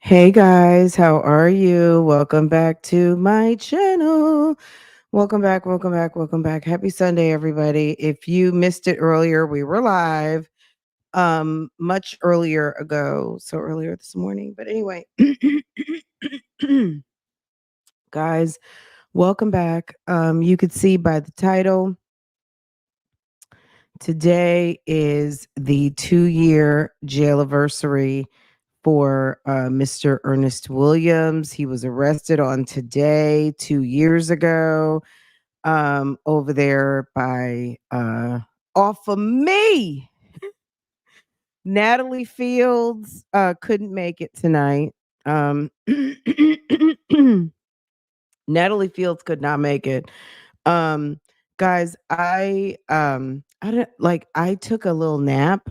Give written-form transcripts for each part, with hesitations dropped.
Hey guys, how are you? Welcome back to my channel. Welcome back, welcome back, welcome back. Happy Sunday, everybody. If you missed it earlier, we were live much earlier ago, so earlier this morning. But anyway, guys, welcome back. You could see by the title, today is the 2-year jailiversary for Mr. Ernest Williams. He was arrested on today 2 years ago over there by off of me. Natalie Fields couldn't make it tonight. Natalie Fields could not make it. Um, guys, I don't like I took a little nap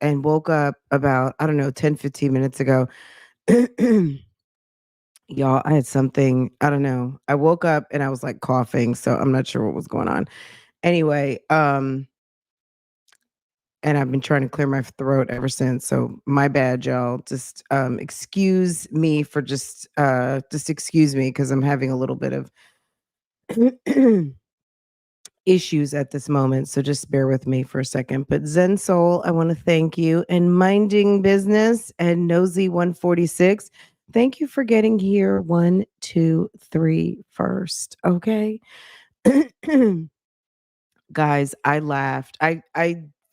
and woke up about, I don't know, 10-15 minutes ago. Y'all, I had something, I don't know. I woke up and I was like coughing, so I'm not sure what was going on. Anyway, and I've been trying to clear my throat ever since. So my bad, y'all. Just excuse me for just excuse me because I'm having a little bit of issues at this moment. So just bear with me for a second. But Zen Soul, I want to thank you. And Minding Business and Nosy 146. Thank you for getting here 1, 2, 3 first. Okay. Guys, I laughed. I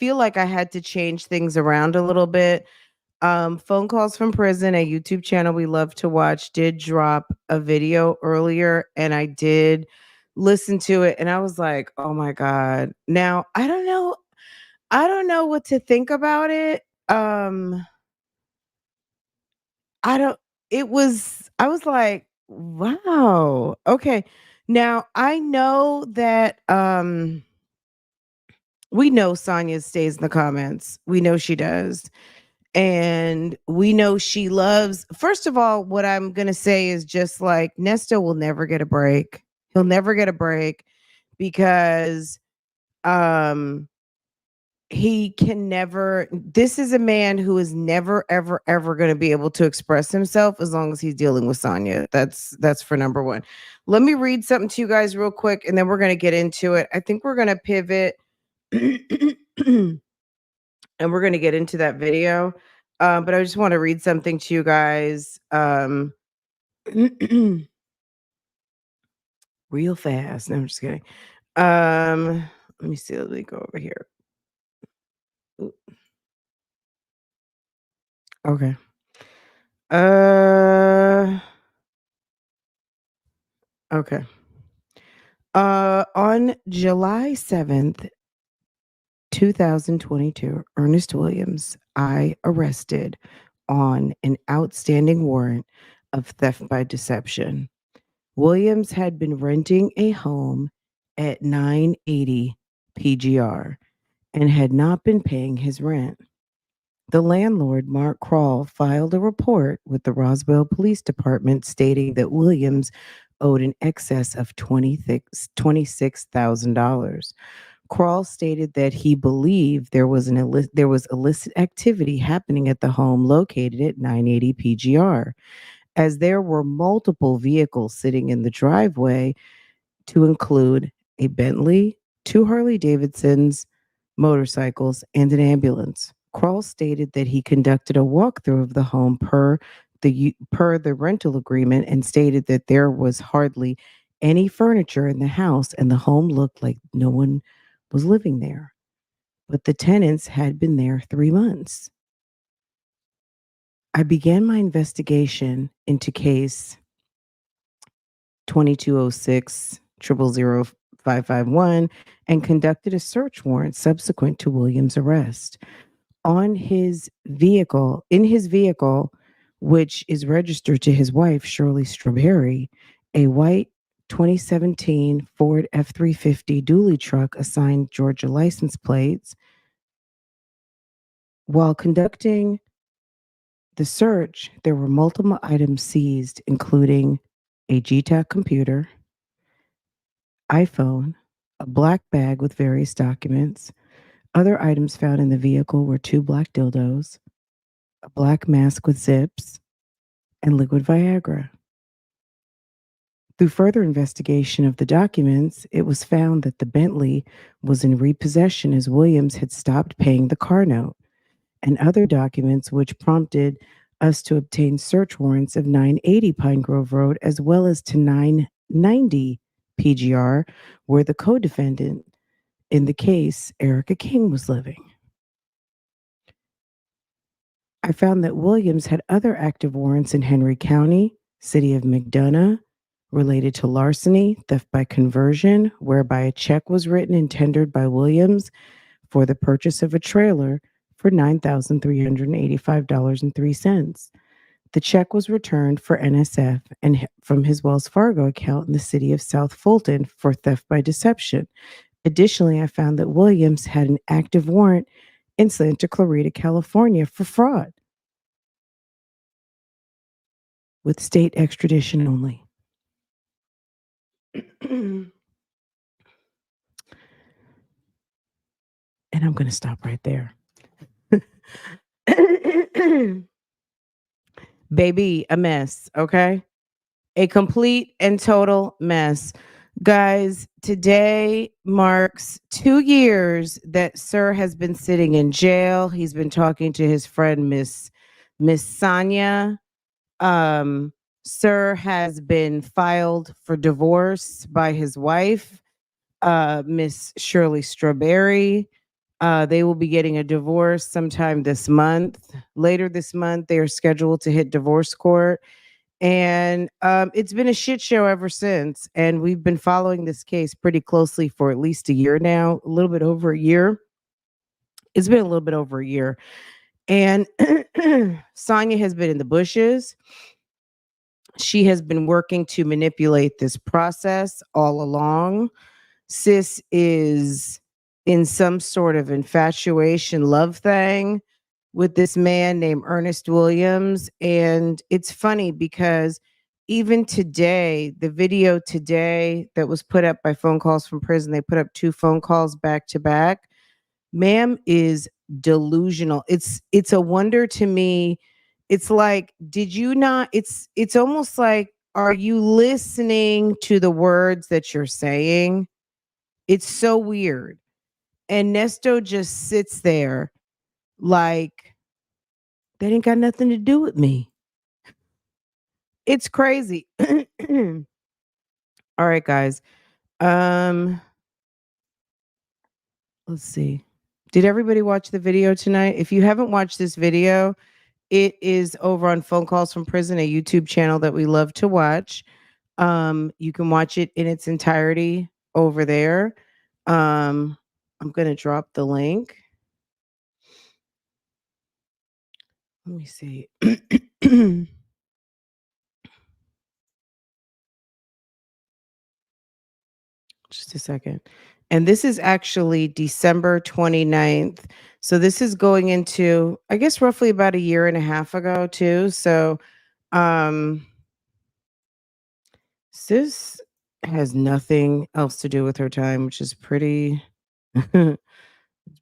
feel like I had to change things around a little bit. Phone Calls from Prison, a YouTube channel we love to watch, did drop a video earlier, and I did listen to it, and I was like, "Oh my god." Now, I don't know what to think about it. I don't I was like, "Wow. Okay." Now, I know that we know Sonia stays in the comments. We know she does. And we know she loves, first of all, what I'm going to say is just like Nesto will never get a break. He'll never get a break because um he can never, this is a man who is never ever ever going to be able to express himself as long as he's dealing with Sonia. That's for number one. Let me read something to you guys real quick and then we're going to get into it. I think we're going to pivot and we're going to get into that video. But I just want to read something to you guys real fast. No, I'm just kidding. Let me see. Let me go over here. Ooh, okay. Uh, okay. On July 7th, 2022, Ernest Williams, I arrested on an outstanding warrant of theft by deception. Williams had been renting a home at 980 PGR and had not been paying his rent. The landlord, Mark Kroll, filed a report with the Roswell Police Department stating that Williams owed an excess of $26,000. Kroll stated that he believed there was illicit activity happening at the home located at 980 PGR, as there were multiple vehicles sitting in the driveway, to include a Bentley, two Harley Davidsons, motorcycles, and an ambulance. Kroll stated that he conducted a walkthrough of the home per the rental agreement and stated that there was hardly any furniture in the house and the home looked like no one was living there. But the tenants had been there 3 months. I began my investigation into case 2206 551 and conducted a search warrant subsequent to Williams' arrest. In his vehicle, which is registered to his wife, Shirley Strawberry, a white 2017 Ford F-350 dually truck assigned Georgia license plates. While conducting the search, there were multiple items seized, including a GTAC computer, iPhone, a black bag with various documents. Other items found in the vehicle were two black dildos, a black mask with zips, and liquid Viagra. Through further investigation of the documents, it was found that the Bentley was in repossession as Williams had stopped paying the car note, and other documents which prompted us to obtain search warrants of 980 Pine Grove Road as well as to 990 PGR, where the co-defendant in the case, Erica King, was living. I found that Williams had other active warrants in Henry County, City of McDonough, related to larceny, theft by conversion, whereby a check was written and tendered by Williams for the purchase of a trailer for $9,385.03. The check was returned for NSF and from his Wells Fargo account in the city of South Fulton for theft by deception. Additionally, I found that Williams had an active warrant in Santa Clarita, California for fraud with state extradition only. And I'm going to stop right there. Baby, a mess, okay? A complete and total mess. Guys, today marks 2 years that Sir has been sitting in jail. He's been talking to his friend Miss Sonia. Sir has been filed for divorce by his wife, Miss Shirley Strawberry. They will be getting a divorce sometime this month. Later this month, they are scheduled to hit divorce court. And it's been a shit show ever since. And we've been following this case pretty closely for at least a year now, a little bit over a year. It's been a little bit over a year. And Sonia has been in the bushes. She has been working to manipulate this process all along. Sis is in some sort of infatuation love thing with this man named Ernest Williams. And it's funny because even today, the video today that was put up by Phone Calls from Prison, they put up 2 phone calls back to back. Ma'am is delusional. It's a wonder to me. It's like, did you not? It's almost like, are you listening to the words that you're saying? It's so weird. And Nesto just sits there like, that ain't got nothing to do with me. It's crazy. All right, guys. Let's see. Did everybody watch the video tonight? If you haven't watched this video, it is over on Phone Calls from Prison, a YouTube channel that we love to watch. You can watch it in its entirety over there. I'm going to drop the link. Let me see. Just a second. And this is actually December 29th. So this is going into, I guess, roughly about a year and a half ago, too. So sis has nothing else to do with her time, which is pretty it's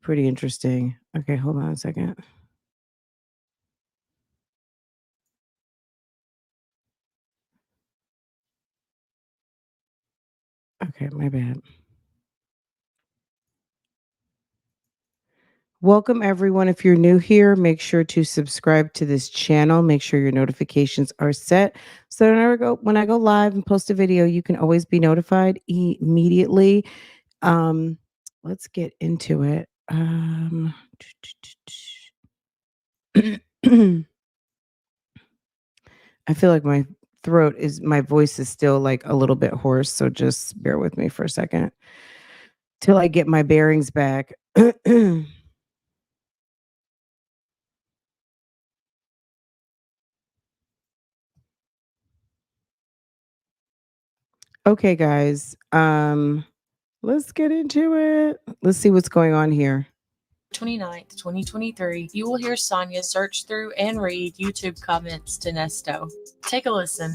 pretty interesting. Okay, hold on a second. Okay, my bad. Welcome everyone. If you're new here, make sure to subscribe to this channel. Make sure your notifications are set so when I go live and post a video, you can always be notified immediately. Let's get into it. I feel like my voice is still like a little bit hoarse, so just bear with me for a second till I get my bearings back. Okay, guys. Let's get into it. Let's see what's going on here. 29th, 2023, you will hear Sonia search through and read YouTube comments to Nesto. Take a listen.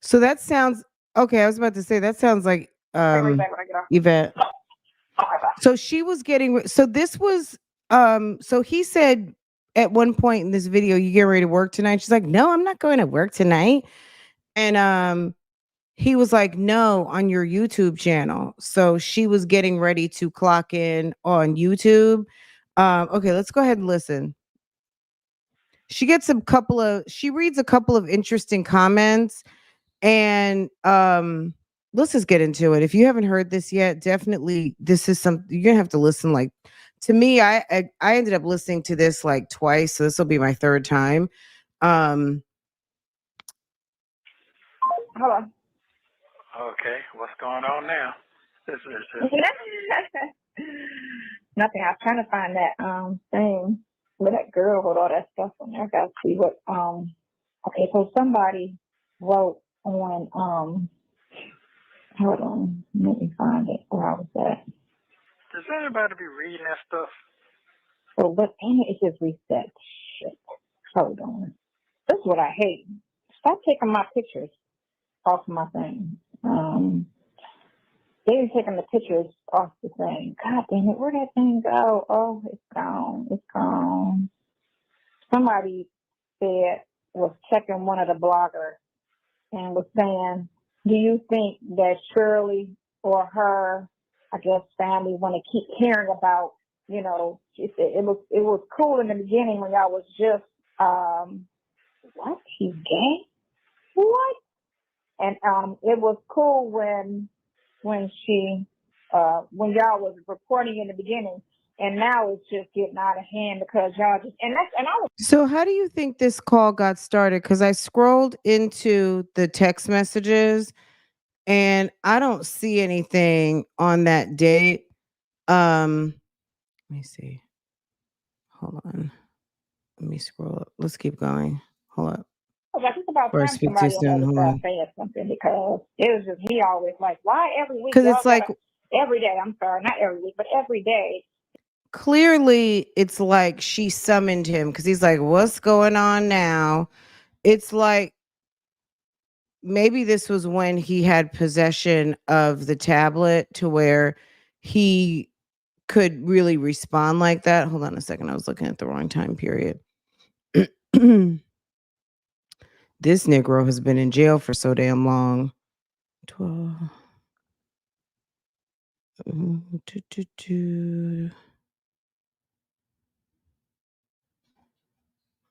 So that sounds okay. I was about to say that sounds like Yvette. So she was getting so this was so he said at one point in this video, you get ready to work tonight. She's like, no, I'm not going to work tonight. And he was like, no, on your YouTube channel. So she was getting ready to clock in on YouTube. Okay, let's go ahead and listen. She reads a couple of interesting comments, and let's just get into it. If you haven't heard this yet, definitely this is something you're gonna have to listen. Like, to me, I ended up listening to this like twice, so this will be my third time. Hello. Okay, what's going on now? Nothing. I was trying to find that thing with that girl with all that stuff on there. I gotta see what okay, so somebody wrote on hold on, let me find it. Where I was at. Does anybody be reading that stuff? So what and it just reset shit. Hold on. This is what I hate. Stop taking my pictures off my thing. They were taking the pictures off the thing. God damn it, where'd that thing go? Oh, it's gone. It's gone. Somebody was checking one of the bloggers and was saying, do you think that Shirley or her, I guess, family want to keep hearing about, you know, she said it was cool in the beginning when y'all was just, what? He's gay? What? And it was cool when she when y'all was reporting in the beginning, and now it's just getting out of hand because y'all just and I was. So how do you think this call got started? Because I scrolled into the text messages and I don't see anything on that date. Let me see. Hold on. Let me scroll up. Let's keep going. Hold up. Like it's about Or time speak too somebody on the soon. other Hold side on. saying something because it was just he always like, why every week? Because Y'all it's like every day. I'm sorry, not every week, but every day. clearly it's like she summoned him because he's like, what's going on now? It's like maybe this was when he had possession of the tablet to where he could really respond like that. Hold on a second. I was looking at the wrong time period. This Negro has been in jail for so damn long. 12.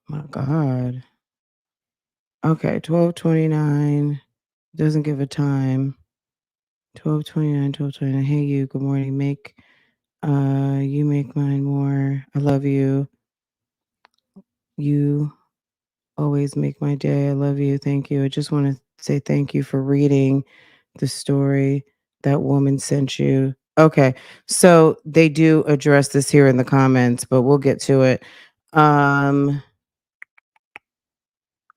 My God. Okay, 12:29. Doesn't give a time. 12:29, 12:29. Hey you, good morning. You make mine more. I love you. You always make my day. I love you. Thank you. I just want to say thank you for reading the story that woman sent you. Okay. So they do address this here in the comments, but we'll get to it.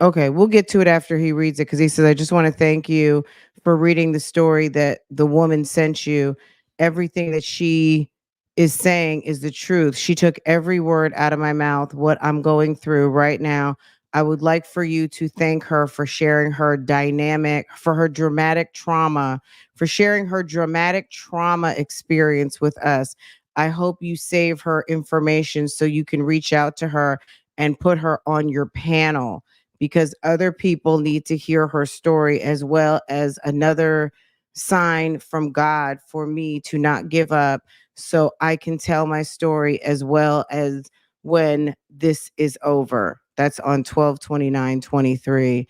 Okay, we'll get to it after he reads it because he says, I just want to thank you for reading the story that the woman sent you. Everything that she is saying is the truth. She took every word out of my mouth, what I'm going through right now. I would like for you to thank her for sharing for her dramatic trauma, for sharing her dramatic trauma experience with us. I hope you save her information so you can reach out to her and put her on your panel because other people need to hear her story as well as another sign from God for me to not give up so I can tell my story as well as when this is over. That's on 12/29/23.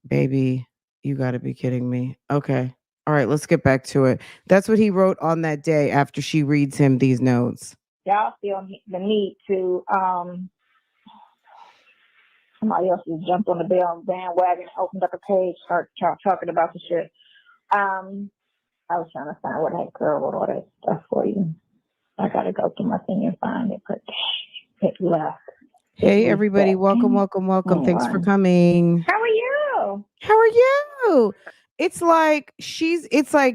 Baby, you got to be kidding me. Okay. All right, let's get back to it. That's what he wrote on that day after she reads him these notes. Y'all feel the need to somebody else has jumped on the bandwagon, opened up a page, start talking about the shit. I was trying to find what that girl wrote all that stuff for you. I gotta go through my thing and find it, but it left. Hey everybody, welcome. Thanks for coming. How are you? How are you? It's like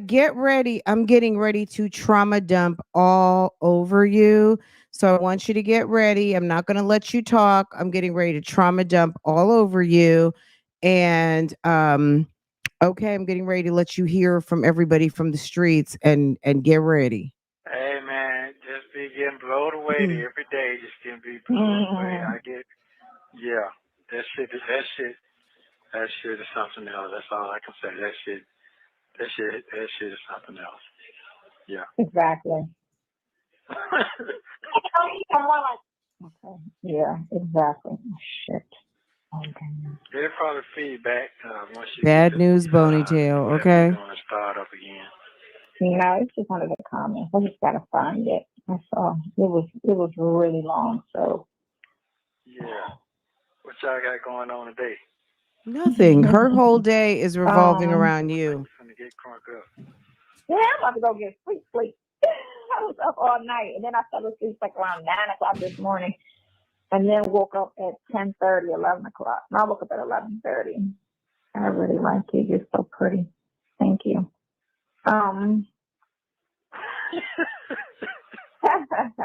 get ready. I'm getting ready to trauma dump all over you. So I want you to get ready. I'm not going to let you talk. I'm getting ready to trauma dump all over you. And Okay, I'm getting ready to let you hear from everybody from the streets and get ready. Hey man, just be getting blown away Mm. every day. Just getting be blown away. I get, yeah. That shit is something else. That's all I can say. That shit is something else. Yeah. Exactly. Okay. Yeah, exactly. Shit. Okay. They'll probably feedback once you Bad get news, Ponytail. whatever Okay. you're doing to start up again. No, it's just one of the comments. I just gotta find it. That's all. It was really long, so Yeah. What y'all got going on today? Nothing. Her whole day is revolving around you. I'm gonna get crunk up. yeah, I'm about to go get sleep. I was up all night and then I fell asleep like around 9 o'clock this morning and then woke up at 10:30, 11 o'clock. And I woke up at 11:30. I really like you. You're so pretty. Thank you. I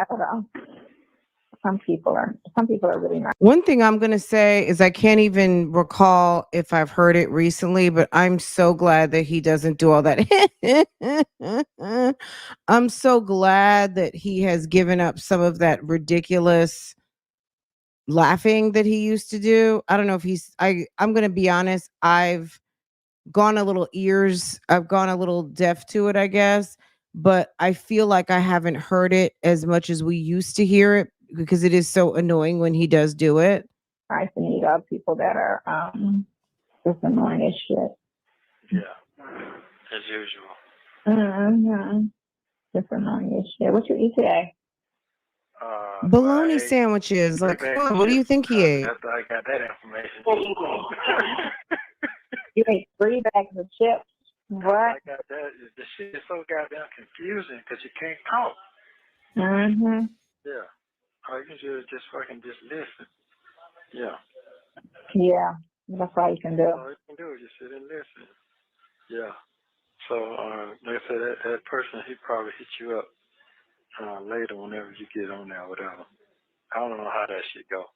don't know. Some people are really nice. One thing I'm going to say is I can't even recall if I've heard it recently, but I'm so glad that he doesn't do all that. I'm so glad that he has given up some of that ridiculous laughing that he used to do. I don't know if I'm going to be honest. I've gone a little deaf to it, I guess, but I feel like I haven't heard it as much as we used to hear it because it is so annoying when he does do it. I need people that are just annoying as shit. Yeah, as usual. Just annoying as shit. What you eat today? Bologna sandwiches. Like, what do you think he ate? After I got that information. You ate 3 bags of chips. What? I got that. The shit is so goddamn confusing because you can't talk. Yeah. All you can do is just listen. Yeah. Yeah. That's all you can do. All you can do is just sit and listen. Yeah. So, like I said, that person, he probably hit you up later whenever you get on there or whatever. I don't know how that shit go.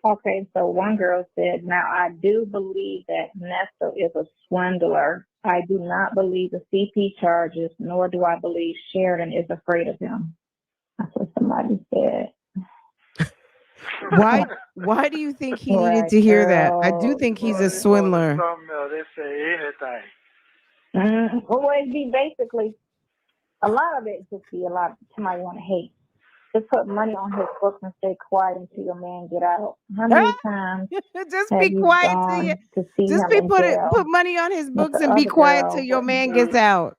Okay, so one girl said, now I do believe that Nesta is a swindler. I do not believe the CP charges, nor do I believe Sheridan is afraid of him. That's what somebody said. Why do you think he needed to hear that? I do think he's a swindler. They say anything. Always be basically, a lot of it just be a lot somebody want to hate. Just put money on his books and stay quiet until your man get out. How many times just have be you quiet gone to see just him be in jail? put money on his books and be quiet till your man gets out.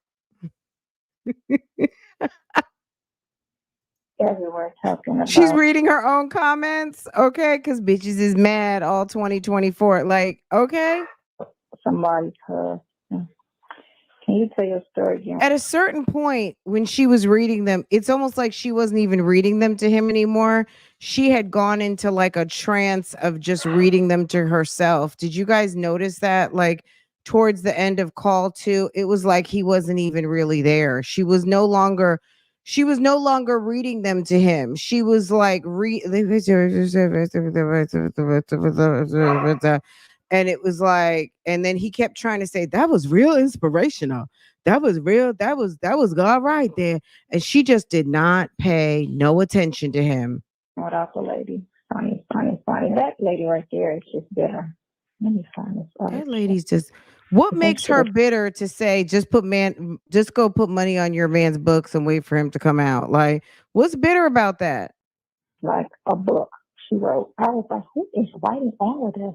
Everywhere talking about. She's reading her own comments, okay? Because bitches is mad all 2024. Like, okay. Somebody's husband. Can you tell your story again? At a certain point, when she was reading them, it's almost like she wasn't even reading them to him anymore. She had gone into like a trance of just reading them to herself. Did you guys notice that? Like towards the end of call 2, it was like he wasn't even really there. She was no longer reading them to him. She was like and it was like, and then he kept trying to say that was real inspirational. That was real. That was God right there. And she just did not pay no attention to him. Without the lady. Funny. That lady right there is just bitter. Let me find this. That lady's just, what makes her bitter to say just go put money on your man's books and wait for him to come out? Like, what's bitter about that? Like a book she wrote. I was like, who is writing all of this?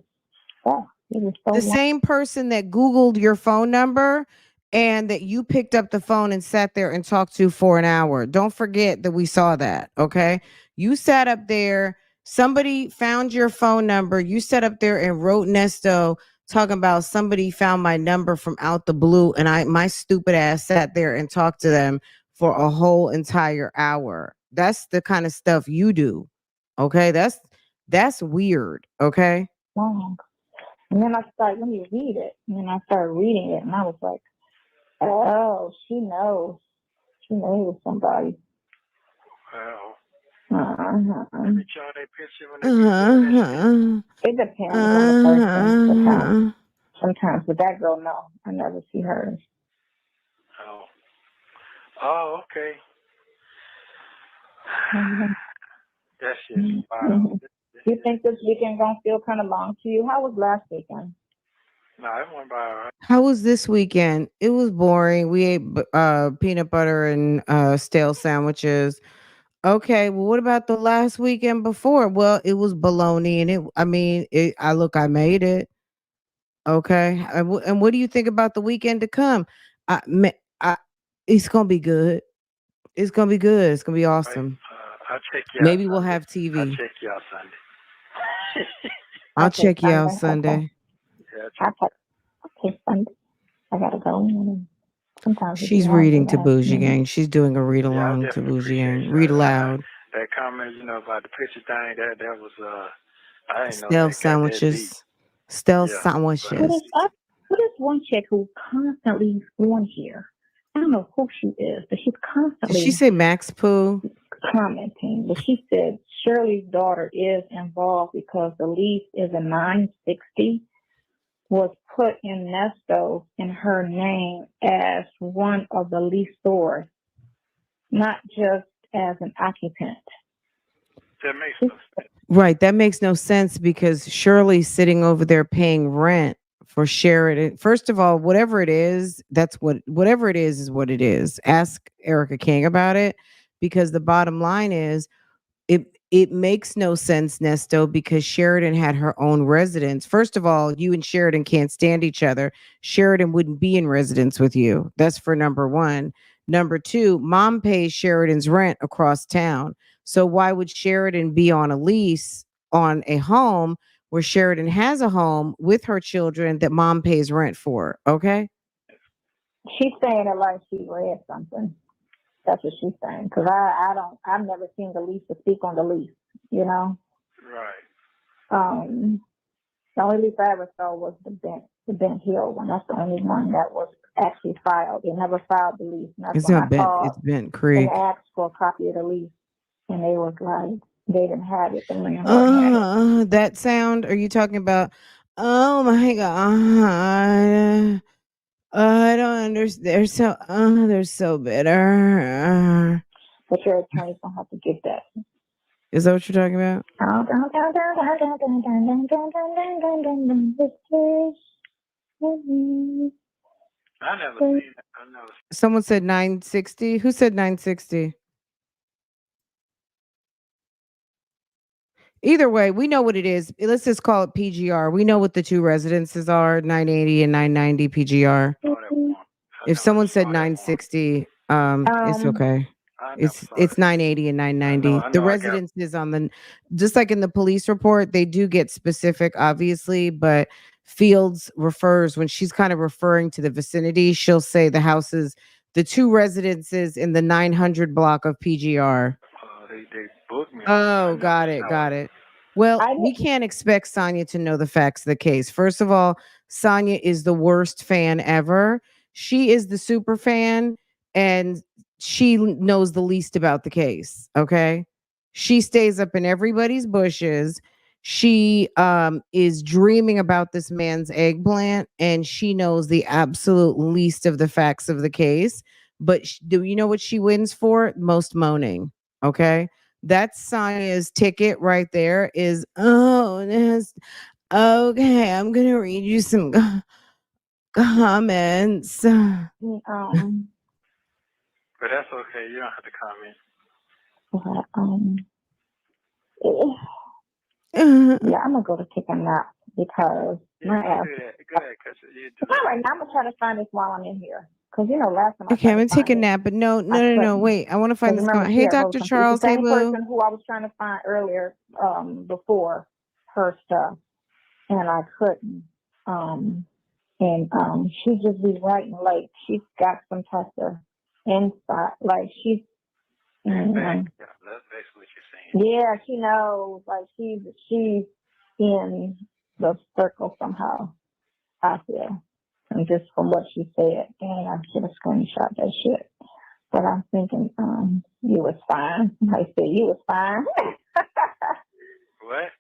Oh, it was so the same person that Googled your phone number and that you picked up the phone and sat there and talked to for an hour. Don't forget that we saw that, okay? You sat up there, somebody found your phone number, you sat up there and wrote Nesto talking about somebody found my number from out the blue, and my stupid ass sat there and talked to them for a whole entire hour. That's the kind of stuff you do, okay? That's weird, okay? long. And then let me read it. And then I started reading it, and I was like, oh, she knows. She knows somebody. Wow. Maybe show that picture when they It depends on the person. sometimes, but that girl, no, I never see hers. Oh. Oh, okay. Mhm. That shit's wild. You think this weekend gonna feel kind of long to you? How was last weekend? No, it went by all right. How was this weekend? It was boring. We ate peanut butter and stale sandwiches. Okay, well, what about the last weekend before? Well, it was bologna, and I made it. Okay, and what do you think about the weekend to come? I, ma- I, it's gonna be good. It's gonna be good. It's gonna be Right. awesome. I'll check you out Maybe we'll Sunday. have I'll TV. check you out Sunday. I'll Okay, check you out Sunday. Okay. Sunday. Yeah, Okay, Sunday. I gotta go. Sometimes it be She's hard to reading to last Bougie minute. Gang. She's doing a read I along to definitely Bougie appreciate Gang. you. Read aloud. That comment, about the picture thing, that was I didn't know Stale that got that deep. sandwiches. Stale Yeah. Who sandwiches. is one chick who constantly on here? I don't know who she is, but she's Did she constantly say Max Poo? commenting. But she said Shirley's daughter is involved because the lease is a 960, was put in Nesto in her name as one of the leasors, not just as an occupant. That makes no sense. Right. That makes no sense because Shirley's sitting over there paying rent for Sheridan. First of all, whatever it is, whatever it is what it is. Ask Erica King about it because the bottom line is it makes no sense, Nesto, because Sheridan had her own residence. First of all, you and Sheridan can't stand each other. Sheridan wouldn't be in residence with you. That's for number one. Number two, mom pays Sheridan's rent across town. So why would Sheridan be on a lease on a home where Sheridan has a home with her children that mom pays rent for? Okay. She's saying it like she read something. That's what she's saying. Because I've never seen the lease to speak on the lease, Right. The only lease I ever saw was the Bent Hill one. That's the only one that was actually filed. They never filed the lease. And that's It's when not I Bent, called it's Bent and Creek. asked for a copy of the lease. And they was like, they didn't have it. The landlord had it. That sound, are you talking about? Oh my god. I don't understand. They're so bitter. But your attorney's going to have to get that. Is that what you're talking about? I never seen it. Someone said 960. Who said 960? Either way, we know what it is. Let's just call it PGR. We know what the two residences are, 980 and 990 PGR. If someone said 960, it's okay. It's 980 and 990. The residences on the, just like in the police report, they do get specific, obviously, but Fields refers, when she's kind of referring to the vicinity, she'll say the houses, the two residences in the 900 block of PGR. They booked me. Oh, got it. Well, we can't expect Sonia to know the facts of the case. First of all, Sonia is the worst fan ever. She is the super fan, and she knows the least about the case. Okay. She stays up in everybody's bushes. She is dreaming about this man's eggplant, and she knows the absolute least of the facts of the case. But do you know what she wins for? Most moaning. Okay. That's Sonia's ticket right there is, okay, I'm going to read you some comments. But that's okay. You don't have to comment. Yeah, I'm going to go to take a nap because my ass. Go ahead, because you do. All right, now I'm going to try to find this while I'm in here. Because, last time Okay, I'm going to take a nap, but no. Wait, I want to find this comment. Hey, Dr. Charles. Hey, the same boo. person who I was trying to find earlier before her stuff, and I couldn't. She just be writing like she's got some type of insight, like she's. Yeah, that's basically what you're saying. Yeah, she knows, like she's in the circle somehow. I feel, and just from what she said, dang, I should have screenshot that shit. But I'm thinking, you was fine. I said you was fine. What?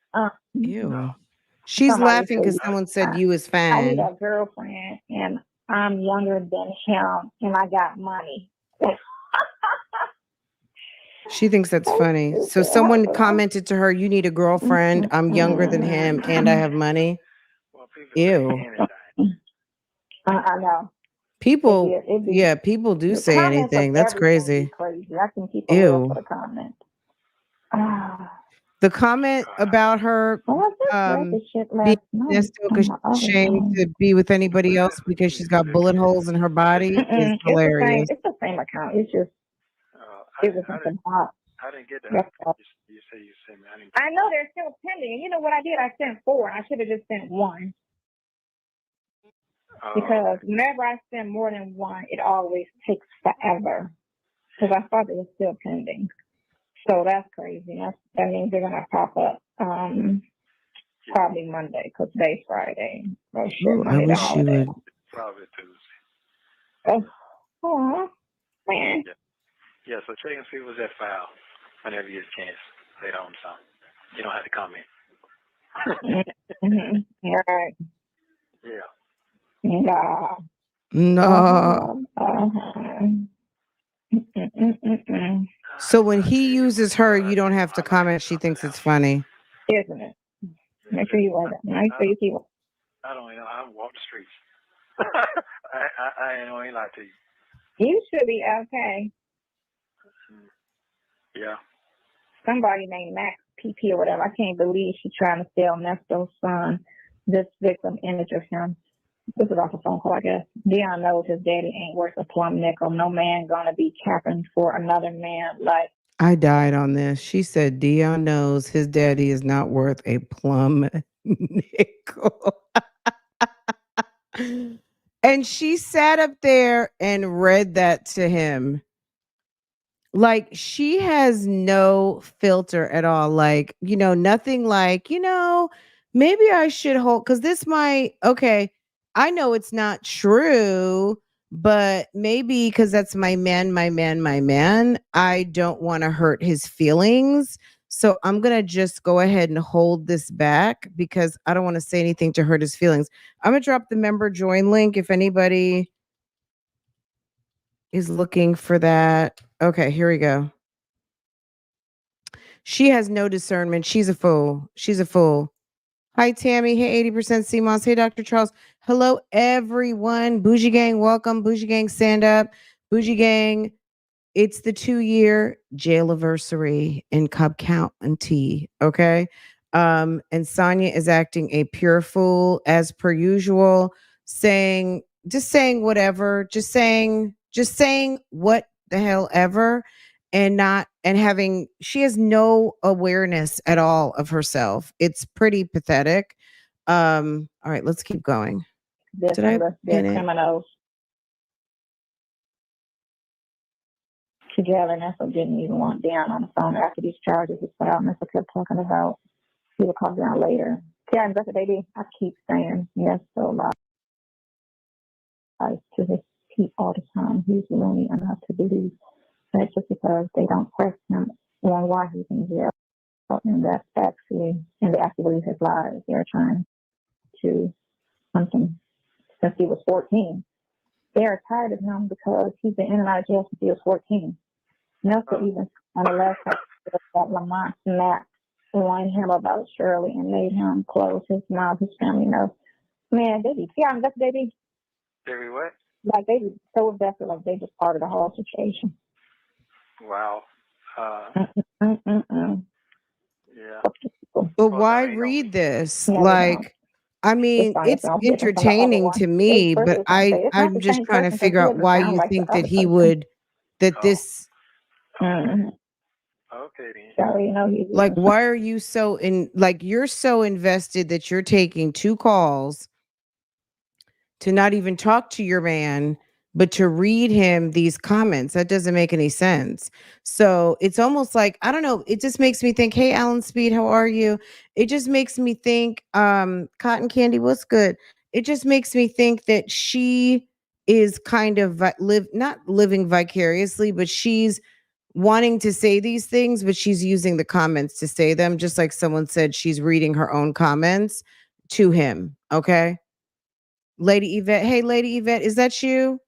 Ew. No. She's Somebody laughing said, because someone said you is I need fine. a girlfriend, and I'm younger than him, and I got money. She thinks that's So funny. So stupid. someone commented to her, "You need a girlfriend. I'm younger than him, and I have money." Well, people Ew. say anything. I know. People, It'd be, yeah, people do the say comments of anything. That's everything be crazy. crazy. I think people live for Ew. the comments. Ah. The comment about her Well, I just read um this shit being last night Nesto on because my she's other ashamed phone. to be with anybody else because she's got bullet holes in her body is hilarious. It's the same account. It's just I it was just a bot. I didn't get that. That's all. You say you sent me. I didn't. I know they're still pending. And you know what I did? I sent 4. I should have just sent 1 because whenever I send more than 1, it always takes forever. Because I thought it was still pending. So that's crazy. That means they're gonna pop up probably Monday because today's Friday. Oh shit, Ooh, I Monday the wish you holiday. would. Probably Tuesday. Oh, man. Yeah, so check and see what's that file whenever you get a chance later on something. You don't have to comment. Right. Yeah. Nah. No. So when he uses her, you don't have to comment. She thinks it's funny. Isn't it? Make sure you like that. Make sure you see what. I don't know. I walk the streets. I ain't gonna lie to you. You should be okay. Yeah. Somebody named Max PP or whatever. I can't believe she's trying to sell Nesto's son this victim image of him. This is off a phone call, I guess. Dion knows his daddy ain't worth a plum nickel. No man gonna be capping for another man. Like, I died on this. She said Dion knows his daddy is not worth a plum nickel. And she sat up there and read that to him. Like, she has no filter at all. Like, nothing like, maybe I should hold, because this might, okay, I know it's not true, but maybe because that's my man, I don't want to hurt his feelings. So I'm going to just go ahead and hold this back because I don't want to say anything to hurt his feelings. I'm going to drop the member join link if anybody is looking for that. Okay, here we go. She has no discernment. She's a fool. Hi, Tammy. Hey, 80% CMOS. Hey, Dr. Charles. Hello, everyone. Bougie Gang, welcome. Bougie Gang, stand up. Bougie Gang, it's the 2-year jailiversary in Cobb County. Okay. And Sonia is acting a pure fool as per usual, saying whatever, just saying what the hell ever, and having, she has no awareness at all of herself. It's pretty pathetic. All right, let's keep going. Did I pin it? Criminals to jail, and that's what didn't even want Dion on the phone after these charges were filed. Mr. kept talking about he would call down later. Yeah, and that's what they did. I keep saying yes, so loud to his feet all the time. He's loony enough to believe that just because they don't press him on why he's in jail, and that's actually, and they actually believe his lies. They're trying to something since he was 14. They're tired of him because he's been in and out of jail since he was 14. Nelson even on the last time that Lamont snapped on him about Shirley and made him close his mouth, his family knows. Man, they be that's baby. They be what? Like they be so invested, like they just part of the whole situation. Wow. Yeah. But why read this? Like, I mean, it's entertaining to me, but I'm just trying to figure out why you think that he would, this. Okay, then. Sorry, like, why are you so you're so invested that you're taking 2 calls to not even talk to your man, but to read him these comments? That doesn't make any sense. So it's almost like, I don't know, it just makes me think, hey, Alan Speed, how are you? It just makes me think, Cotton Candy, what's good? It just makes me think that she is kind of not living vicariously, but she's wanting to say these things, but she's using the comments to say them. Just like someone said, she's reading her own comments. to him. Okay. Lady Yvette. Hey, Lady Yvette, is that you?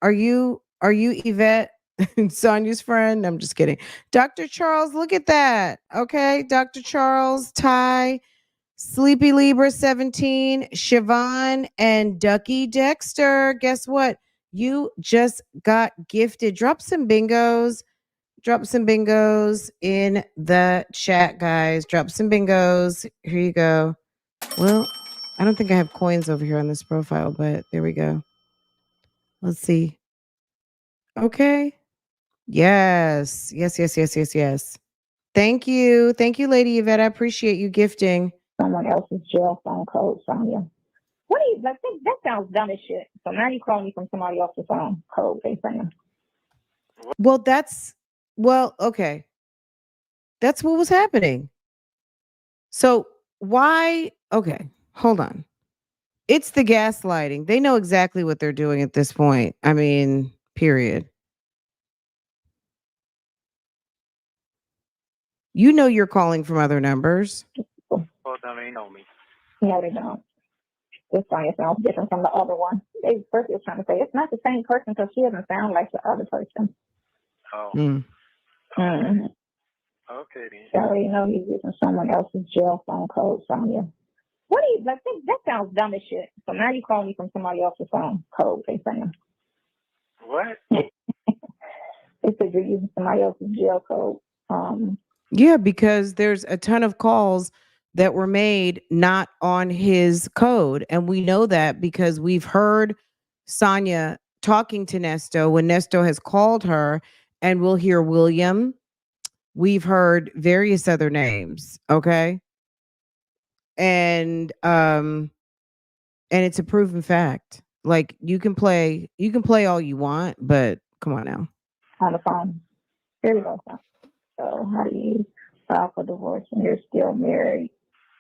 Are you Yvette? Sonia's friend? I'm just kidding. Dr. Charles, look at that. Okay. Dr. Charles, Ty, Sleepy Libra 17, Siobhan, and Ducky Dexter. Guess what? You just got gifted. Drop some bingos. Drop some bingos in the chat, guys. Drop some bingos. Here you go. Well, I don't think I have coins over here on this profile, but there we go. Let's see. Okay. Yes. Yes, yes, yes, yes, yes. Thank you. Thank you, Lady Yvette. I appreciate you gifting. Someone else's jail phone code, Sonia. What do you like? That sounds dumb as shit. So now you calling me from somebody else's phone code, they saying. Well, okay. That's what was happening. So why? Okay, hold on. It's the gaslighting. They know exactly what they're doing at this point. I mean, period. You know you're calling from other numbers. Both of them ain't know me. No, they don't. This Sonia sounds different from the other one. They first was trying to say it's not the same person because she doesn't sound like the other person. Oh. Mm-hmm. Okay then. I already know he's using someone else's jail phone code, Sonia. What do you like? That sounds dumb as shit. So now you calling me from somebody else's phone code, they saying. What? They said you're using somebody else's jail code. Yeah, because there's a ton of calls that were made not on his code. And we know that because we've heard Sonia talking to Nesto when Nesto has called her, and we'll hear William. We've heard various other names. Okay. And it's a proven fact. Like you can play all you want, but come on now. On the phone. Here we go. So how do you file for divorce when you're still married?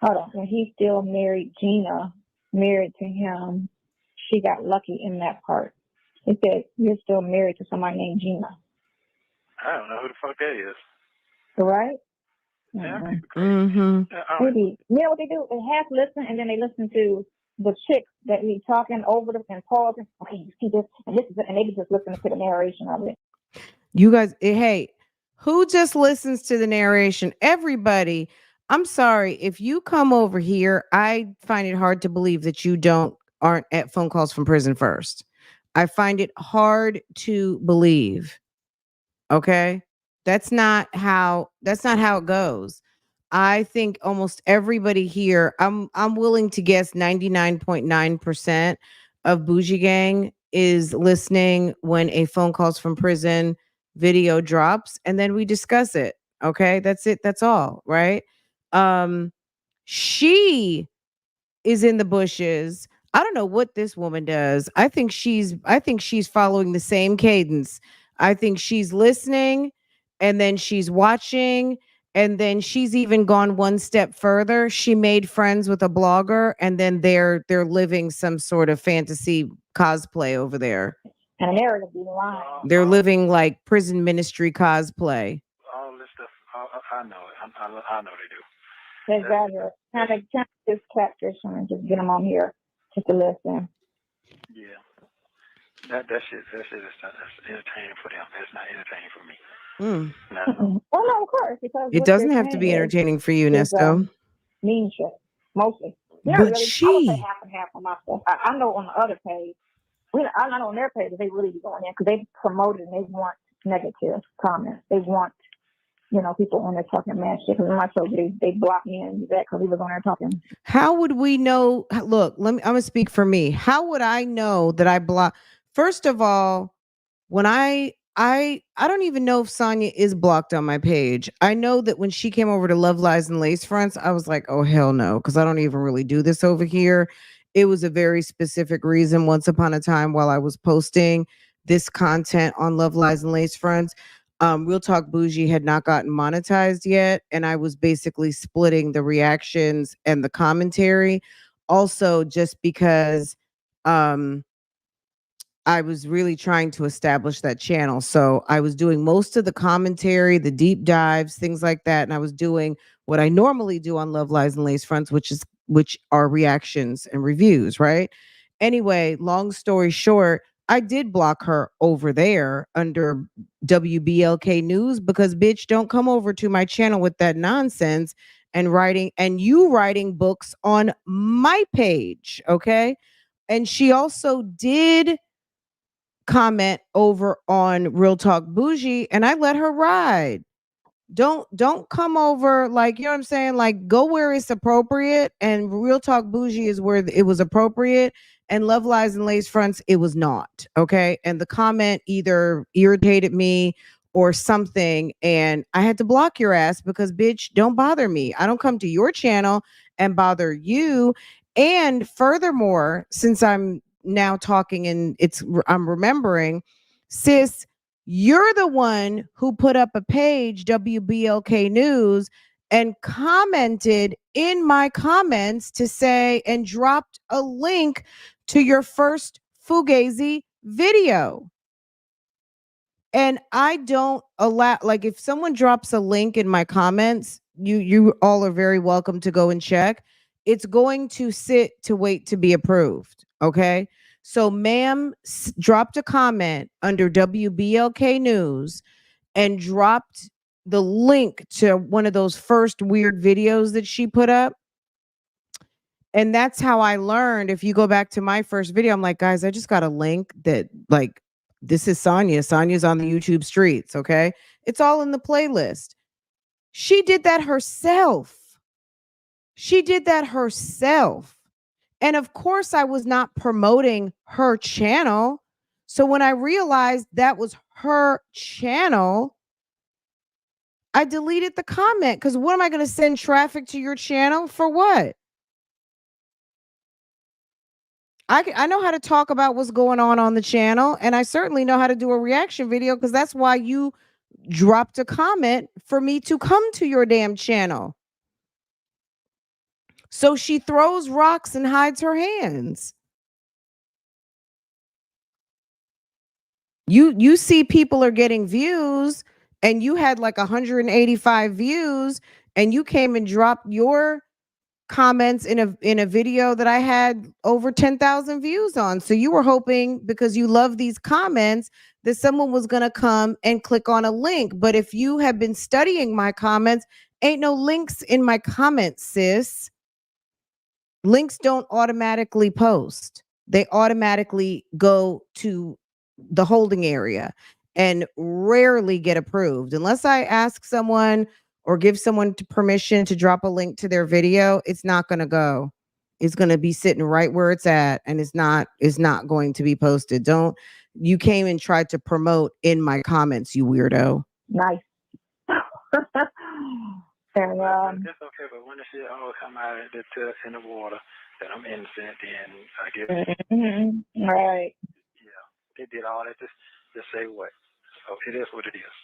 Hold on. When he's still married, Gina, married to him, she got lucky in that part. It said you're still married to somebody named Gina. I don't know who the fuck that is. Right? Yeah. Mm-hmm. Maybe. You know what they do? They half listen and then they listen to the chicks that be talking over them and pausing. Okay, you see this and this is it, and they be just listening to the narration of it. You guys, hey, who just listens to the narration? Everybody. I'm sorry. If you come over here, I find it hard to believe that you aren't at phone calls from prison first. I find it hard to believe. Okay? That's not how it goes. I think almost everybody here, I'm willing to guess 99.9% of Bougie Gang is listening when a phone calls from prison video drops, and then we discuss it. Okay? That's it. That's all, right? She is in the bushes. I don't know what this woman does. I think she's following the same cadence. I think she's listening, and then she's watching, and then she's even gone one step further. She made friends with a blogger, and then they're living some sort of fantasy cosplay over there. And the narrative be lying. They're living like prison ministry cosplay. All this stuff, I know it. I know they do. They've got her. Kind of just capture someone, just get them on here just to listen. Yeah. That shit is that's entertaining for them. That's not entertaining for me. No. Well, no, of course, because It doesn't have to be entertaining for you, Nesto. Mean shit, mostly. But really, I would say half and half on my stuff. I know on the other page, I know on their page they really be going in because they promote it and they want negative comments. They want, people on there talking mad shit. Because when I told you they blocked me and that because he was on there talking. How would we know? Look, I'm gonna speak for me. How would I know that I block? First of all, when I don't even know if Sonia is blocked on my page. I know that when she came over to Love Lies and Lace Fronts, I was like, oh hell no, because I don't even really do this over here. It was a very specific reason. Once upon a time, while I was posting this content on Love Lies and Lace Fronts, Real Talk Bougie had not gotten monetized yet, and I was basically splitting the reactions and the commentary. Also, just because I was really trying to establish that channel. So I was doing most of the commentary, the deep dives, things like that. And I was doing what I normally do on Love Lies and Lace Fronts, which is which are reactions and reviews, right? Anyway, long story short, I did block her over there under WBLK News because bitch, don't come over to my channel with that nonsense and writing books on my page, okay? And she also did comment over on Real Talk Bougie, and I let her ride. Don't come over, like, you know what I'm saying? Like, go where it's appropriate, and Real Talk Bougie is where it was appropriate, and Love Lies and Lace Fronts, it was not, okay? And the comment either irritated me or something, and I had to block your ass because bitch, don't bother me. I don't come to your channel and bother you. And furthermore, since I'm now talking and I'm remembering, sis, you're the one who put up a page, WBLK News, and commented in my comments to say and dropped a link to your first Fugazi video. And I don't allow, like, if someone drops a link in my comments, you all are very welcome to go and check. It's going to sit to wait to be approved. Okay. So ma'am dropped a comment under WBLK News and dropped the link to one of those first weird videos that she put up. And that's how I learned. If you go back to my first video, I'm like, guys, I just got a link that, like, this is Sonia. Sonia's on the YouTube streets. Okay. It's all in the playlist. She did that herself. She did that herself. And of course, I was not promoting her channel. So when I realized that was her channel, I deleted the comment, because what am I going to send traffic to your channel for? What? I know how to talk about what's going on the channel, and I certainly know how to do a reaction video, because that's why you dropped a comment for me to come to your damn channel. So she throws rocks and hides her hands. You see people are getting views, and you had like 185 views, and you came and dropped your comments in a video that I had over 10,000 views on. So you were hoping, because you love these comments, that someone was going to come and click on a link. But if you have been studying my comments, ain't no links in my comments, sis. Links don't automatically post. They automatically go to the holding area and rarely get approved unless I ask someone or give someone permission to drop a link to their video. It's not going to go. It's going to be sitting right where it's at, and it's not going to be posted. You came and tried to promote in my comments, you weirdo. Nice. And that's okay, but when the shit all come out of the tub in the water that I'm innocent, then I guess. Right. Yeah, they did all that just say what. So it is what it is.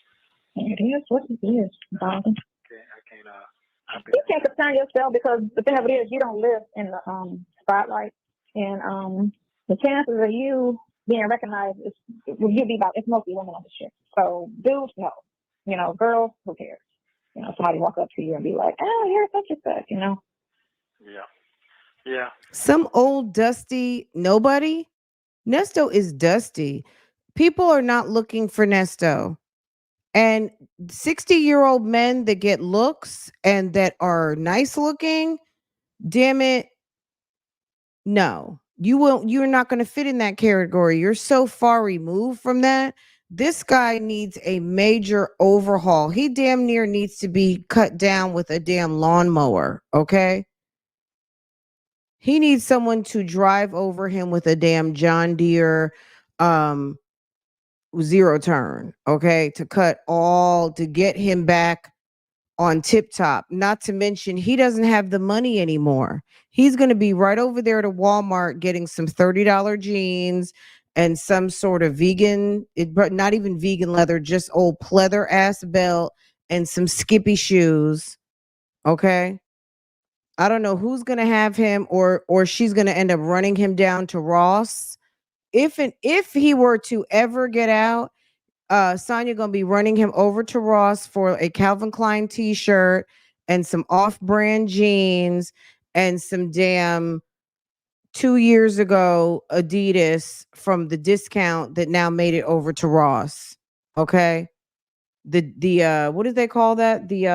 It is what it is, darling. I can't. You can't concern yourself, because the thing of it is, you don't live in the spotlight, and the chances of you being recognized it's mostly women on the ship. So dudes, no. You know, girls, who cares? You know, somebody walk up to you and be like, "Oh, here's such and such," you know. Yeah. Some old dusty nobody. Nesto is dusty. People are not looking for Nesto. And 60-year-old men that get looks and that are nice looking, damn it, no. You're not going to fit in that category. You're so far removed from that. This guy needs a major overhaul. He damn near needs to be cut down with a damn lawnmower, okay? He needs someone to drive over him with a damn John Deere zero turn, okay, to get him back on tip top. Not to mention, he doesn't have the money anymore. He's going to be right over there to Walmart getting some $30 jeans and some sort of vegan, not even vegan leather, just old pleather ass belt and some Skippy shoes. Okay. I don't know who's going to have him, or she's going to end up running him down to Ross. If he were to ever get out, Sonia gonna be running him over to Ross for a Calvin Klein t-shirt and some off-brand jeans and some damn 2 years ago Adidas from the discount that now made it over to Ross. Okay? The what do they call that? The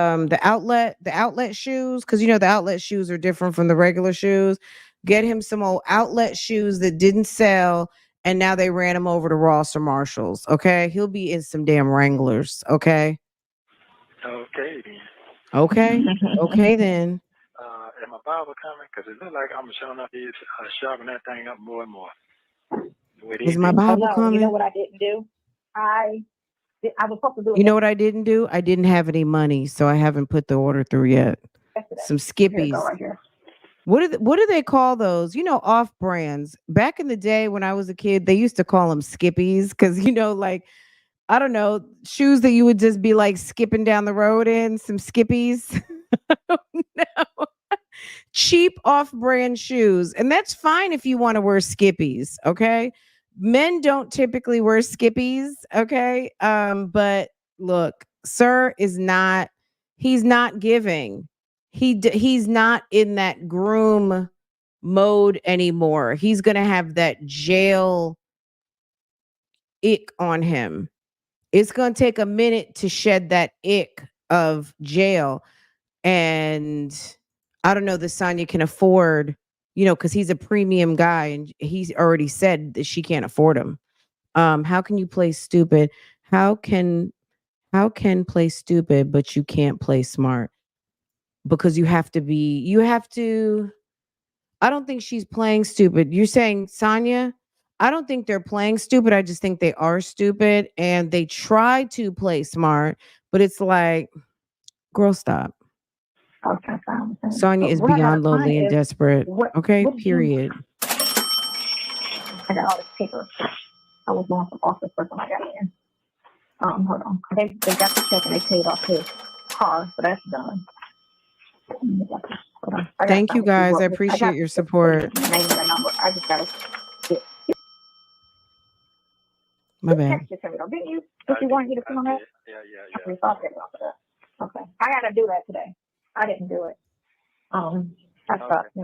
outlet shoes, cuz the outlet shoes are different from the regular shoes. Get him some old outlet shoes that didn't sell and now they ran him over to Ross or Marshalls, okay? He'll be in some damn Wranglers, okay? Okay, then. Okay. Okay then. Am my Bible coming? Because it looks like I'm showing up here sharpening that thing up more and more. Is my Oh Bible no, you know coming? what I didn't do? I was supposed to do You it know what I didn't do? I didn't have any money, so I haven't put the order through yet. yesterday. Some Here we go, skippies. right here. What do they call those? Off brands. Back in the day when I was a kid, they used to call them skippies because like I don't know, shoes that you would just be like skipping down the road in, some skippies. I don't know. Cheap off-brand shoes, and that's fine if you want to wear skippies, okay? Men don't typically wear skippies, okay? But look, sir is not he's not giving. He's not in that groom mode anymore. He's going to have that jail ick on him. It's going to take a minute to shed that ick of jail. And I don't know that Sonia can afford, because he's a premium guy and he's already said that she can't afford him. How can you play stupid? How can play stupid, but you can't play smart? Because you have to. I don't think she's playing stupid. You're saying, Sonia? I don't think they're playing stupid. I just think they are stupid and they try to play smart, but it's like, girl, stop. Okay, fine. Sonia is What I gotta beyond lonely find and is desperate. Okay, what did you? period. I got all this paper. I was going from office first when I got in. Hold on. They got the check and they paid off his car, so that's done. Hold on. Thank you guys. I appreciate your support. Name and the number. I just gotta get. My bad. Text it to me, though, didn't you? Did you want me to come on that? Yeah. We thought that about that. Okay. I gotta do that today. I didn't do it. I thought, do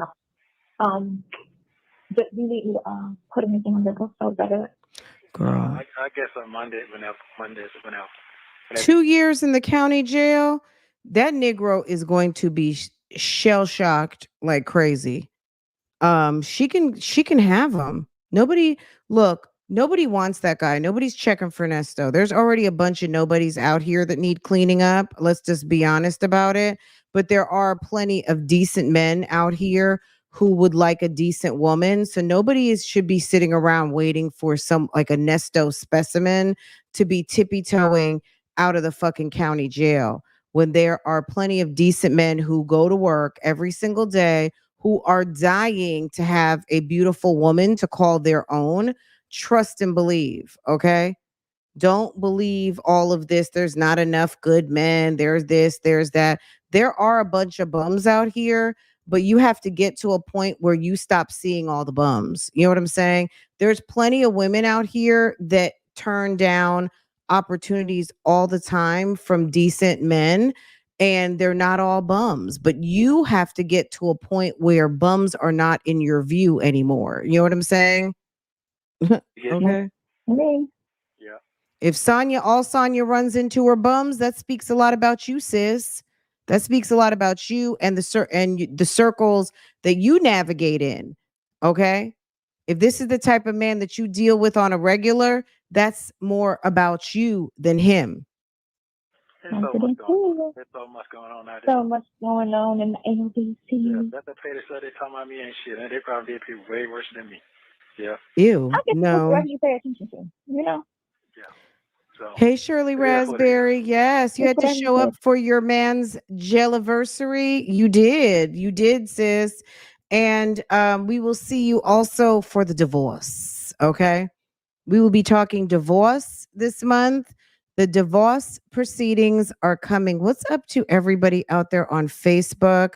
you need me to put anything on the book? So better. Girl. I guess on Monday, whenever. 2 years in the county jail. That Negro is going to be shell shocked like crazy. She can have him. Nobody wants that guy. Nobody's checking for Nesto. There's already a bunch of nobodies out here that need cleaning up. Let's just be honest about it. But there are plenty of decent men out here who would like a decent woman. So nobody should be sitting around waiting for some like a Nesto specimen to be tippy-toeing out of the fucking county jail when there are plenty of decent men who go to work every single day who are dying to have a beautiful woman to call their own. Trust and believe, okay? Don't believe all of this. There's not enough good men. There's this, there's that. There are a bunch of bums out here, but you have to get to a point where you stop seeing all the bums. You know what I'm saying? There's plenty of women out here that turn down opportunities all the time from decent men, and they're not all bums, but you have to get to a point where bums are not in your view anymore. You know what I'm saying? Okay. Me. Yeah. If all Sonia runs into are bums, that speaks a lot about you, sis. That speaks a lot about you and the circles that you navigate in. Okay? If this is the type of man that you deal with on a regular, that's more about you than him. There's so much going on out there. So much going on in the AODC. Yeah, that's the petty stuff they talking about me ain't shit. And they probably did people way worse than me. Yeah. Ew. I guess No. whatever you pay attention to, Yeah. So, hey, Shirley Raspberry. Yes, you had to show up for your man's JAILIVERSARY. You did, sis. And we will see you also for the divorce. Okay. We will be talking divorce this month. The divorce proceedings are coming. What's up to everybody out there on Facebook?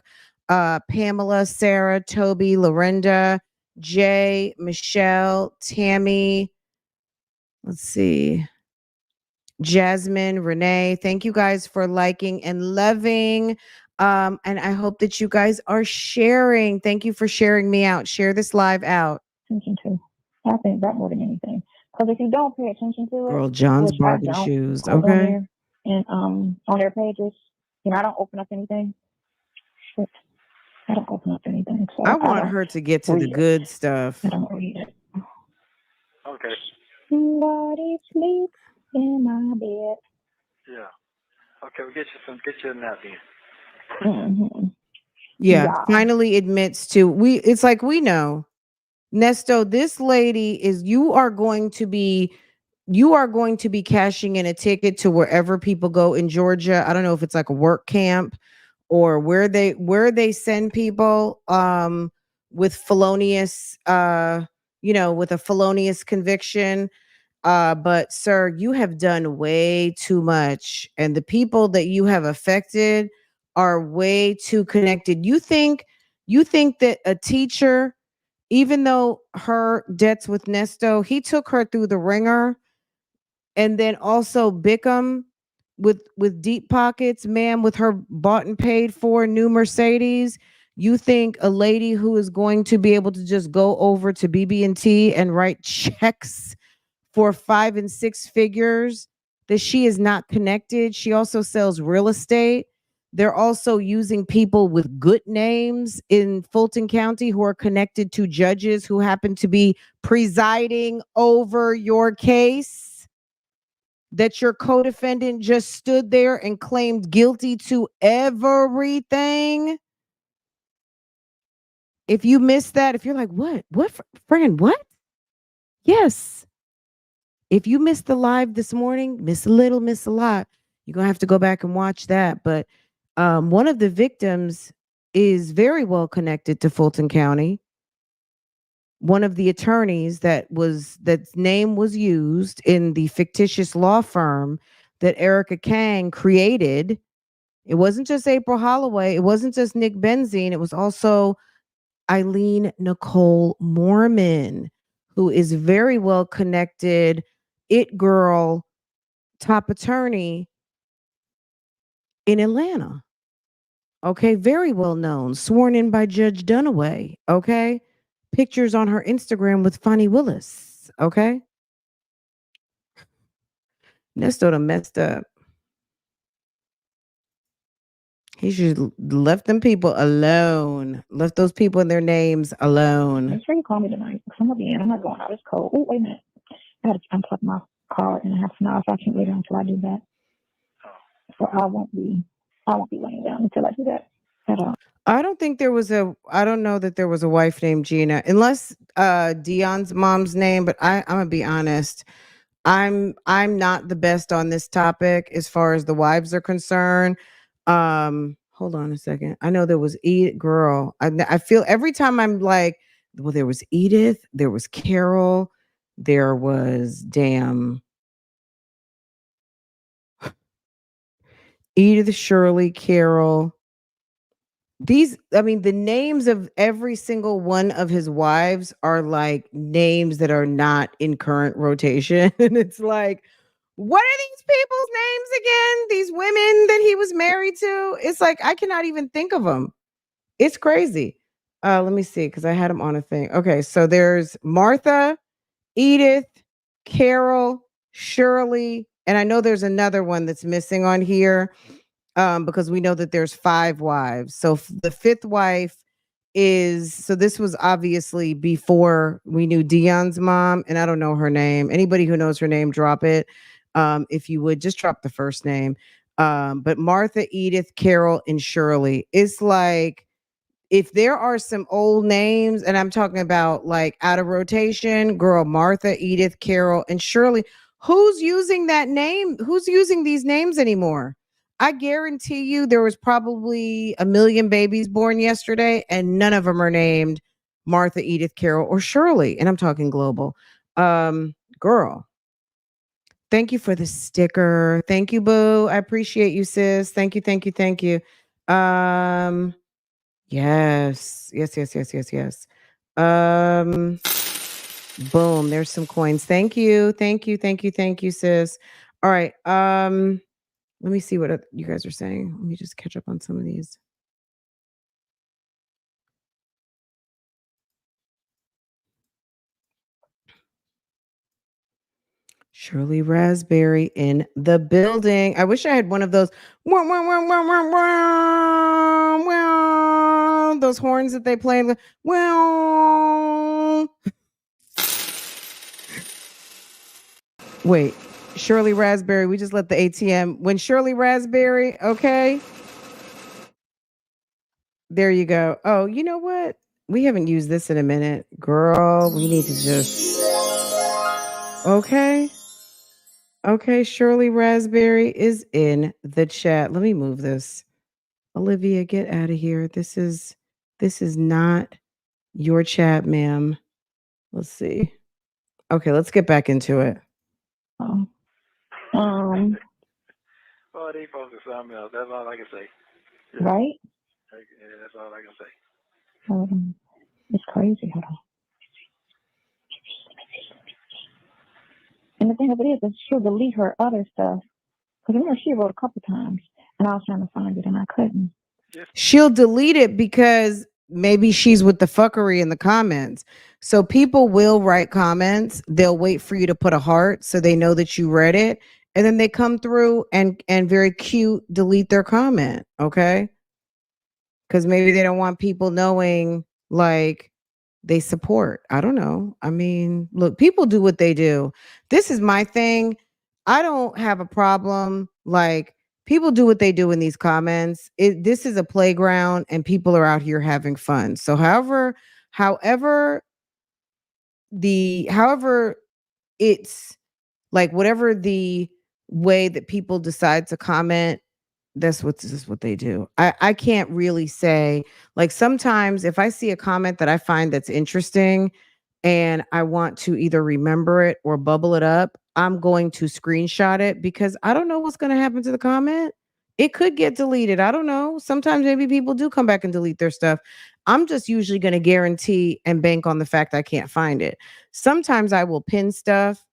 Pamela, Sarah, Toby, Lorinda, Jay, Michelle, Tammy. Let's see. Jasmine, Renee, thank you guys for liking and loving. And I hope that you guys are sharing. Thank you for sharing me out. Share this live out. Attention to. I think that more than anything. Because if you don't pay attention to it, Girl, John's which I bargain don't, shoes. I was on Okay. there and on their pages, I don't open up anything. Shit. I don't open up anything. So I I want don't her to get to the read it. good stuff. I don't read it. Okay. Somebody sleep in my bed. Yeah. Okay, we'll get you a nap then. Mm-hmm. Yeah, finally admits to it's like we know. Nesto, this lady is you are going to be cashing in a ticket to wherever people go in Georgia. I don't know if it's like a work camp or where they send people with felonious with a felonious conviction. But sir, you have done way too much, and the people that you have affected are way too connected. You think that a teacher, even though her debts with Nesto, he took her through the ringer, and then also Bickham with deep pockets, ma'am, with her bought and paid for new Mercedes. You think a lady who is going to be able to just go over to BB&T and write checks for 5 and 6 figures, that she is not connected? She also sells real estate. They're also using people with good names in Fulton County who are connected to judges who happen to be presiding over your case, that your co-defendant just stood there and claimed guilty to everything. If you missed that, if you're like, what, friend, what? Yes. If you missed the live this morning, miss a little, miss a lot. You're going to have to go back and watch that. But one of the victims is very well connected to Fulton County. One of the attorneys that's name was used in the fictitious law firm that Erica Kang created. It wasn't just April Holloway. It wasn't just Nick Benzine. It was also Eileen Nicole Mormon, who is very well connected, it girl, top attorney in Atlanta. Okay, very well known, sworn in by Judge Dunaway. Okay, pictures on her Instagram with Fonnie Willis. Okay, Nesto done messed up. He should left them people alone. Left those people and their names alone. Make sure you call me tonight. I'm gonna be in. I'm not going out. It's cold. Oh, wait a minute. I had to unplug my car in a half an hour, so I can't lay down until I do that. So I won't be laying down until I do that at all. I don't know that there was a wife named Gina, unless Dion's mom's name, but I'm gonna be honest. I'm not the best on this topic as far as the wives are concerned. Hold on a second. I know there was girl. I feel every time I'm like, well, there was Edith, there was Carol, there was Edith, Shirley, Carol. The names of every single one of his wives are like names that are not in current rotation. And it's like, what are these people's names again? These women that he was married to? It's like, I cannot even think of them. It's crazy. Let me see, because I had them on a thing. Okay, so there's Martha, Edith, Carol, Shirley, and I know there's another one that's missing on here. Because we know that there's 5 wives. So the 5th wife this was obviously before we knew Dion's mom, and I don't know her name. Anybody who knows her name, drop it. If you would, just drop the first name. But Martha, Edith, Carol, and Shirley. It's like, if there are some old names, and I'm talking about like out of rotation, girl, Martha, Edith, Carol, and Shirley, who's using that name? Who's using these names anymore? I guarantee you there was probably 1 million babies born yesterday, and none of them are named Martha, Edith, Carol, or Shirley. And I'm talking global. Girl, thank you for the sticker. Thank you, boo. I appreciate you, sis. Thank you, thank you, thank you. Yes. Boom, there's some coins. Thank you, sis. All right. Let me see what you guys are saying. Let me just catch up on some of these. Shirley Raspberry in the building. I wish I had one of those those horns that they play. Wait, Shirley Raspberry. We just let the ATM. When Shirley Raspberry, okay. There you go. Oh, you know what? We haven't used this in a minute. Girl, we need to just. Okay. Okay, Shirley Raspberry is in the chat. Let me move this. Olivia, get out of here. This is not your chat, ma'am. Let's see. Okay, let's get back into it. Oh, they focus something else. That's all I can say. Yeah. Right? Yeah, that's all I can say. It's crazy. Hold on. And the thing of it is she'll delete her other stuff. Because remember, she wrote a couple times, and I was trying to find it, and I couldn't. She'll delete it because maybe she's with the fuckery in the comments. So people will write comments. They'll wait for you to put a heart so they know that you read it. And then they come through and very cute delete their comment. Okay. Because maybe they don't want people knowing like they support. I don't know. I mean, look, people do what they do. This is my thing. I don't have a problem. Like, people do what they do in these comments. This is a playground and people are out here having fun. So however it's like, whatever the way that people decide to comment, this is what they do. I can't really say, like, sometimes if I see a comment that I find that's interesting and I want to either remember it or bubble it up, I'm going to screenshot it because I don't know what's going to happen to the comment. It could get deleted. I don't know. Sometimes maybe people do come back and delete their stuff. I'm just usually going to guarantee and bank on the fact I can't find it. Sometimes I will pin stuff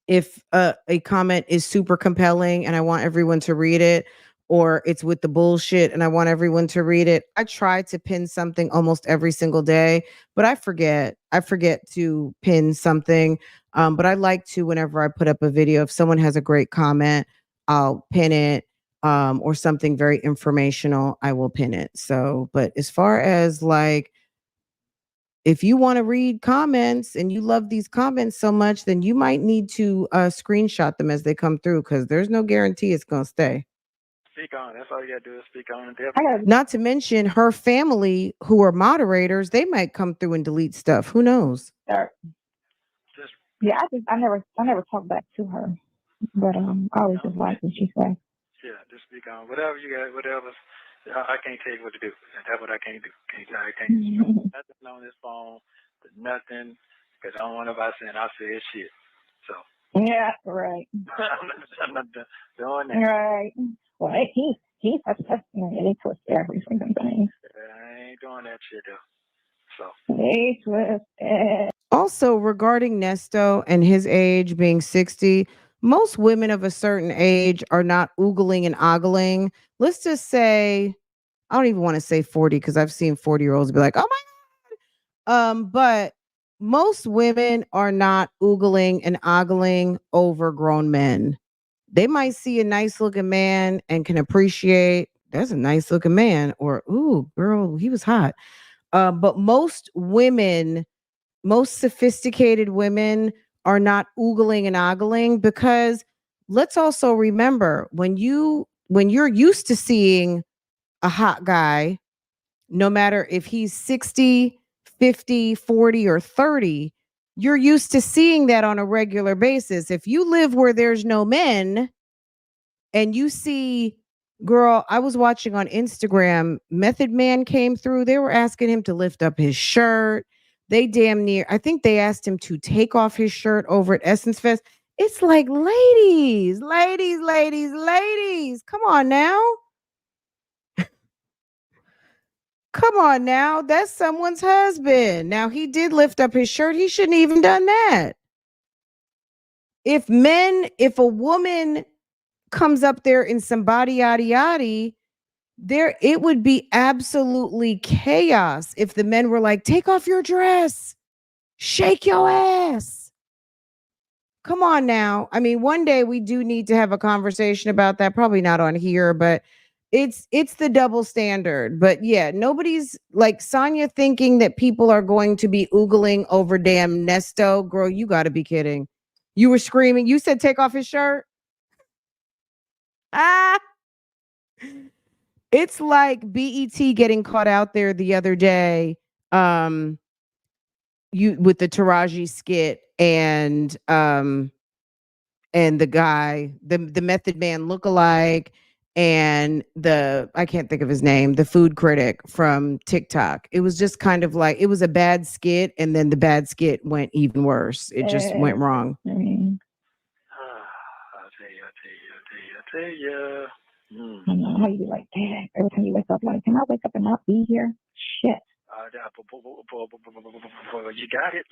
if a comment is super compelling and I want everyone to read it, or it's with the bullshit and I want everyone to read it. I try to pin something almost every single day, but I forget. I forget to pin something. But I like to, whenever I put up a video, if someone has a great comment, I'll pin it. Or something very informational, I will pin it. So, but as far as like, if you want to read comments and you love these comments so much, then you might need to screenshot them as they come through because there's no guarantee it's going to stay. Speak on. That's all you got to do is speak on it. Not to mention her family, who are moderators, they might come through and delete stuff. Who knows? Yeah, I never talked back to her, but I always just like what she said. Yeah, just speak on whatever you got, whatever. I can't tell you what to do. That's what I can't do. I can't nothing on this phone, nothing, because I don't want nobody saying I said shit. So. Yeah, right. I'm not doing that. Right. Well, he's such a he twists every single thing. I ain't doing that shit though. So. He twists. Also, regarding Nesto and his age being 60, most women of a certain age are not oogling and ogling. Let's just say, I don't even want to say 40 because I've seen 40-year-olds be like, oh my God. But most women are not oogling and ogling over grown men. They might see a nice looking man and can appreciate, that's a nice looking man, or, ooh, girl, he was hot. But most women, most sophisticated women are not oogling and ogling, because let's also remember, when you're used to seeing a hot guy, no matter if he's 60, 50, 40, or 30, you're used to seeing that on a regular basis. If you live where there's no men and you see, girl, I was watching on Instagram, Method Man came through. They were asking him to lift up his shirt. They damn near, I think they asked him to take off his shirt over at Essence Fest. It's like, ladies, come on now. Come on now. That's someone's husband. Now, he did lift up his shirt. He shouldn't even done that. if a woman comes up there in some body yaddy yaddy, it would be absolutely chaos if the men were like, take off your dress, shake your ass. Come on now. I mean, one day we do need to have a conversation about that. Probably not on here, but it's the double standard. But yeah, nobody's like Sonia thinking that people are going to be oogling over damn Nesto. Girl, you got to be kidding. You were screaming. You said take off his shirt. Ah. It's like BET getting caught out there the other day. You with the Taraji skit and the guy, the Method Man lookalike, and I can't think of his name, the food critic from TikTok. It was just kind of like it was a bad skit, and then the bad skit went even worse. It just went wrong. I tell you. I know how you be like, dang, every time you wake up, like, can I wake up and not be here? Shit. You got it.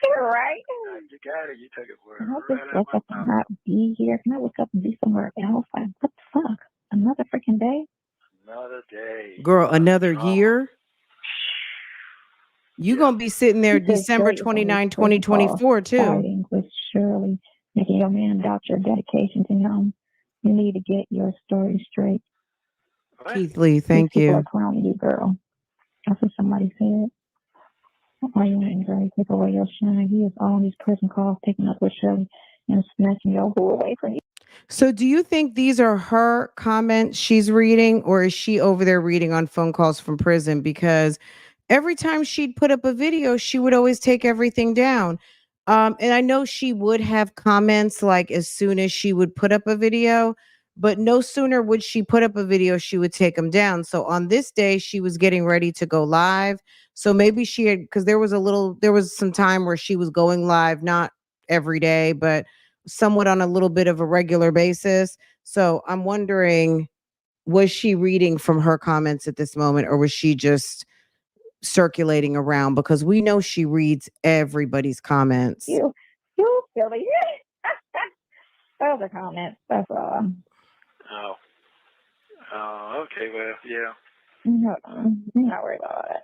You're right. You got it. You took it for Can I just wake up and not be here? Can I wake up and be somewhere else? Like, what the fuck? Another freaking day? Another day. Girl, another year? You're going to be sitting there December 29, 2024, too. Fighting with Shirley, making your man doubt your dedication to him. You need to get your story straight. What? Keith Lee, thank These people you. are clowning you, girl. That's what somebody said. Why you ain't very take away your shine? He is on these prison calls, taking up with Shirley and snatching your boo away from you. So do you think these are her comments she's reading, or is she over there reading on phone calls from prison? Because every time she'd put up a video, she would always take everything down. And I know she would have comments like as soon as she would put up a video, but no sooner would she put up a video, she would take them down. So on this day, she was getting ready to go live. So maybe she had, because there was some time where she was going live, not every day, but somewhat on a little bit of a regular basis. So I'm wondering, was she reading from her comments at this moment, or was she just circulating around? Because we know she reads everybody's comments. You silly. Those are comments. That's all. Oh, okay. Well, yeah. No, I'm not worried about it.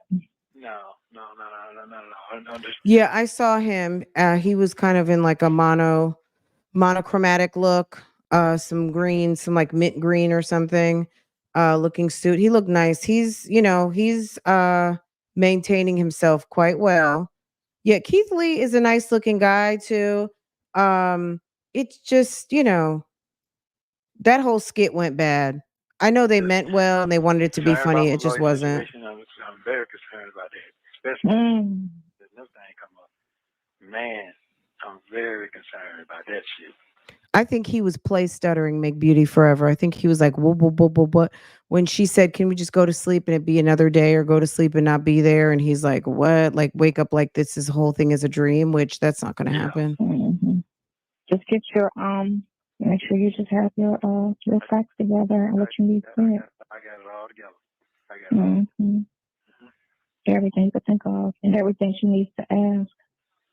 No. Yeah, I saw him. He was kind of in like a monochromatic look, some green, some like mint green or something, looking suit. He looked nice. He's maintaining himself quite well. Yeah, Keith Lee is a nice looking guy too. It's just, that whole skit went bad. I know they meant well and they wanted it to be funny. It just wasn't. I'm very concerned about that, especially if this thing come up. Man, I'm very concerned about that shit. I think he was play stuttering, make beauty forever. I think he was like, whoa, whoa, whoa, whoa, whoa. When she said, can we just go to sleep and it be another day, or go to sleep and not be there? And he's like, what? Like, wake up like this whole thing is a dream, which that's not going to happen. Mm-hmm. Just get your, make sure you just have your facts together and what you need to say. I got it all together. Everything you could think of and everything she needs to ask.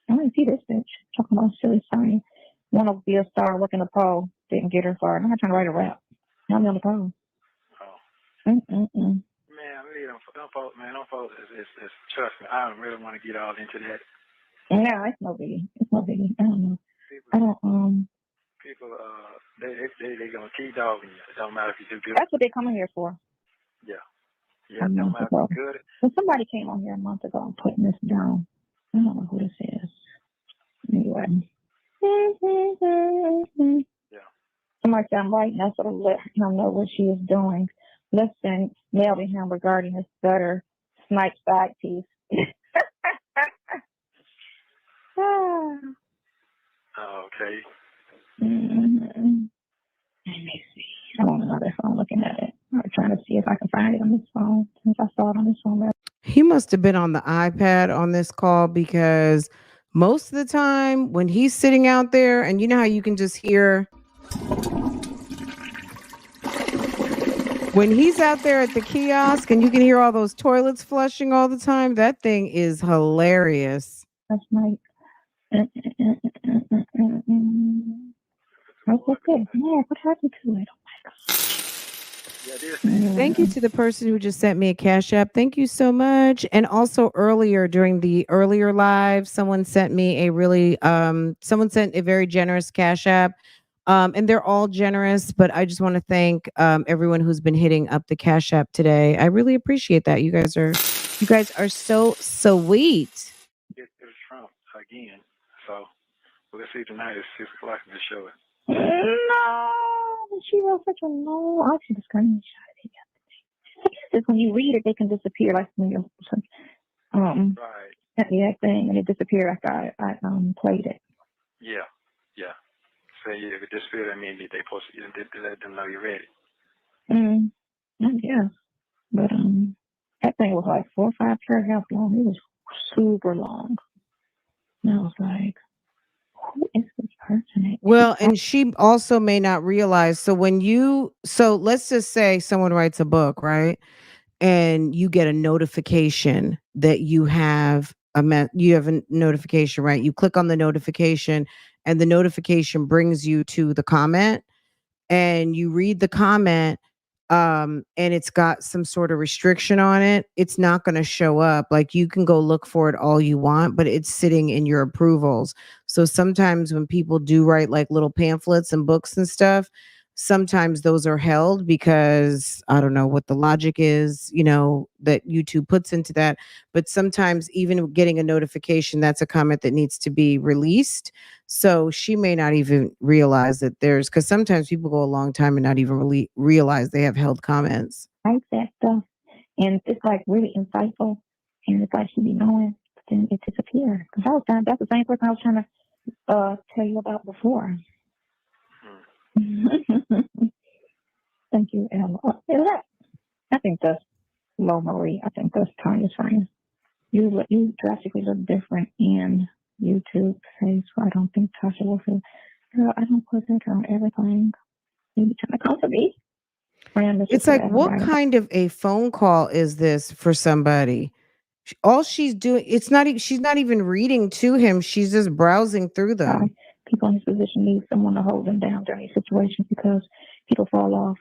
I want to see this bitch talking about silly Sonia. Want to be a star, working the pole, didn't get her far. I'm not trying to write a rap. Now I'm on the pole. Man, really don't fault, man. Don't fault. It's trust me. I don't really want to get all into that. No, it's no biggie. It's no biggie. I don't know. People, they gonna keep dogging you. It don't matter if you do good. That's what they coming here for. Yeah. It don't matter if you good. Well, somebody came on here a month ago and putting this down. I don't know who this is. Anyway. Yeah. Somebody said I'm right now, so to let him know what she is doing. Listen, mail to him regarding his stutter snipe side piece. Okay. Let me see. I'm on another phone looking at it. I'm trying to see if I can find it on this phone, since I saw it on this phone. He must have been on the iPad on this call, because most of the time when he's sitting out there, and you know how you can just hear when he's out there at the kiosk and you can hear all those toilets flushing all the time, that thing is hilarious. Last night, What's this? Yeah, what happened to it? Yeah, this. Thank you to the person who just sent me a Cash App. Thank you so much. And also earlier during the earlier live, someone sent me a really someone sent a very generous Cash App. And they're all generous, but I just want to thank everyone who's been hitting up the Cash App today. I really appreciate that. You guys are so sweet. It's Trump again. So we'll see tonight at 6 o'clock in the show. No, she wrote such a long. I should have screenshot it. I guess when you read it, they can disappear. Like when you Right. that thing, and it disappeared after I played it. Yeah. Yeah. So yeah, if it disappeared, that means they supposed to let them know you're ready. I guess, but that thing was like 4 or 5 paragraphs long. It was super long. And I was like, who is this person? Well, and she also may not realize. So let's just say someone writes a book, right? And you get a notification that you have you have a notification, right? You click on the notification and the notification brings you to the comment and you read the comment and it's got some sort of restriction on it. It's not going to show up. Like you can go look for it all you want, but it's sitting in your approvals. So sometimes when people do write like little pamphlets and books and stuff, sometimes those are held because I don't know what the logic is, that YouTube puts into that. But sometimes even getting a notification, that's a comment that needs to be released. So she may not even realize that because sometimes people go a long time and not even really realize they have held comments. Like that stuff. And it's like really insightful. And it's like she be knowing, but then it disappeared. Because that's the same person I was trying to tell you about before. Thank you, Emma. I think that's Lo Marie. I think that's Tanya's friend. You drastically look different in YouTube face. I don't think Tasha will feel. Girl, I don't put that on everything. You be trying to come for me. It's like, what kind of a phone call is this for somebody? All she's doing, she's not even reading to him. She's just browsing through them. People in his position need someone to hold them down during these situations because people fall off.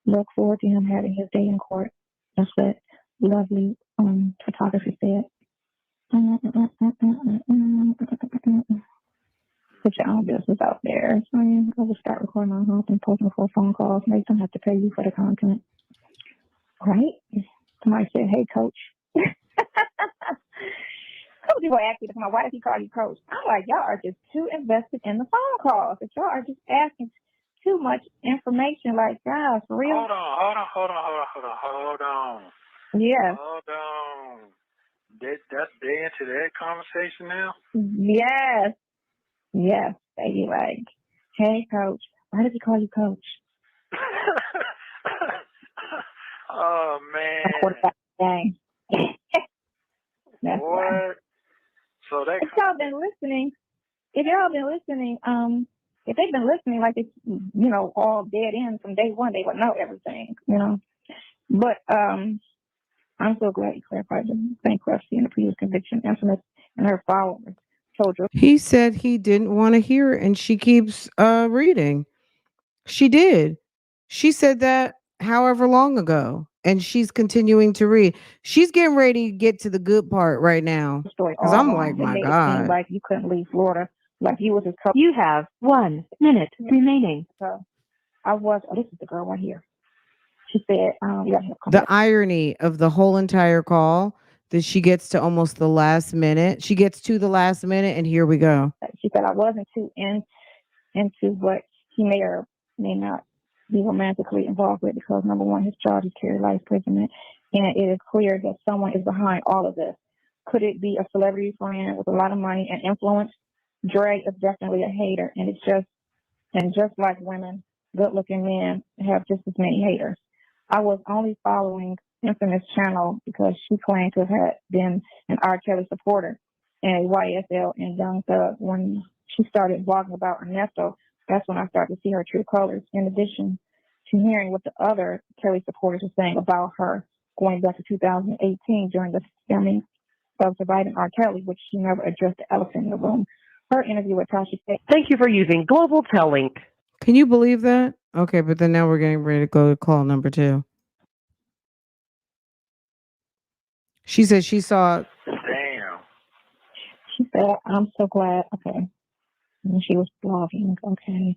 Look forward to him having his day in court. That's what lovely photography said. Put your own business out there. So I will start recording on home and posting for phone calls. Maybe don't have to pay you for the content. Right? Somebody said, hey, coach. Coach people ask me to come on, why does he call you coach? I'm like, y'all are just too invested in the phone calls. If y'all are just asking too much information, like, guys, for real. Hold on. Yes. Hold on. That's they into that conversation now? Yes. Yes. They be like, hey, coach, why does he call you coach? Oh, man. Dang. That's what? Right. So that if y'all been listening, if they've been listening like it's, all dead end from day one, they would know everything, But I'm so glad you clarified the bankruptcy and the previous conviction, Innocence, and her followers told you. He said he didn't want to hear it, and she keeps reading. She did. She said that however long ago, and she's continuing to read. She's getting ready to get to the good part right now. Because I'm like, my God. It seemed like you couldn't leave Florida. Like you was his couple. You have 1 minute remaining. So this is the girl right here. She said, the irony of the whole entire call that she gets to almost the last minute. She gets to the last minute, and here we go. She said, I wasn't too into what he may or may not be romantically involved with because, number one, his charge is carry life imprisonment, and it is clear that someone is behind all of this. Could it be a celebrity friend with a lot of money and influence? Dre is definitely a hater, and just like women, good-looking men have just as many haters. I was only following Infamous channel because she claimed to have been an R. Kelly supporter and a YSL and Young Thug. When she started blogging about Ernesto, that's when I started to see her true colors. In addition to hearing what the other Kelly supporters were saying about her going back to 2018 during the filming of Surviving R. Kelly, which she never addressed the elephant in the room. Her interview with Tasha K. Thank you for using Global Tellink. Can you believe that? Okay, but then now we're getting ready to go to call number 2. She said she saw. Damn. She said, I'm so glad. Okay. And she was blogging. Okay.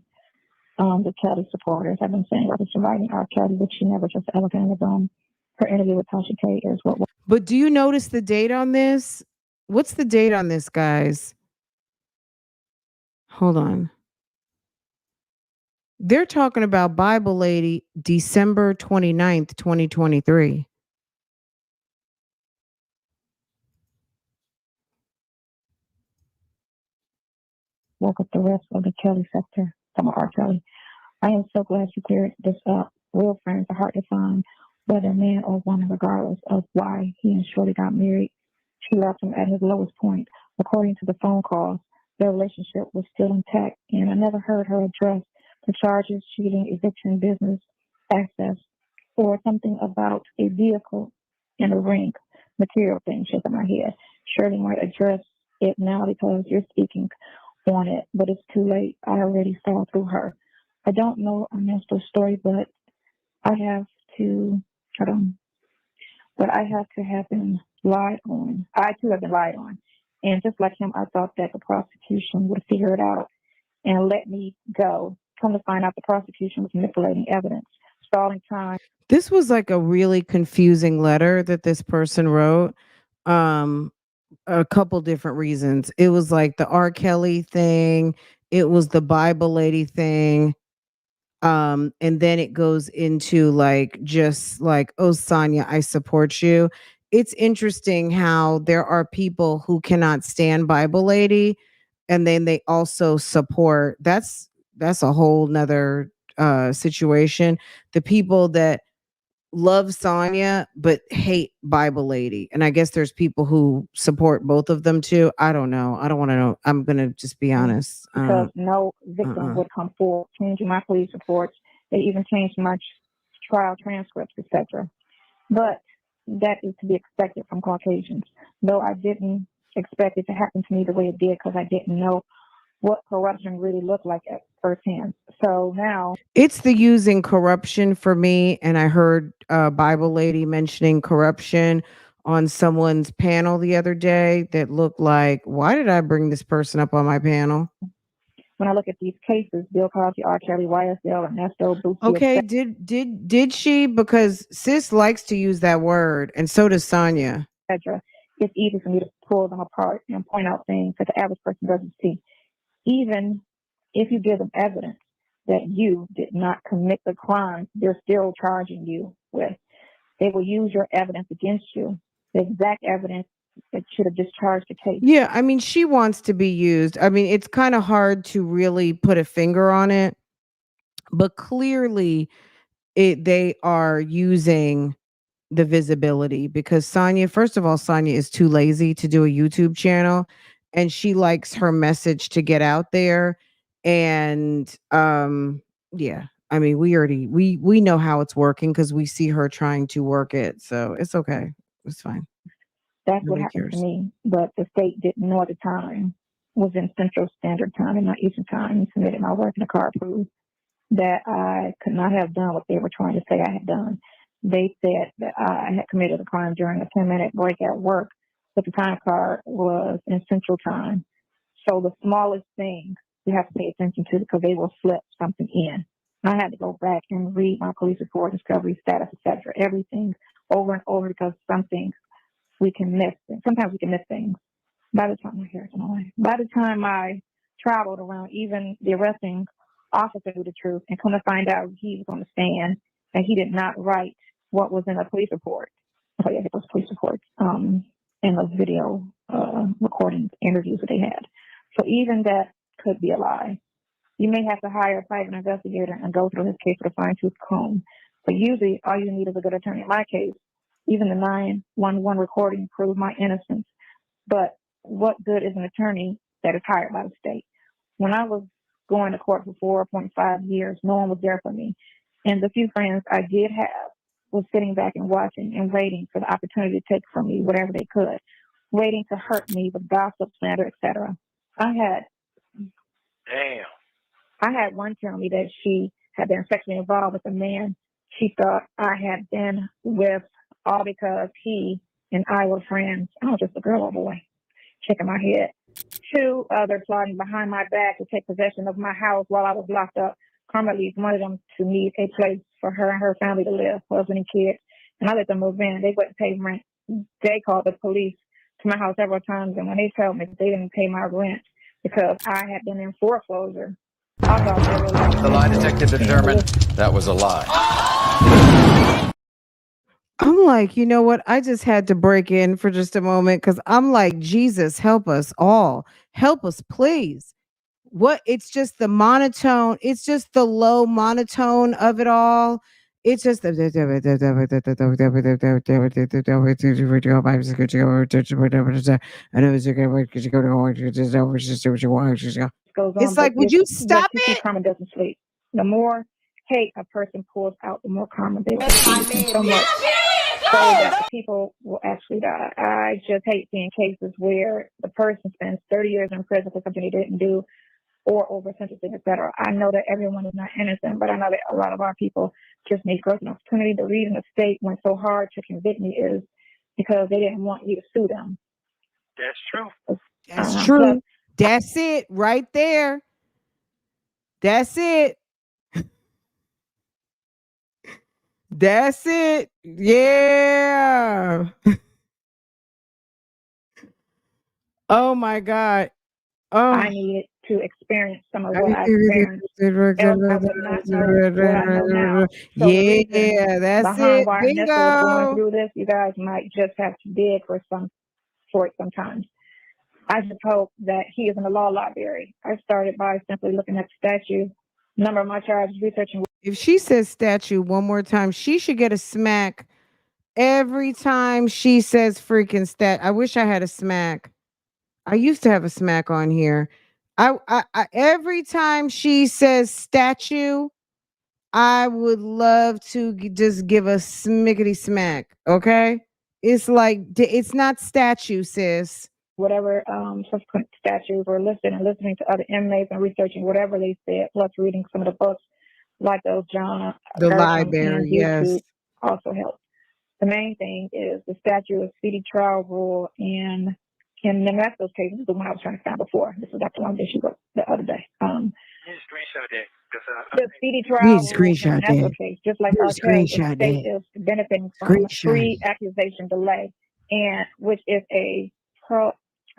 The Kelly supporters have been saying about surviving R. Kelly, but she never just elevated them. Her interview with Tasha K is what. But do you notice the date on this? What's the date on this, guys? Hold on. They're talking about Bible Lady December 29th, 2023. Woke up the rest of the Kelly sector from R. Kelly. I am so glad you cleared this up. Real friends are hard to find, whether man or woman, regardless of why he and Shorty got married. She left him at his lowest point. According to the phone calls, their relationship was still intact, and I never heard her address the charges, cheating, eviction, business access, or something about a vehicle in a ring, material thing shaking my head. Shirley might address it now because you're speaking on it, but it's too late. I already saw through her. I don't know Ernesto's story, but I have to have been lied on. I too have been lied on. And just like him, I thought that the prosecution would figure it out and let me go. Come to find out the prosecution was manipulating evidence, stalling time. This was like a really confusing letter that this person wrote. A couple different reasons. It was like the R. Kelly thing, it was the Bible Lady thing. And then it goes into like just like, oh Sonia, I support you. It's interesting how there are people who cannot stand Bible Lady, and then they also support. That's a whole nother situation. The people that love Sonia but hate Bible Lady. And I guess there's people who support both of them too. I don't know. I don't want to know. I'm going to just be honest. Because no victim would come forward, changing my police reports. They even changed my trial transcripts, etc. But that is to be expected from Caucasians. Though I didn't expect it to happen to me the way it did because I didn't know what corruption really looked like at firsthand. So now it's the using corruption for me. And I heard Bible Lady mentioning corruption on someone's panel the other day that looked like, why did I bring this person up on my panel? When I look at these cases, Bill Cosby, R. Kelly, YSL, Ernesto, Bougie. Okay, did she? Because sis likes to use that word, and so does Sonia. Etc. It's easy for me to pull them apart and point out things that the average person doesn't see. Even if you give them evidence that you did not commit the crime, they're still charging you with. They will use your evidence against you, the exact evidence that should have discharged the case. Yeah, I mean, she wants to be used. I mean, it's kind of hard to really put a finger on it, but clearly they are using the visibility because Sonia, first of all, Sonia is too lazy to do a YouTube channel, and she likes her message to get out there. And yeah, I mean, we know how it's working because we see her trying to work it. So it's okay. It's fine. That's what happened to me. But the state didn't know at the time, was in Central Standard Time and not Eastern Time, and submitted my work, and the card proved that I could not have done what they were trying to say I had done. They said that I had committed a crime during a 10-minute break at work, but the time card was in Central Time. So the smallest thing you have to pay attention to because they will slip something in. I had to go back and read my police report, discovery status, etc., everything over and over because some things we can miss. Sometimes we can miss things. By the time I traveled around, even the arresting officer knew the truth, and come to find out he was on the stand and he did not write what was in a police report. Oh yeah, it was police reports and those video recordings, interviews that they had. So even that could be a lie. You may have to hire a private investigator and go through his case with a fine-tooth comb. But usually all you need is a good attorney. In my case, even the 911 recording proved my innocence. But what good is an attorney that is hired by the state? When I was going to court for 4.5 years, no one was there for me. And the few friends I did have was sitting back and watching and waiting for the opportunity to take from me whatever they could, waiting to hurt me with gossip, slander, etc. I had Damn. I had one tell me that she had been sexually involved with a man she thought I had been with, all because he and I were friends. I was just a girl or boy. Shaking my head. 2 others plotting behind my back to take possession of my house while I was locked up. Carmelise wanted them to need a place for her and her family to live, husband and kids, and I let them move in. They wouldn't pay rent. They called the police to my house several times, and when they told me they didn't pay my rent because I had been in foreclosure, I thought they were like... The lie detector determined that was a lie. I'm like, you know what? I just had to break in for just a moment because I'm like, Jesus, help us all. Help us, please. What? It's just the monotone. It's just the low monotone of it all. It's just the goes on, it's like, would you stop you see, it? karma doesn't sleep. The more hate a person pulls out, the more karma they will receive, and so much so that the people will actually die. I just hate seeing cases where the person spends 30 years in prison for something they didn't do, or over sentencing, etc. I know that everyone is not innocent, but I know that a lot of our people just need growth and opportunity. The reason the state went so hard to convict me is because they didn't want you to sue them. That's true. That's true. That's it right there. That's it. That's it. Yeah. Oh my God. Oh, I needed to experience some of what I experienced. Else I would not know what I know now. So the reason yeah, that's behind it. why Ernest was going Bingo. through this, you guys might just have to dig for it sometimes. I just hope that he is in the law library. I started by simply looking at the statute, number of my charges, researching. If she says statue one more time, she should get a smack every time she says freaking stat. I wish I had a smack. I used to have a smack on here. I every time she says statue, I would love to just give a smickety smack. Okay, it's like it's not statue, sis. Whatever subsequent statutes were listed, and listening to other inmates and researching whatever they said, plus reading some of the books like those John The Gershom library, and yes. YouTube also helped. The main thing is the statute of speedy trial rule, and in the Ernesto's case, this is the one I was trying to find before. This is the one that she wrote the other day. Screenshot that. The speedy You trial need to rule in screenshot the Ernesto that. case, just like You R. need to Kelly, the screenshot state that. is benefiting from Screenshot. pre-accusation delay, and which is a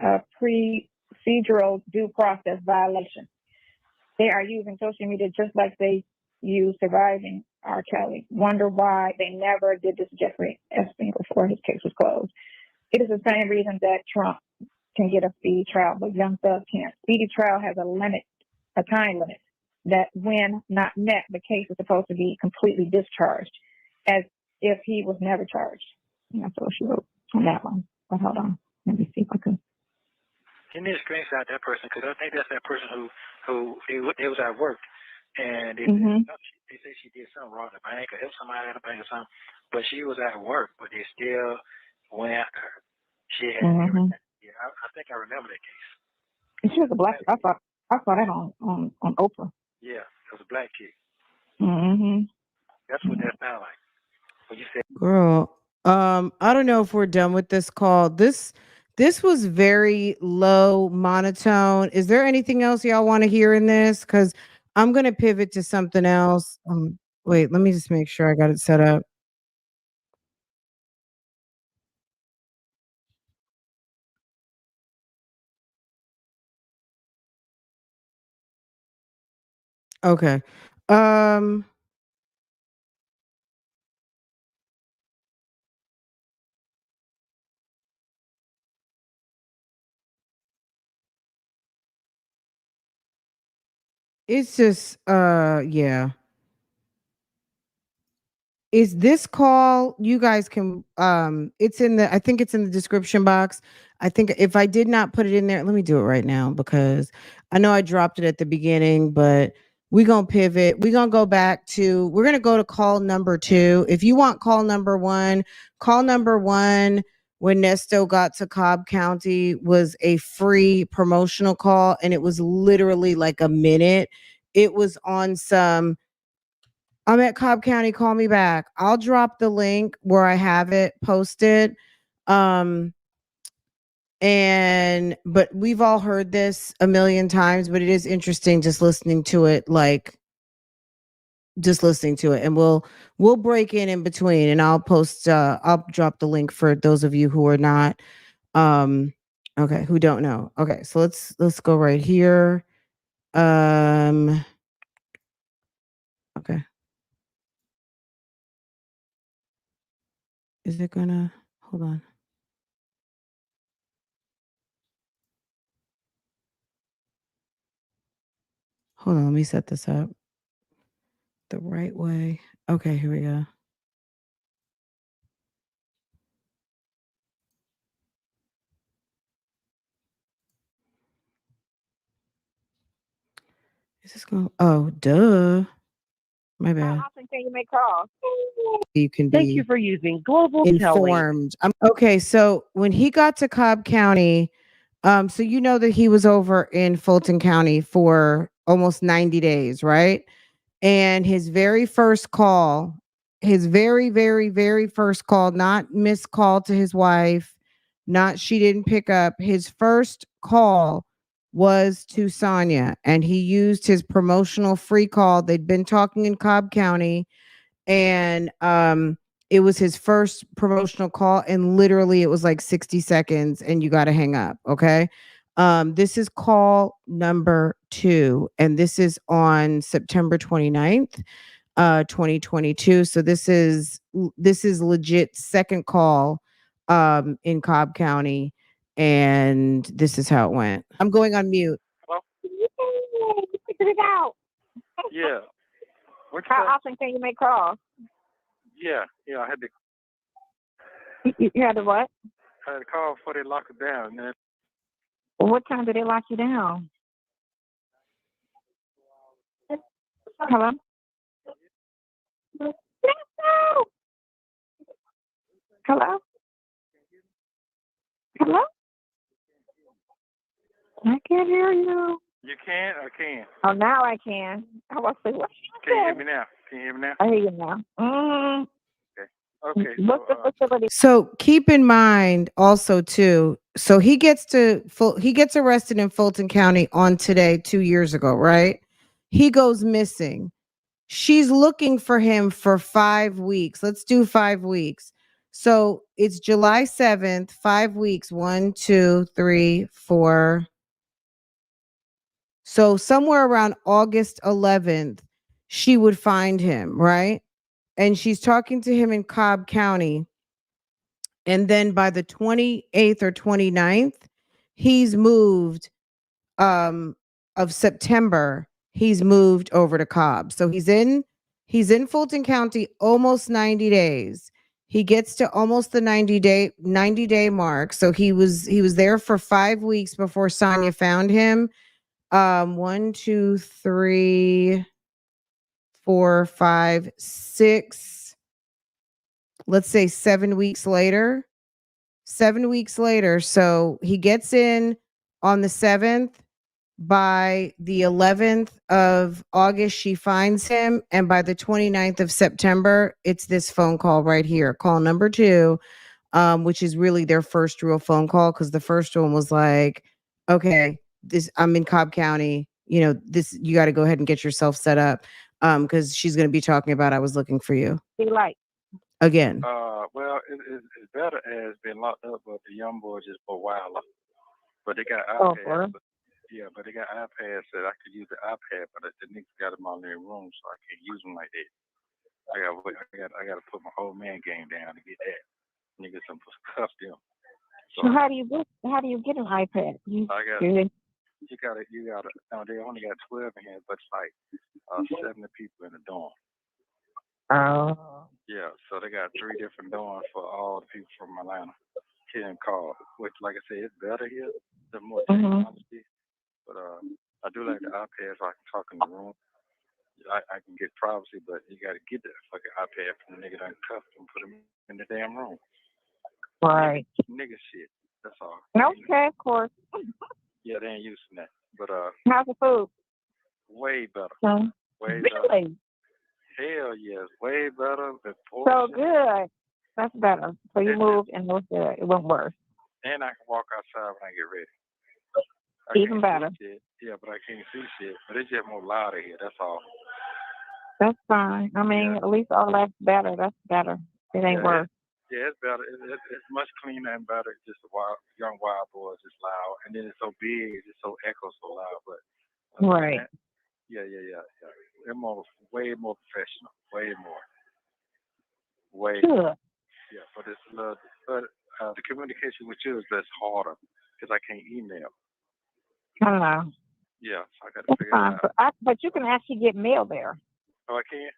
procedural due process violation. They are using social media just like they use surviving R. Kelly. Wonder why they never did this to Jeffrey Epstein before his case was closed. It is the same reason that Trump can get a speedy trial, but Young Thug can't. Speedy trial has a limit, a time limit, that when not met, the case is supposed to be completely discharged, as if he was never charged. And that's what she wrote on that one. But hold on, let me see if I can. Give me a screenshot of that person, because I think that's that person who it was at work, and they say she did something wrong at the bank or helped somebody at the bank or something, but she was at work, but they still went after her. She had everything. Yeah, I think I remember that case. And she was a black. I saw that on Oprah. Yeah, it was a black kid. That's what that sounded like. When you said, Girl, I don't know if we're done with this call. This was very low monotone. Is there anything else y'all want to hear in this? Because I'm gonna pivot to something else. Wait, let me just make sure I got it set up. Okay. It's just yeah. Is this call, you guys can it's in the, I think it's in the description box. I think if I did not put it in there, let me do it right now because I know I dropped it at the beginning, but we're gonna pivot. We're gonna go back to, we're gonna go to call number 2. If you want call number 1, call number 1 when Nesto got to Cobb County was a free promotional call, and it was literally like a minute. It was on some, I'm at Cobb County, call me back. I'll drop the link where I have it posted. But we've all heard this a million times, but it is interesting just listening to it, and we'll break in between, and I'll drop the link for those of you who are not okay, who don't know. Okay, so let's go right here. Okay. Is it gonna hold on? Hold on, let me set this up the right way. Okay, here we go. Is this going? Oh, duh. My How bad. often can you make calls? You can Thank be you for using Global Telling. informed. Okay, so when he got to Cobb County, so you know that he was over in Fulton County for almost 90 days, right? And his very first call, his very, very, very first call, not missed call to his wife, not she didn't pick up. His first call was to Sonia, and he used his promotional free call. They'd been talking in Cobb County, and it was his first promotional call, and literally it was like 60 seconds and you got to hang up. Okay. This is call number 2, and this is on September 29th, 2022. So this is legit second call in Cobb County, and this is how it went. I'm going on mute. Yay, you figured it out. Yeah. What's How that? often can you make calls? Yeah. I had to You had to what? call before they lock it down. Man. What time did they lock you down? Hello? No. Hello? Hello? I can't hear you. You can or can? Oh, now I can. I was like, what? Can you hear me now? Can you hear me now? I hear you now. Okay. What's the facility? So keep in mind also too. So he gets arrested in Fulton County on today 2 years ago, right? He goes missing. She's looking for him for 5 weeks. Let's do 5 weeks. So it's July 7th, 5 weeks. 1, 2, 3, 4. So somewhere around August 11th, she would find him, right? And she's talking to him in Cobb County. And then by the 28th or 29th, he's moved of September, he's moved over to Cobb. So he's in Fulton County almost 90 days. He gets to almost the 90-day mark. So he was there for 5 weeks before Sonia found him. 1, 2, 3, 4, 5, 6, let's say 7 weeks later. 7 weeks later. So he gets in on the 7th. By the 11th of August, she finds him. And by the 29th of September, it's this phone call right here, call number 2, which is really their first real phone call, because the first one was like, okay, I'm in Cobb County. You got to go ahead and get yourself set up, because she's going to be talking about, I was looking for you again. Well, it's better as being locked up, but the young boys just for a while. But they got iPads. But they got iPads that I could use the iPad, but the niggas got them all in their room, so I can't use them like that. I got to put my old man game down to get that. Niggas some cuff them. So how do you get an iPad? You gotta. No, they only got 12 in here, but it's like 70 people in the dorm. Oh. Yeah, so they got 3 different dorms for all the people from Atlanta. Here in Cobb, which, like I said, it's better here. The more technology. But I do like the iPad so I can talk in the room. I can get privacy, but you got to get that fucking iPad from the nigga that cuffed and put him in the damn room. Right. Nigga shit. That's all. Okay, of course. Yeah, they ain't using that. But How's the food? way better. Way Really? better. Hell yes, way better than portion. So good. That's better. So you moved and it was good. It went worse. And I can walk outside when I get ready. Even better. Yeah, but I can't see shit. But it's just more louder here. That's all. That's fine. I mean, at least all that's better. That's better. It ain't worse. Yeah, it's better. It's much cleaner and better. Just a young wild boy is just loud, and then it's so big, it just so echoes so loud. But right. Yeah. They're way more professional. Way more. Way. Good. Yeah, but the communication with you is just harder because I can't email. I don't know. Yeah, so I got to figure it out. But you can actually get mail there. Oh, I can?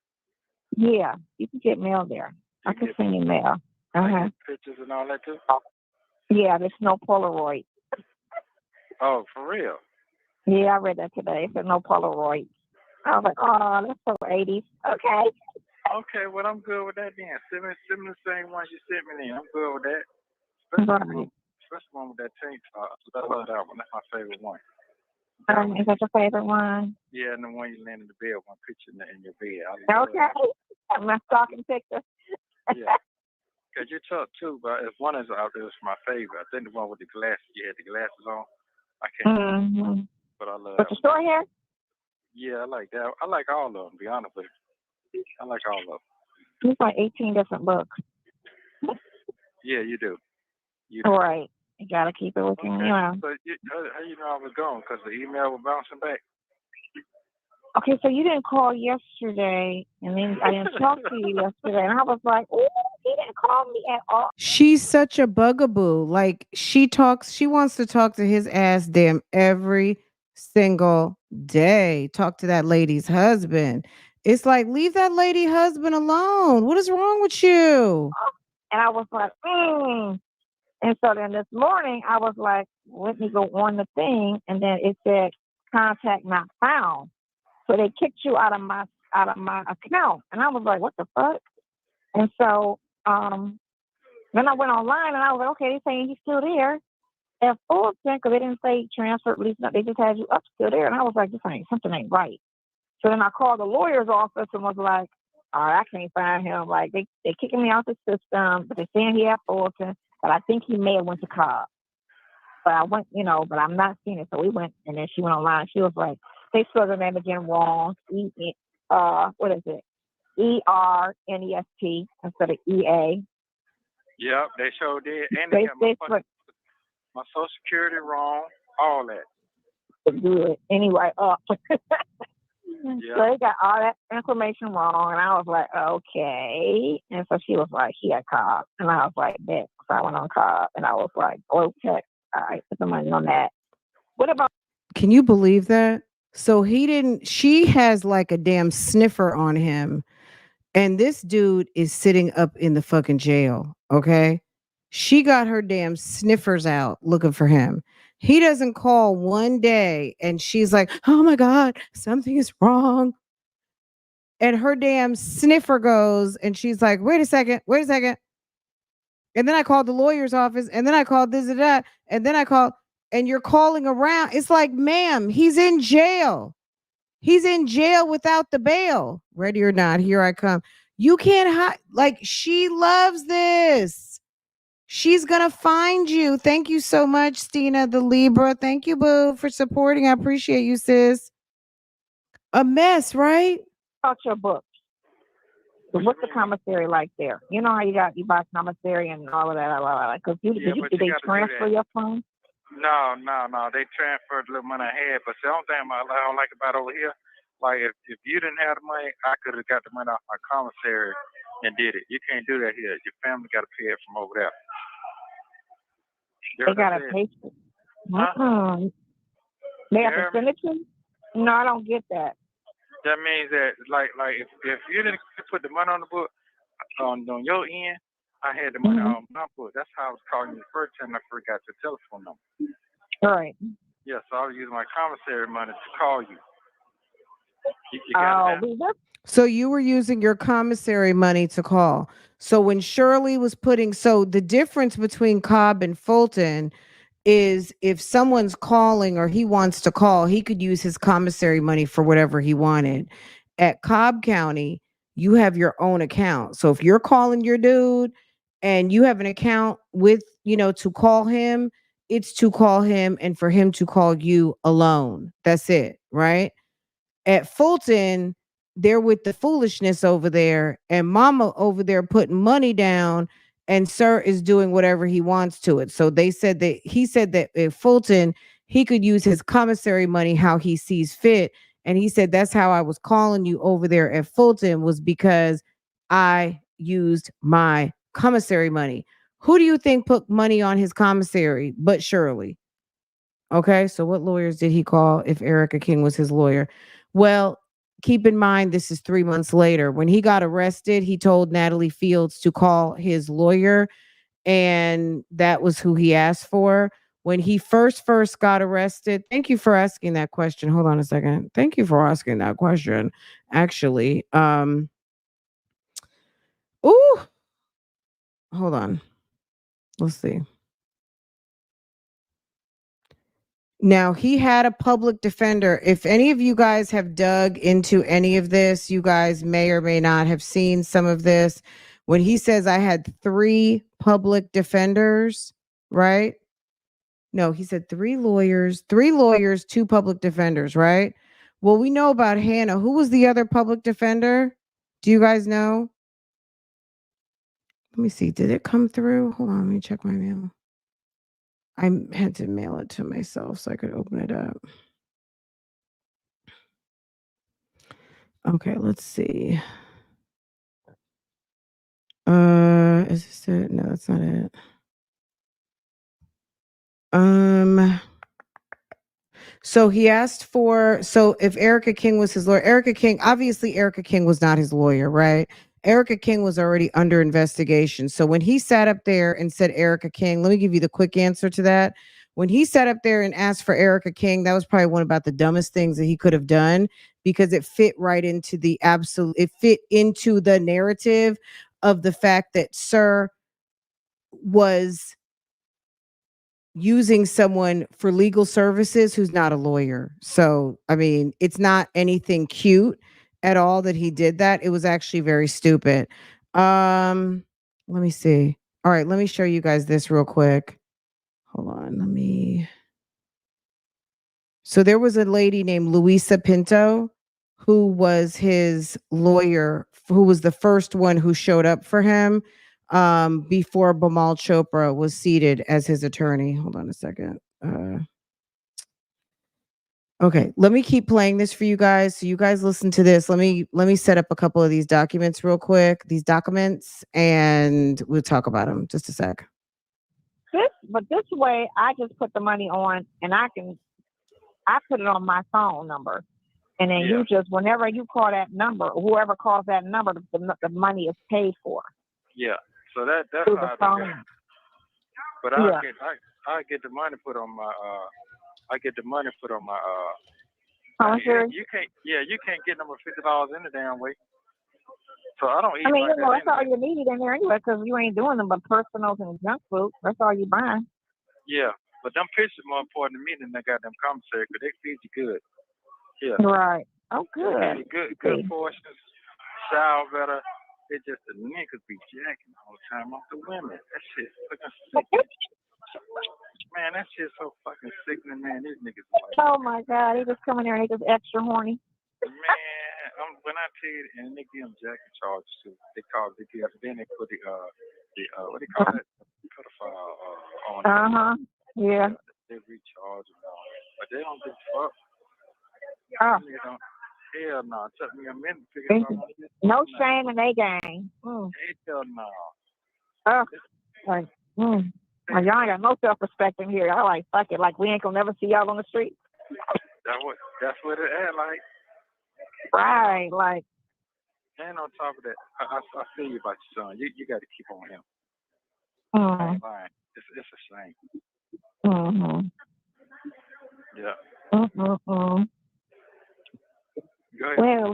Yeah, you can get mail there. I can send you mail. Like pictures and all that too? Yeah, there's no Polaroid. Oh, for real? Yeah, I read that today. It said no Polaroid. I was like, oh, that's so 80s. Okay. Okay, well, I'm good with that then. Send me the same one you sent me then. I'm good with that. Especially one with that tank top. I love that one. That's my favorite one. Is that your favorite one? Yeah, and the one you land in the bed, one picture in your bed. Okay. My stocking picture. Yeah. Because you took two, but if one is out there, it's my favorite. I think the one with the glasses, you had the glasses on. I can't. But I love with the short hair? Yeah, I like that. I like all of them, to be honest with you. I like all of them. It's like 18 different books. Yeah, you do. Right. You got to keep it with you. Yeah. So how you know I was gone? Because the email was bouncing back? Okay, so you didn't call yesterday, and then I didn't talk to you yesterday, and I was like, oh, he didn't call me at all. She's such a bugaboo. Like, she wants to talk to his ass damn every single day. Talk to that lady's husband. It's like, leave that lady husband alone. What is wrong with you? And I was like, And so then this morning, I was like, let me go on the thing, and then it said, contact not found. So they kicked you out of my account. And I was like, what the fuck? And so then I went online, and I was like, okay, they're saying he's still there at Fulton, because they didn't say transfer, at least they just had you up still there. And I was like, something ain't right. So then I called the lawyer's office and was like, all right, I can't find him. Like, they kicking me out the system, but they're saying he at Fulton, but I think he may have went to Cobb. But I went, but I'm not seeing it. So we went, and then she went online. She was like, they spelled the name again wrong. What is it? EARNEST instead of EA. Yep, they sure did. And they got my Social Security wrong, all that. Good. Anyway, Yeah. So they got all that information wrong, and I was like, okay. And so she was like, he had Cobb. And I was like, bet. So I went on Cobb, and I was like, okay. All right, put the money on that. What about? Can you believe that? So she has like a damn sniffer on him. And this dude is sitting up in the fucking jail. Okay. She got her damn sniffers out looking for him. He doesn't call one day and she's like, oh my God, something is wrong. And her damn sniffer goes and she's like, wait a second. And then I called the lawyer's office and then I called this and that. And then I called, and you're calling around. It's like, ma'am, he's in jail. He's in jail without the bail. Ready or not, here I come. You can't hide. Like, she loves this. She's going to find you. Thank you so much, Stina, the Libra. Thank you, boo, for supporting. I appreciate you, sis. A mess, right? About your book. What's the commissary like there? You know how you buy commissary and all of that. Because do they transfer your funds? No. They transferred the little money I had. But the only thing I don't like about over here, like if you didn't have the money, I could have got the money off my commissary and did it. You can't do that here. Your family got to pay it from over there. They got to pay for it. They have to send it to you? No, I don't get that. That means that, like if you didn't put the money on the book, on your end, I had the money on my book. That's how I was calling you the first time I forgot your telephone number. All right. Yeah, so I was using my commissary money to call you. So you were using your commissary money to call. So when Shirley was putting, so the difference between Cobb and Fulton is if someone's calling or he wants to call, he could use his commissary money for whatever he wanted. At Cobb County, you have your own account. So if you're calling your dude and you have an account with, to call him, it's to call him and for him to call you alone. That's it, right? At Fulton, they're with the foolishness over there, and Mama over there putting money down, and Sir is doing whatever he wants to it. So he said that at Fulton, he could use his commissary money how he sees fit. And he said that's how I was calling you over there at Fulton was because I used my commissary money. Who do you think put money on his commissary but Shirley? Okay, so what lawyers did he call if Erica King was his lawyer? Well, keep in mind this is 3 months later. When he got arrested, he told Natalie Fields to call his lawyer, and that was who he asked for. When he first got arrested, thank you for asking that question. Hold on a second. Thank you for asking that question. Actually, ooh, hold on. Let's see. Now, he had a public defender. If any of you guys have dug into any of this, you guys may or may not have seen some of this. When he says, I had 3 public defenders, right? No, he said 3 lawyers, 2 public defenders, right? Well, we know about Hannah. Who was the other public defender? Do you guys know? Let me see. Did it come through? Hold on. Let me check my mail. I had to mail it to myself so I could open it up. Okay, let's see. Is this it? No, that's not it. So he asked for, so if Erica King was his lawyer, obviously Erica King was not his lawyer, right? Erica King was already under investigation. So when he sat up there and said Erica King, let me give you the quick answer to that. When he sat up there and asked for Erica King, that was probably one about the dumbest things that he could have done because it fit right into it fit into the narrative of the fact that Sir was using someone for legal services who's not a lawyer. So, I mean, it's not anything cute at all that he did that. It was actually very stupid. Let me see. All right, let me show you guys this real quick. Hold on, So there was a lady named Luisa Pinto who was his lawyer, who was the first one who showed up for him before Bimal Chopra was seated as his attorney. Hold on a second. Okay, let me keep playing this for you guys. So you guys listen to this. Let me set up a couple of these documents real quick. These documents, and we'll talk about them. Just a sec. But this way, I just put the money on, and I put it on my phone number, and then you just, whenever you call that number, or whoever calls that number, the money is paid for. Yeah. So that's Through how the I phone. do it. But I get the money put on my Commissary? you can't get number $50 in the damn way. So I don't eat I mean, like that that's all you need in there anyway, because you ain't doing them but personals and junk food. That's all you buying. Yeah, but them pictures more important to me than that goddamn commissary, because they feed you good. Yeah. Right. Oh, good. They feed you good portions, shower better. It's just the niggas be jacking all the time off the women. That shit's fucking sick. Man, that shit's so fucking sickening, man. These niggas like, oh my God, they just come in there and they just extra horny. Man, when I tell you, and they give them jacking charges too. Then they put the what do you call that? Pedophile on. Yeah. They recharge and all that, but they don't give a fuck. Hell no. It took me a minute to figure out. No shame in their game. Hell no. Well, y'all ain't got no self-respect in here. I like, fuck it. Like, we ain't gonna never see y'all on the street. That's what it at like. Right, like. And on top of that, I feel you about your son. You got to keep on him. I ain't lying. It's a shame. Yeah. Go ahead. Well,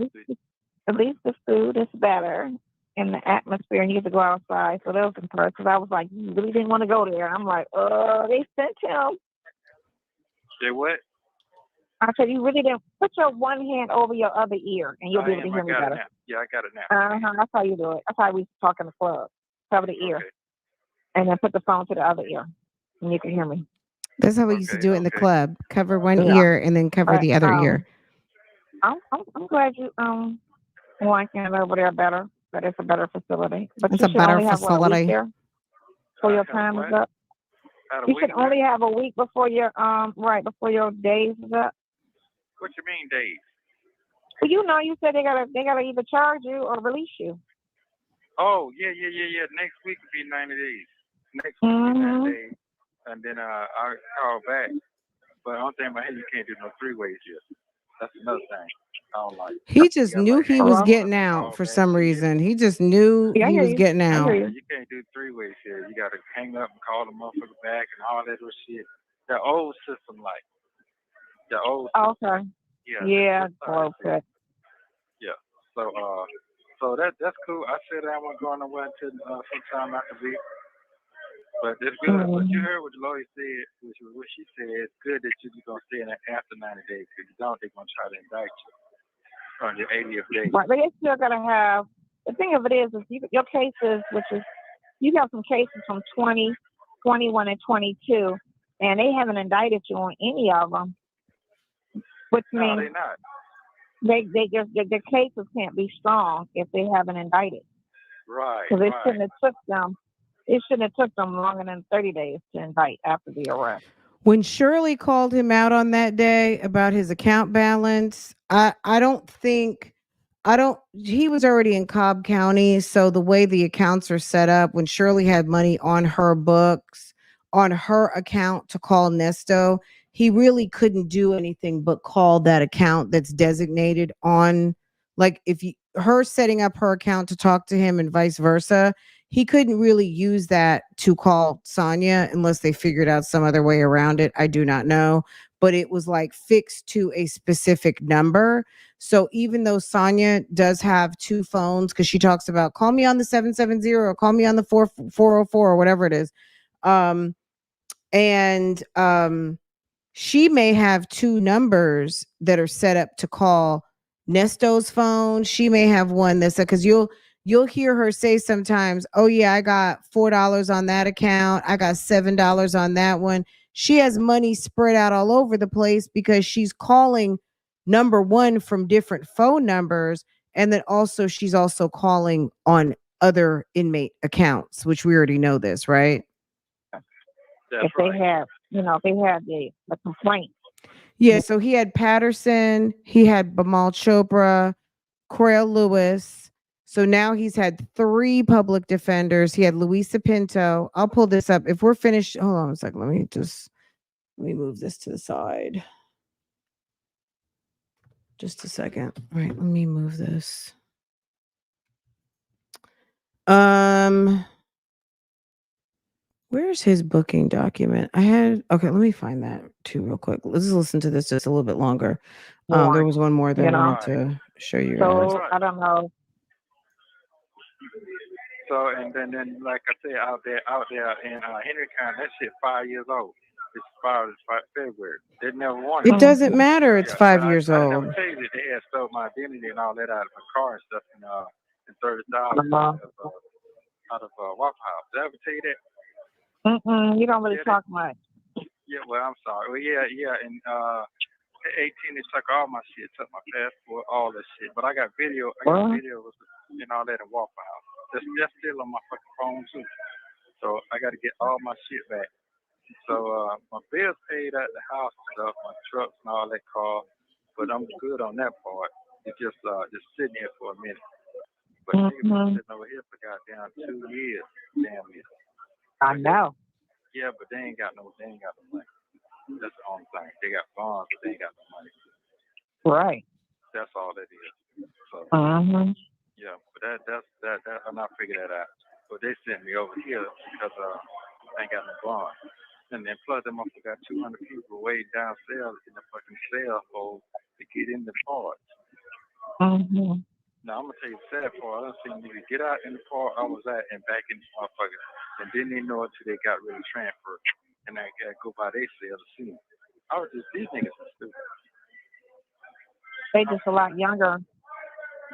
at least the food is better and the atmosphere, and you get to go outside. So that was impressive. Because I was like, you really didn't want to go there. I'm like, they sent him. Say what? I said, you really didn't put your one hand over your other ear, and you'll be able to hear me better. Now. Yeah, I got it now. That's how you do it. That's how we talk in the club. Cover the ear, and then put the phone to the other ear, and you can hear me. That's how we used to do it in the club. Cover one ear and then cover the other ear. I'm glad you liking it over there better. That it's a better facility. But It's you a should better only have what, a week facility. there before your time is up. You should only have a week before your before your days is up. What you mean days? Well, you said they gotta either charge you or release you. Oh, yeah. Next week will be 90 days. Next week will be 90 days. And then I'll call back. But the only thing about him, you can't do no 3-ways here. That's another thing I don't like. He just knew he was getting out for some reason. He just knew he was getting out. You can't do 3-ways here. You got to hang up and call the motherfucker back and all that other shit. The old system, like. The old system. Okay. Yeah. Okay. Yeah. So that's cool. I said I wasn't going nowhere until sometime after the week. But it's good. But you heard what the lawyer said, which was what she said. It's good that you're going to stay in there after 90 days because you don't, they're going to try to indict you on your 80th day. Right, but they're still going to have, the thing of it is your cases, which is, you have some cases from 20, 21, and 22, and they haven't indicted you on any of them, which means they're not. Their cases can't be strong if they haven't indicted. Right. Because it shouldn't have took them longer than 30 days to indict after the arrest. When Shirley called him out on that day about his account balance, he was already in Cobb County. So the way the accounts are set up, when Shirley had money on her books, on her account to call Nesto, he really couldn't do anything but call that account that's designated on, like her setting up her account to talk to him and vice versa. He couldn't really use that to call Sonia unless they figured out some other way around it. I do not know, but it was like fixed to a specific number. So even though Sonia does have 2 phones, because she talks about call me on the 770 or call me on the 404 or whatever it is. She may have 2 numbers that are set up to call Nesto's phone. She may have one that's because you'll hear her say sometimes, oh yeah, I got $4 on that account. I got $7 on that one. She has money spread out all over the place because she's calling number one from different phone numbers. And then also she's also calling on other inmate accounts, which we already know this, right? If they have the complaint. Yeah, so he had Patterson, he had Bimal Chopra, Crail Lewis. So now he's had 3 public defenders. He had Luisa Pinto. I'll pull this up. If we're finished, hold on a second. Let me move this to the side. Just a second. All right, let me move this. Where's his booking document? Okay, let me find that too real quick. Let's listen to this just a little bit longer. There was one more that I wanted to show you guys. So I don't know. So and then like I said, out there in Henry County, that shit 5 years old. It's expired February. They never wanted it. Doesn't matter. It's 5 years old. I never tell you that they had stole my identity and all that out of my car and stuff in 30,000 out of Waffle House. Did I ever tell you that? You don't really talk much. Yeah, well, I'm sorry. Well, yeah. And 18, they took all my shit, took my passport, all that shit. But I got video. Videos and all that in Waffle House. That's still on my fucking phone too. So I got to get all my shit back. So my bills paid at the house and stuff, my trucks and all that car. But I'm good on that part. It's just sitting here for a minute. But niggas been sitting over here for goddamn 2 years, damn near. I know. Yeah, but they ain't got no money. That's the only thing. They got bonds, but they ain't got no money. Right. That's all that is. So, yeah, but that's and I figured that out. But they sent me over here because I ain't got no bond. And then plus them got 200 people way downstairs in the fucking cell hole to get in the parts. Now, I'm going to tell you the sad part. I done seen niggas get out in the car I was at and back in the motherfucker. And then they know it till they got really transferred. And I got to go by their cell to see them. I was just, these niggas are stupid. They just a lot younger.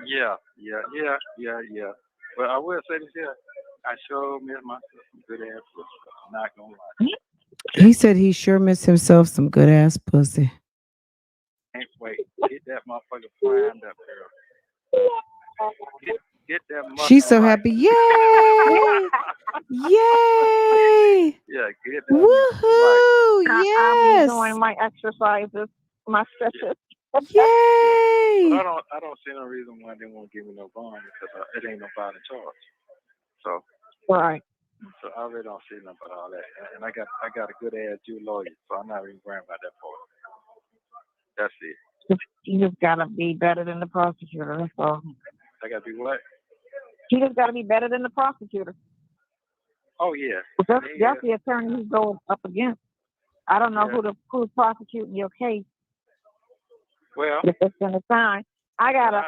Yeah. But I will say this here. I sure miss myself some good ass pussy. I'm not going to lie. He said he sure missed himself some good ass pussy. Can't wait. Get that motherfucker primed up, girl. Get that motherfucker. She's so right. happy. Yay! Yay! Yeah, get that Woohoo! right. Yes! I'll be doing my exercises, my stretches. Yay! But I don't see no reason why they won't give me no bond because it ain't nobody in charge. So Right. So I really don't see nothing about all that. And I got a good ass Jew lawyer, so I'm not even worrying about that part. That's it. You just gotta be better than the prosecutor. That's all. I gotta be what? You just gotta be better than the prosecutor. Oh yeah. That's the attorney who's going up against. I don't know who's prosecuting your case. Well, if it's gonna sign. I got a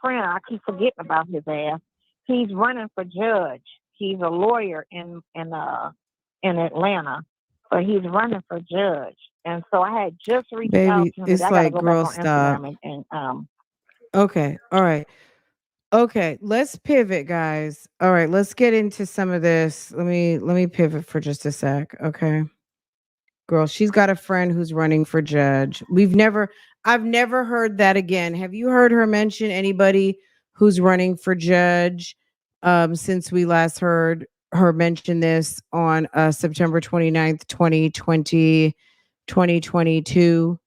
friend. I keep forgetting about his ass. He's running for judge. He's a lawyer in Atlanta, but he's running for judge. And so I had just reached out to him. It's I like, gotta go girl, back on stop. Instagram Okay, all right. Okay, let's pivot, guys. All right, let's get into some of this. Let me pivot for just a sec. Okay. Girl, she's got a friend who's running for judge. I've never heard that again. Have you heard her mention anybody who's running for judge since we last heard her mention this on September 29th, 2022?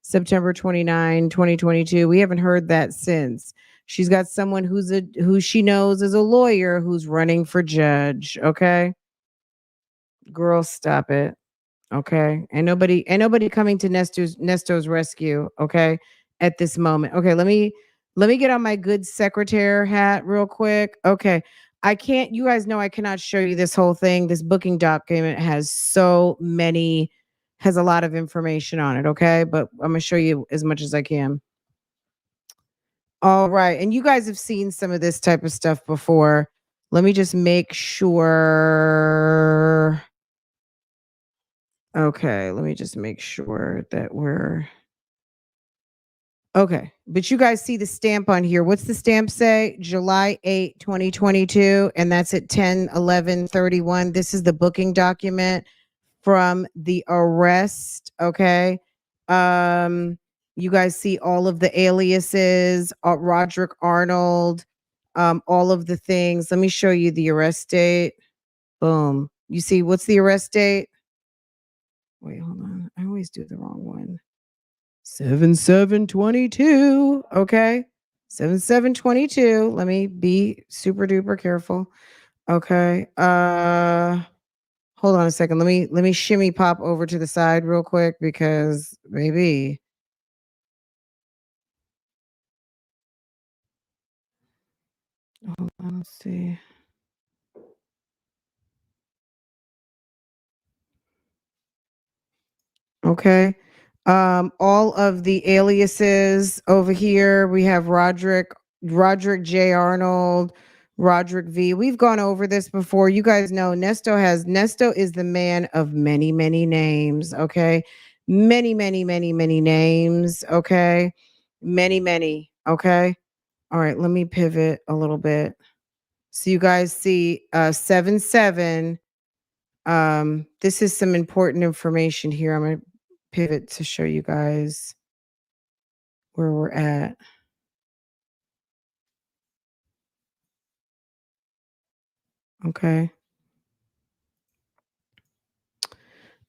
September 29, 2022. We haven't heard that since. She's got someone who she knows is a lawyer who's running for judge. Okay. Girl, stop it. Okay. And nobody coming to Nesto's rescue. Okay. At this moment. Okay. Let me get on my good secretary hat real quick. Okay. You guys know I cannot show you this whole thing. This booking document has a lot of information on it. Okay. But I'm going to show you as much as I can. All right. And you guys have seen some of this type of stuff before. Let me just make sure. Okay, let me just make sure that we're okay. But you guys see the stamp on here. What's the stamp say? July 8, 2022. And that's at 10/11/31. This is the booking document from the arrest. Okay. You guys see all of the aliases, Roderick Arnold, all of the things. Let me show you the arrest date. Boom. You see what's the arrest date? Wait, hold on. I always do the wrong one. 7/7/22. Okay. 7/7/22. Let me be super duper careful. Okay. Hold on a second. Let me shimmy pop over to the side real quick because baby. Hold on, let's see. Okay. All of the aliases over here. We have Roderick J. Arnold, Roderick V. We've gone over this before. You guys know Nesto is the man of many, many names. Okay. Many, many, many, many names. Okay. Many, many. Okay. All right. Let me pivot a little bit. So you guys see 7/7. This is some important information here. I'm gonna pivot to show you guys where we're at. Okay.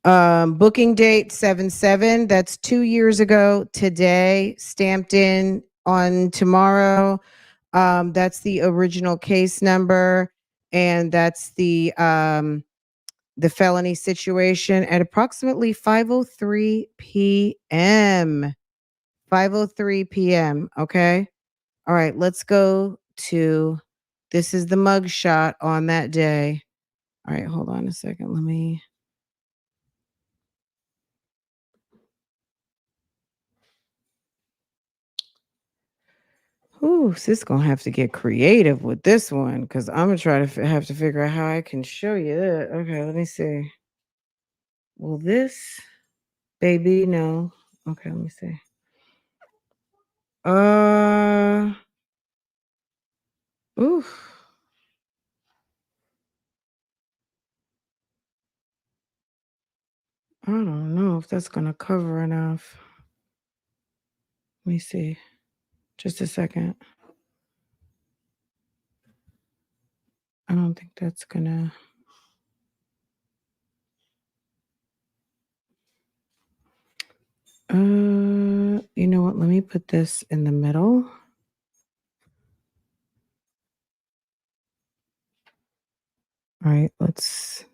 Booking date 7/7. That's 2 years ago today. Stamped in on tomorrow. That's the original case number, and that's the felony situation at approximately 5:03 p.m. 5:03 p.m. Okay. All right, let's go to this is the mug shot on that day. All right, hold on a second. Let me Ooh, sis gonna have to get creative with this one because I'm gonna try to have to figure out how I can show you that. Okay, let me see. Will this baby no? Okay, let me see. Oof. I don't know if that's gonna cover enough. Let me see. Just a second. I don't think that's gonna. You know what? Let me put this in the middle. All right, let's.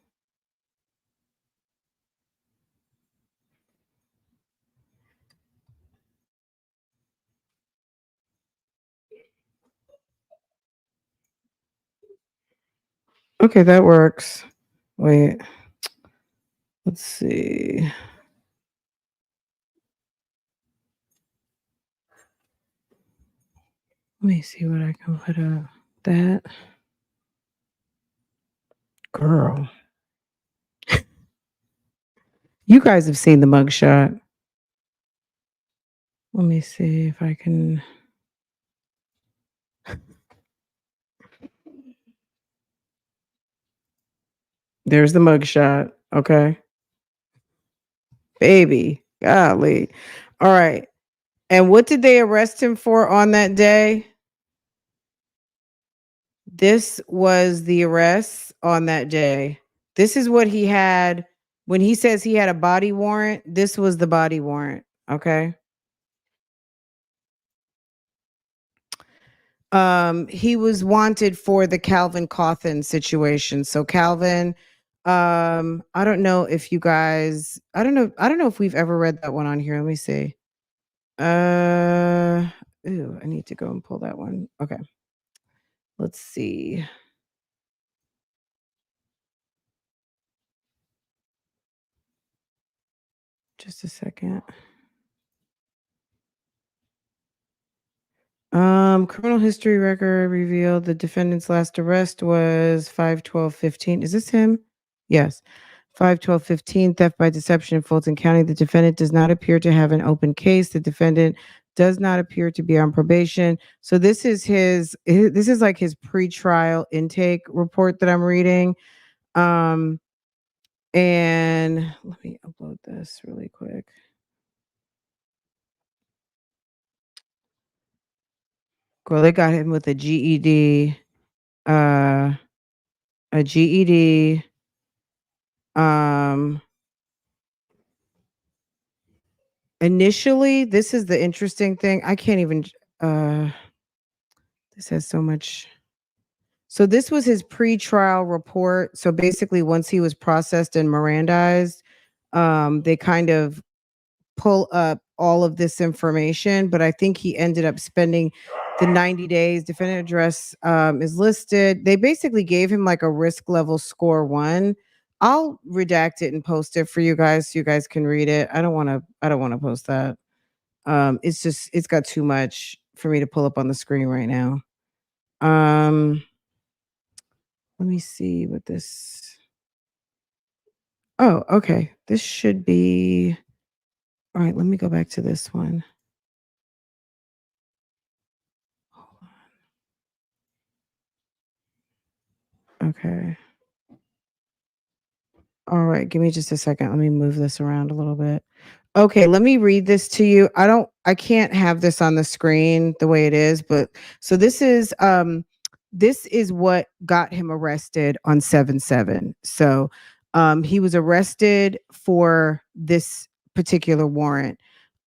Okay, that works. Wait. Let's see. Let me see what I can put up. That. Girl. You guys have seen the mugshot. Let me see if I can. There's the mugshot. Okay. Baby. Golly. All right. And what did they arrest him for on that day? This was the arrest on that day. This is what he had when he says he had a body warrant. This was the body warrant. Okay. He was wanted for the Calvin Cawthon situation. So Calvin, I don't know if you guys, I don't know if we've ever read that one on here. Let me see. I need to go and pull that one. Okay. Let's see. Just a second. Criminal history record revealed the defendant's last arrest was 5/12/15. Is this him? Yes. 5/12/15, theft by deception in Fulton County. The defendant does not appear to have an open case. The defendant does not appear to be on probation. So this is this is like his pretrial intake report that I'm reading. And let me upload this really quick. Girl, they got him with a GED. A GED. Initially, this is the interesting thing. I can't even this has so much. So this was his pre-trial report. So basically once he was processed and Mirandized, they kind of pull up all of this information, but I think he ended up spending the 90 days. Defendant address is listed. They basically gave him like a risk level score 1. I'll redact it and post it for you guys so you guys can read it. I don't want to post that. It's got too much for me to pull up on the screen right now. Let me see what this. Oh, okay. This should be. All right, let me go back to this one. Okay. All right, give me just a second. Let me move this around a little bit. Okay, let me read this to you. I can't have this on the screen the way it is, but so this is what got him arrested on 7/7. So he was arrested for this particular warrant.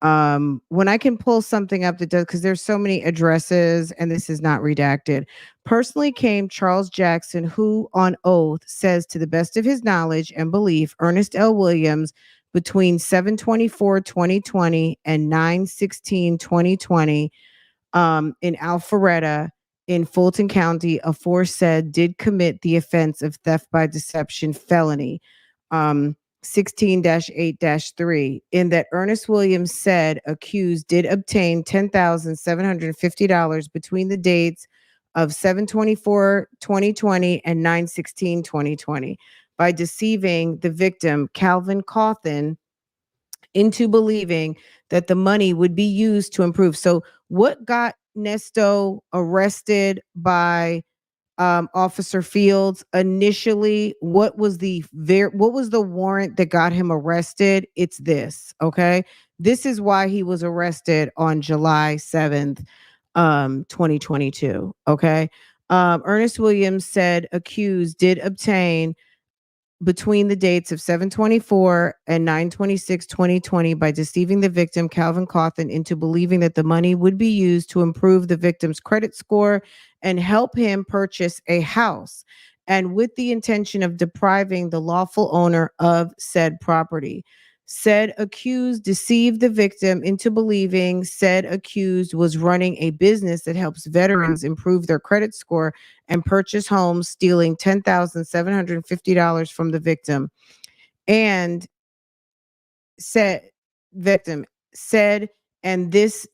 When I can pull something up that does, because there's so many addresses and this is not redacted. Personally came Charles Jackson, who on oath says to the best of his knowledge and belief, Ernest L. Williams between 7/24/2020 and 9/16/2020 in Alpharetta in Fulton County, aforesaid did commit the offense of theft by deception felony. 16-8-3, in that Ernest Williams said accused did obtain $10,750 between the dates of 7/24/2020 and 9/16/2020 by deceiving the victim, Calvin Cawthon, into believing that the money would be used to improve. So what got Nesto arrested by Officer Fields initially? What was the warrant that got him arrested? It's this, okay? This is why he was arrested on July 7th, 2022, okay? Ernest Williams said accused did obtain between the dates of 7/24 and 9/26/2020 by deceiving the victim, Calvin Cawthon, into believing that the money would be used to improve the victim's credit score and help him purchase a house, and with the intention of depriving the lawful owner of said property. Said accused deceived the victim into believing said accused was running a business that helps veterans improve their credit score and purchase homes, stealing $10,750 from the victim. And said victim said, and this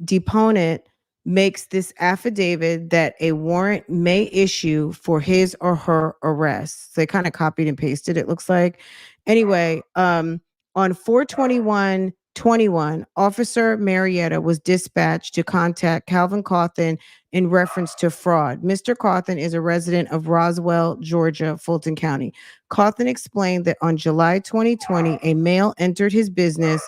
deponent makes this affidavit that a warrant may issue for his or her arrest. So they kind of copied and pasted, it looks like. Anyway, on 4/21/21, Officer Marietta was dispatched to contact Calvin Cawthon in reference to fraud. Mr. Cawthon is a resident of Roswell, Georgia, Fulton County. Cawthon explained that on July 2020, a male entered his business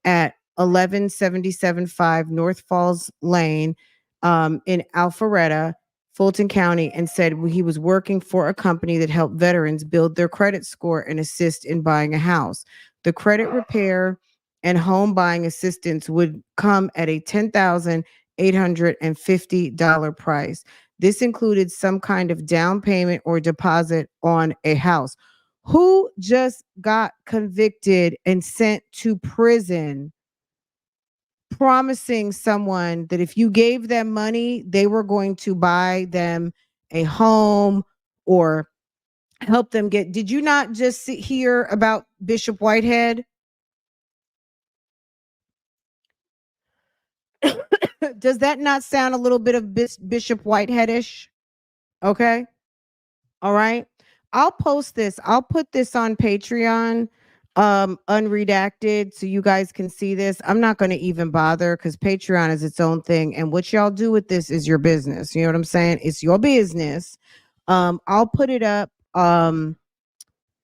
at 11775 North Falls Lane in Alpharetta, Fulton County, and said he was working for a company that helped veterans build their credit score and assist in buying a house. The credit repair and home buying assistance would come at a $10,850 price. This included some kind of down payment or deposit on a house. Who just got convicted and sent to prison promising someone that if you gave them money, they were going to buy them a home or help them get? Did you not just hear about Bishop Whitehead? Does that not sound a little bit of Bishop Whiteheadish? Okay. All right. I'll post this. I'll put this on Patreon, unredacted, so you guys can see this. I'm not going to even bother because Patreon is its own thing. And what y'all do with this is your business. You know what I'm saying? It's your business. I'll put it up. I'll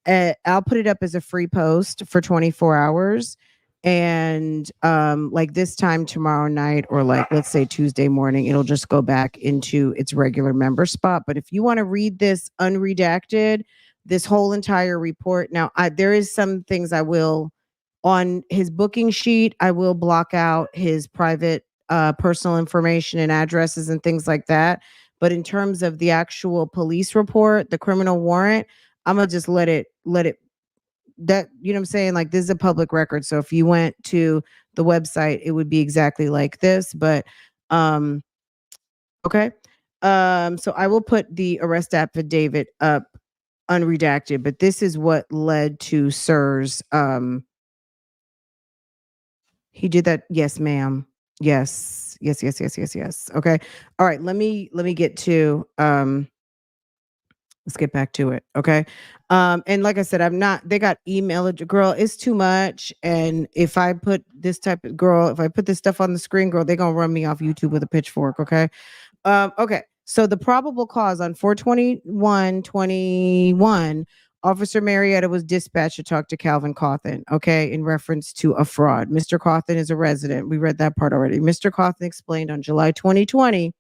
put it up as a free post for 24 hours. And like this time tomorrow night, or like let's say Tuesday morning, it'll just go back into its regular member spot. But if you want to read this unredacted, this whole entire report, now there is some things I will, on his booking sheet, I will block out his private personal information and addresses and things like that. But in terms of the actual police report, the criminal warrant, I'm gonna just let it that, you know what I'm saying? Like, this is a public record. So if you went to the website, it would be exactly like this. But okay. So I will put the arrest affidavit up unredacted, but this is what led to Sir's he did that. Yes, ma'am. Yes. Okay. All right. Let me get to let's get back to it. Okay. And like I said, they got email it, girl, it's too much. And if I put this stuff on the screen, girl, they're gonna run me off YouTube with a pitchfork. Okay. Okay. So the probable cause on 4/21/21, Officer Marietta was dispatched to talk to Calvin Cawthon, okay, in reference to a fraud. Mr. Cawthon is a resident. We read that part already. Mr. Cawthon explained on July 2020,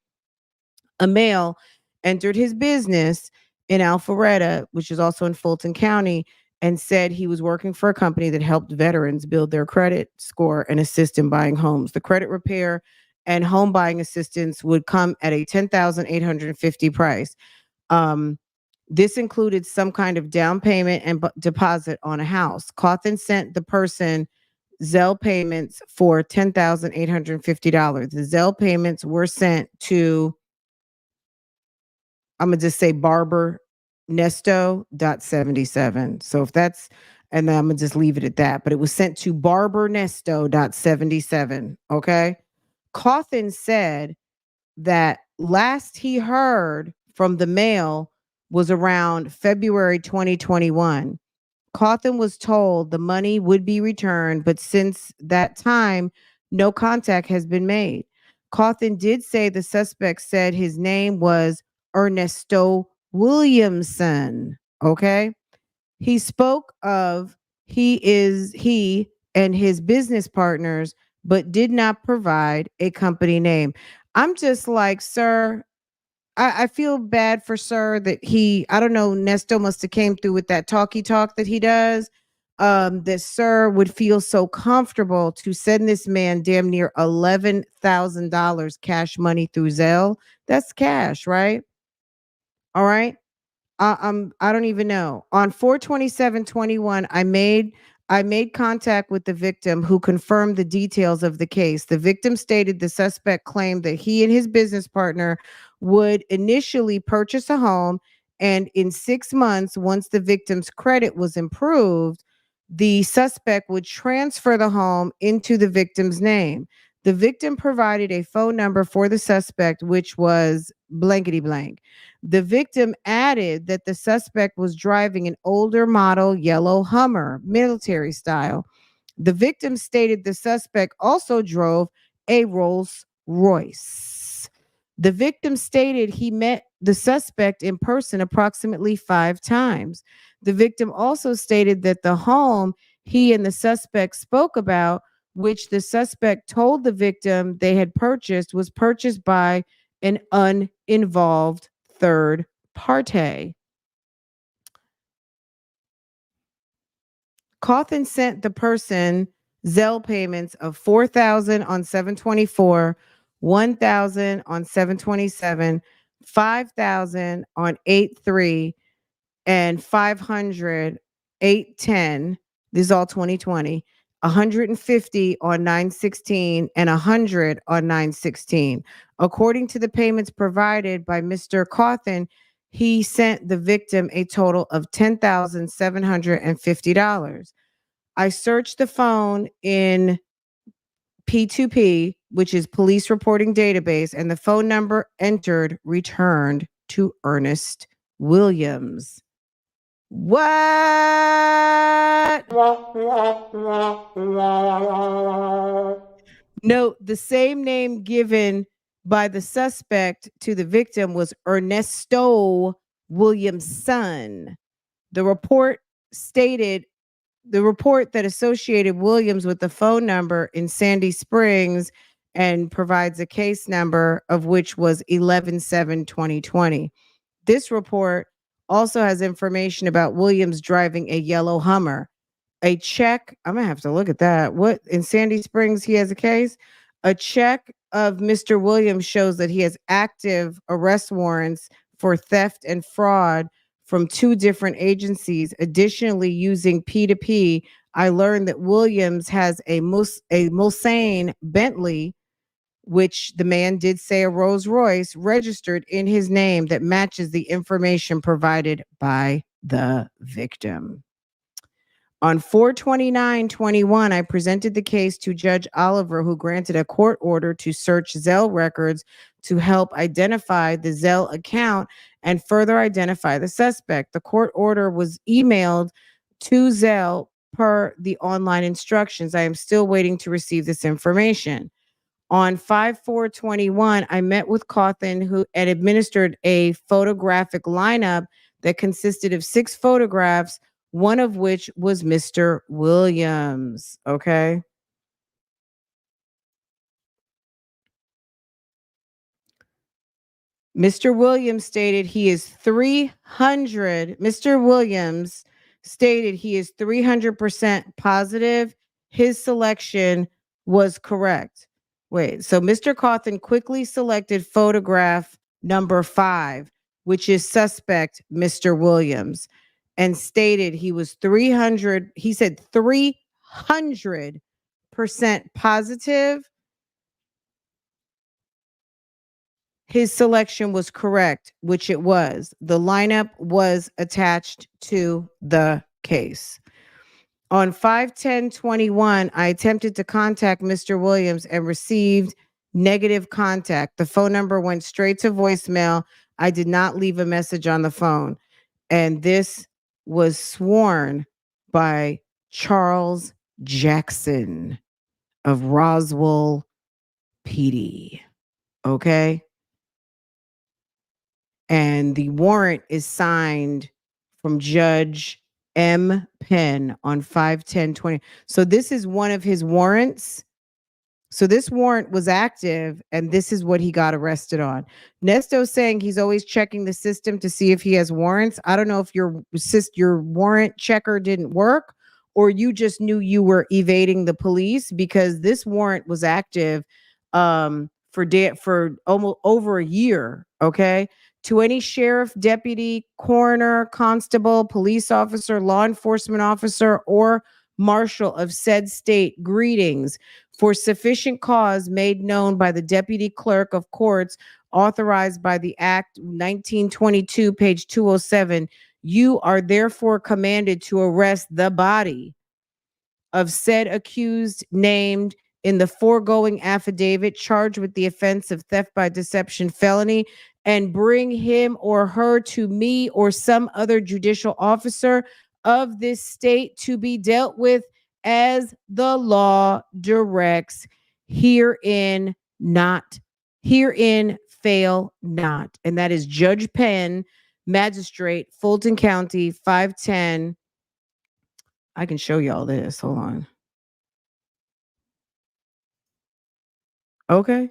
a male entered his business in Alpharetta, which is also in Fulton County, and said he was working for a company that helped veterans build their credit score and assist in buying homes. The credit repair and home buying assistance would come at a $10,850 price. This included some kind of down payment and deposit on a house. Cawthon sent the person Zelle payments for $10,850. The Zelle payments were sent to, I'm gonna just say Barber Nesto.77. So if that's And then I'm going to just leave it at that. But it was sent to barbernesto.77. Okay. Cawthon said that last he heard from the mail was around February 2021. Cawthon was told the money would be returned, but since that time, no contact has been made. Cawthon did say the suspect said his name was Ernesto Williamson. Okay. He spoke of he and his business partners, but did not provide a company name. I'm just like, sir, I feel bad for sir that I don't know, Nesto must have came through with that talky talk that he does. That sir would feel so comfortable to send this man damn near $11,000 cash money through Zelle. That's cash, right? All right. I don't even know. On 4/27/21, I made contact with the victim who confirmed the details of the case. The victim stated the suspect claimed that he and his business partner would initially purchase a home, and in 6 months, once the victim's credit was improved, the suspect would transfer the home into the victim's name. The victim provided a phone number for the suspect, which was blankety blank. The victim added that the suspect was driving an older model yellow Hummer, military style. The victim stated the suspect also drove a Rolls Royce. The victim stated he met the suspect in person approximately 5 times. The victim also stated that the home he and the suspect spoke about, which the suspect told the victim they had purchased, was purchased by an uninvolved third party. Cawthon sent the person Zelle payments of $4,000 on 7/24, $1,000 on 7/27, $5,000 on 8/3, and $500 8/10. This is all 2020. $150 on 9/16 and $100 on 9/16. According to the payments provided by Mr. Cawthon, he sent the victim a total of $10,750. I searched the phone in P2P, which is police reporting database, and the phone number entered returned to Ernest Williams. What? Note the same name given by the suspect to the victim was Ernesto Williamson. The report that associated Williams with the phone number in Sandy Springs and provides a case number of which was 11/7/2020. This report also has information about Williams driving a yellow Hummer. A check, I'm gonna have to look at that. What in Sandy Springs he has a case? A check of Mr. Williams shows that he has active arrest warrants for theft and fraud from 2 different agencies. Additionally, using P2P, I learned that Williams has a Mulsanne Bentley, which the man did say a Rolls Royce, registered in his name that matches the information provided by the victim. On 4/29/21, I presented the case to Judge Oliver, who granted a court order to search Zelle records to help identify the Zelle account and further identify the suspect. The court order was emailed to Zelle per the online instructions. I am still waiting to receive this information. On 5/4/21, I met with Cawthon, who had administered a photographic lineup that consisted of 6 photographs, one of which was Mr. Williams. Okay. Mr. Williams stated he is 300. Mr. Williams stated he is 300% positive his selection was correct. Wait, so Mr. Cawthon quickly selected photograph number 5, which is suspect Mr. Williams, and stated he was 300. He said 300% positive his selection was correct, which it was. The lineup was attached to the case. On 5/10/21, I attempted to contact Mr. Williams and received negative contact. The phone number went straight to voicemail. I did not leave a message on the phone. And this was sworn by Charles Jackson of Roswell PD. Okay. And the warrant is signed from Judge M. Penn on 5/10/20. So this is one of his warrants. So this warrant was active, and this is what he got arrested on. Nesto's saying he's always checking the system to see if he has warrants. I don't know if your warrant checker didn't work, or you just knew you were evading the police, because this warrant was active for almost over a year. Okay. To any sheriff, deputy, coroner, constable, police officer, law enforcement officer, or marshal of said state, greetings. For sufficient cause made known by the deputy clerk of courts authorized by the Act 1922, page 207, you are therefore commanded to arrest the body of said accused named in the foregoing affidavit, charged with the offense of theft by deception felony, and bring him or her to me or some other judicial officer of this state to be dealt with as the law directs. Herein fail not. And that is Judge Penn, Magistrate, Fulton County, 510. I can show y'all this. Hold on. Okay.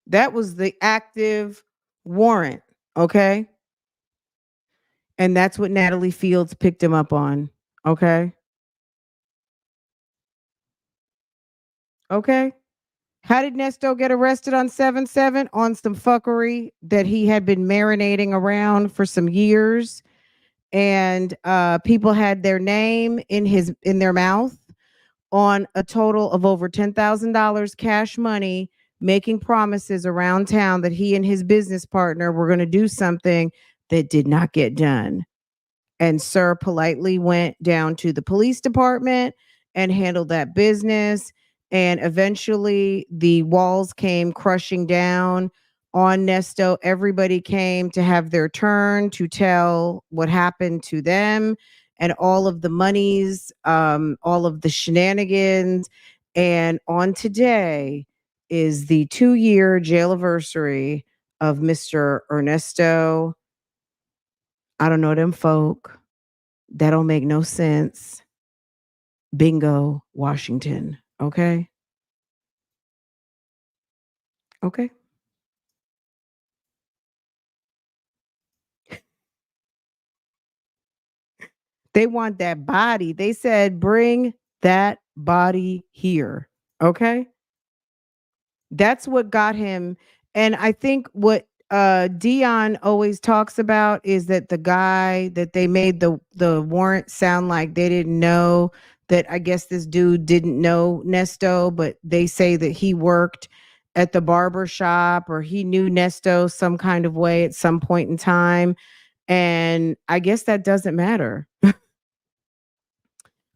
That was the active warrant. Okay. And that's what Natalie Fields picked him up on. Okay. Okay. How did Nesto get arrested on 7/7? On some fuckery that he had been marinating around for some years. And people had their name in their mouth on a total of over $10,000 cash money, making promises around town that he and his business partner were going to do something that did not get done. And Sir politely went down to the police department and handled that business. And eventually the walls came crushing down on Nesto. Everybody came to have their turn to tell what happened to them and all of the monies, all of the shenanigans. And on today is the 2-year jailiversary of Mr. Ernesto. I don't know them folk. That don't make no sense. Bingo, Washington. Okay. Okay. They want that body. They said, bring that body here. Okay. That's what got him. And I think what Dion always talks about is that the guy that they made the warrant sound like they didn't know, that I guess this dude didn't know Nesto, but they say that he worked at the barber shop or he knew Nesto some kind of way at some point in time. And I guess that doesn't matter.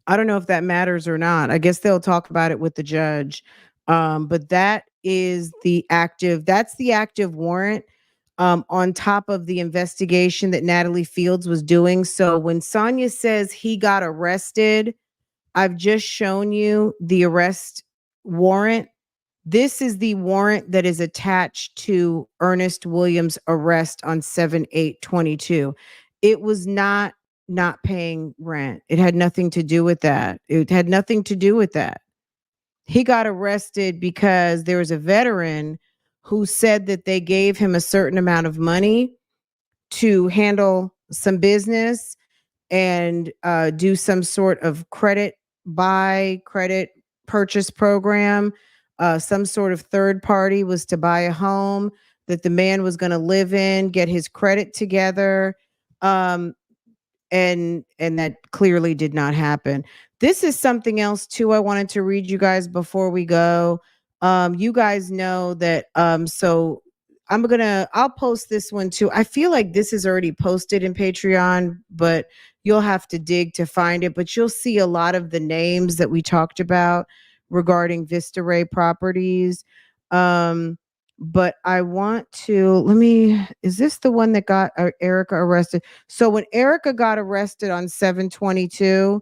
I don't know if that matters or not. I guess they'll talk about it with the judge. But that's the active warrant on top of the investigation that Natalie Fields was doing. So when Sonia says he got arrested, I've just shown you the arrest warrant. This is the warrant that is attached to Ernest Williams' arrest on 7/8/22. It was not paying rent. It had nothing to do with that. It had nothing to do with that. He got arrested because there was a veteran who said that they gave him a certain amount of money to handle some business and do some sort of credit purchase program. Some sort of third party was to buy a home that the man was going to live in, get his credit together. And that clearly did not happen. This is something else too I wanted to read you guys before we go. You guys know that so I'll post this one too. I feel like this is already posted in Patreon, but you'll have to dig to find it. But you'll see a lot of the names that we talked about regarding Vista Ray properties. But I want to is this the one that got Erica arrested? So when Erica got arrested on 7/22,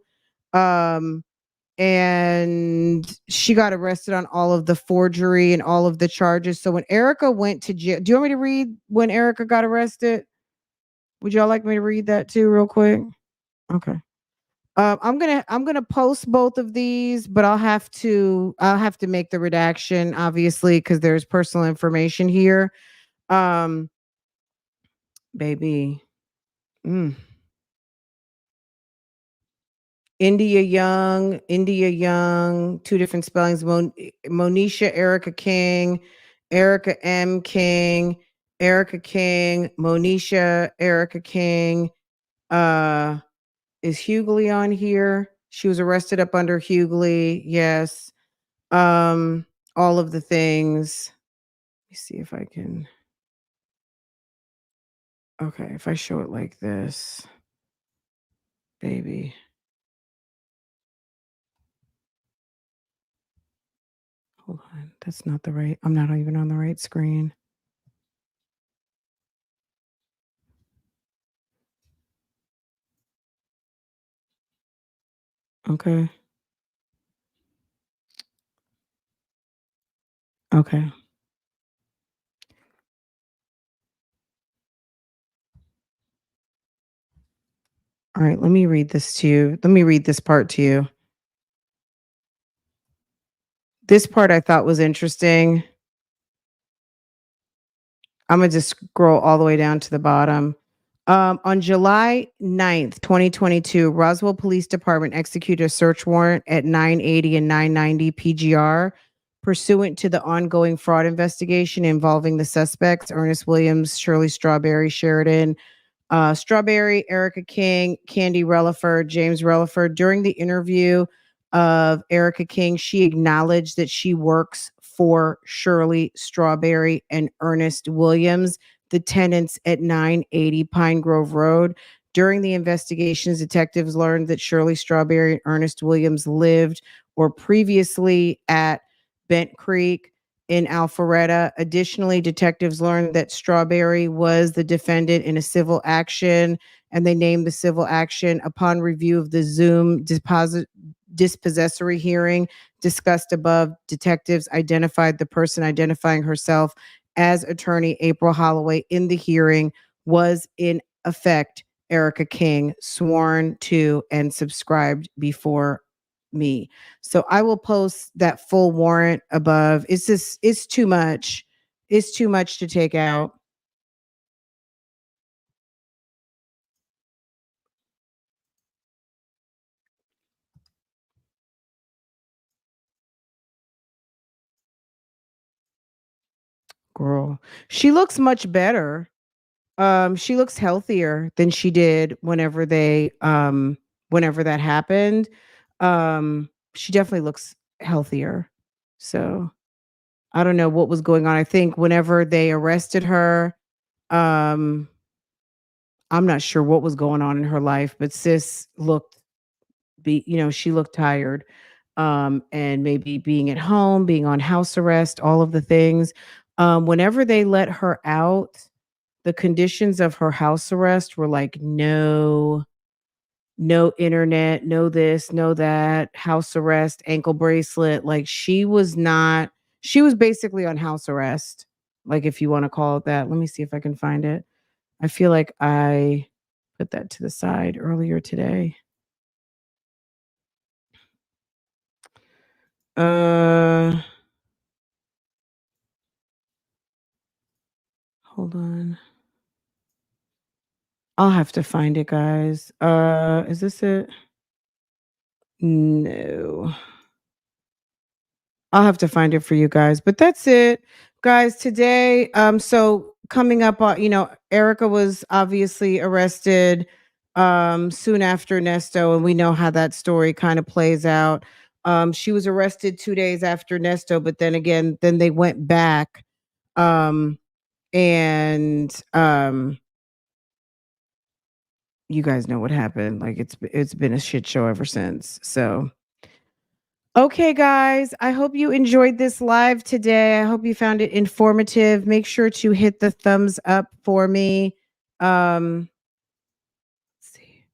and she got arrested on all of the forgery and all of the charges. So when Erica went to jail, do you want me to read when Erica got arrested? Would y'all like me to read that too, real quick? Okay. I'm gonna post both of these, but I'll have to make the redaction, obviously, because there's personal information here. Baby. India Young, two different spellings. Monisha Erica King, Erica M. King, Erica King, Monisha Erica King. Is Hughley on here? She was arrested up under Hughley. Yes. All of the things. Let me see if I can. Okay, if I show it like this, baby. Hold on. That's not the right. I'm not even on the right screen. Okay. Okay. All right, let me read this to you. Let me read this part to you. This part I thought was interesting. I'm going to just scroll all the way down to the bottom. On July 9th, 2022, Roswell Police Department executed a search warrant at 980 and 990 PGR pursuant to the ongoing fraud investigation involving the suspects, Ernest Williams, Shirley Strawberry Sheridan, Strawberry, Erica King, Candy Relaford, James Relaford. During the interview of Erica King, she acknowledged that she works for Shirley Strawberry and Ernest Williams, the tenants at 980 Pine Grove Road. During the investigations, detectives learned that Shirley Strawberry and Ernest Williams lived or previously at Bent Creek in Alpharetta. Additionally, detectives learned that Strawberry was the defendant in a civil action, and they named the civil action. Upon review of the Zoom dispossessory hearing discussed above, detectives identified the person identifying herself as attorney April Holloway in the hearing was in effect Erica King, sworn to and subscribed before me. So I will post that full warrant above. It's too much. It's too much to take out. Girl, she looks much better. She looks healthier than she did whenever that happened. She definitely looks healthier. So I don't know what was going on. I think whenever they arrested her, I'm not sure what was going on in her life, but sis looked she looked tired. And maybe being at home, being on house arrest, all of the things. Whenever they let her out, the conditions of her house arrest were like no internet, no this, no that, house arrest, ankle bracelet. Like she was basically on house arrest. Like if you want to call it that. Let me see if I can find it. I feel like I put that to the side earlier today. Hold on. I'll have to find it, guys. Is this it? No. I'll have to find it for you guys. But that's it, guys, today. So coming up on, Erica was obviously arrested soon after Nesto, and we know how that story kind of plays out. She was arrested 2 days after Nesto, but then again, then they went back. And you guys know what happened. Like it's been a shit show ever since. So okay, guys, I hope you enjoyed this live today. I hope you found it informative. Make sure to hit the thumbs up for me. Let's see.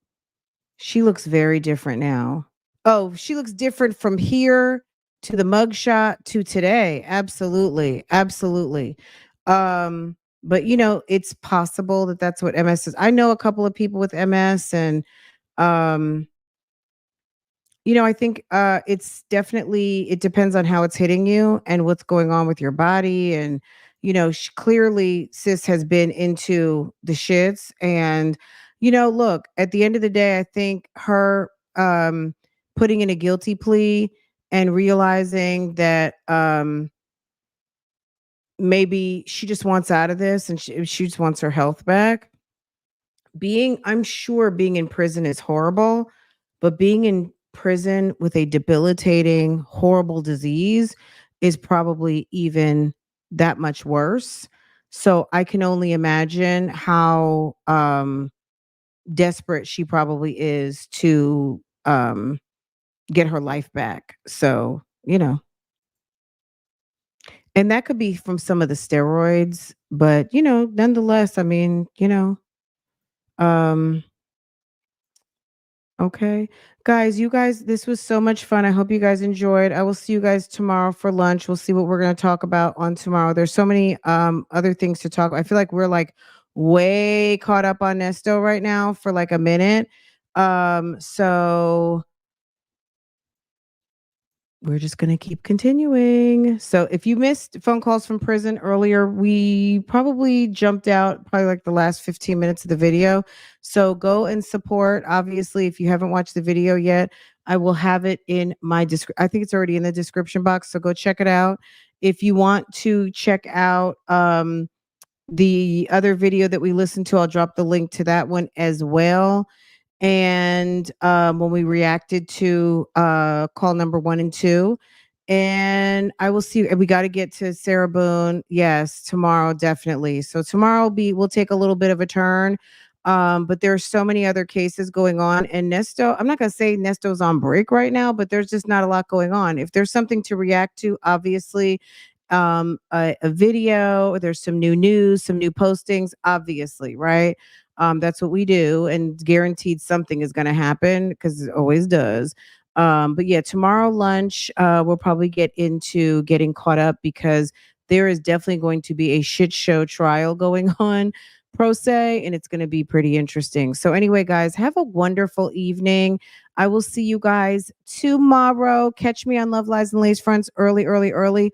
She looks very different now. Oh, she looks different from here to the mugshot to today. Absolutely. Absolutely. But it's possible that that's what MS is. I know a couple of people with MS, and um I think it's definitely, it depends on how it's hitting you and what's going on with your body. And, clearly sis has been into the shits. And, look, at the end of the day, I think her putting in a guilty plea and realizing that maybe she just wants out of this and she just wants her health back. I'm sure being in prison is horrible, but being in prison with a debilitating, horrible disease is probably even that much worse. So I can only imagine how desperate she probably is to get her life back. So, and that could be from some of the steroids, but nonetheless, I mean, um okay. Guys, you guys, this was so much fun. I hope you guys enjoyed. I will see you guys tomorrow for lunch. We'll see what we're going to talk about on tomorrow. There's so many other things to talk. I feel like we're like way caught up on Nesto right now for like a minute. So we're just going to keep continuing. So if you missed phone calls from prison earlier, we probably jumped out probably like the last 15 minutes of the video. So go and support. Obviously, if you haven't watched the video yet, I will have it in my I think it's already in the description box. So go check it out. If you want to check out the other video that we listened to, I'll drop the link to that one as well. And when we reacted to call number 1 and 2. And I will see. We got to get to Sarah Boone. Yes, tomorrow, definitely. So tomorrow we'll take a little bit of a turn. But there's so many other cases going on. And Nesto, I'm not going to say Nesto's on break right now, but there's just not a lot going on. If there's something to react to, obviously, a video, there's some new news, some new postings, obviously, right? That's what we do, and guaranteed something is going to happen because it always does. But yeah, tomorrow lunch, we'll probably get into getting caught up because there is definitely going to be a shit show trial going on, pro se, and it's going to be pretty interesting. So anyway, guys, have a wonderful evening. I will see you guys tomorrow. Catch me on Love Lies and Lace Fronts early, early, early.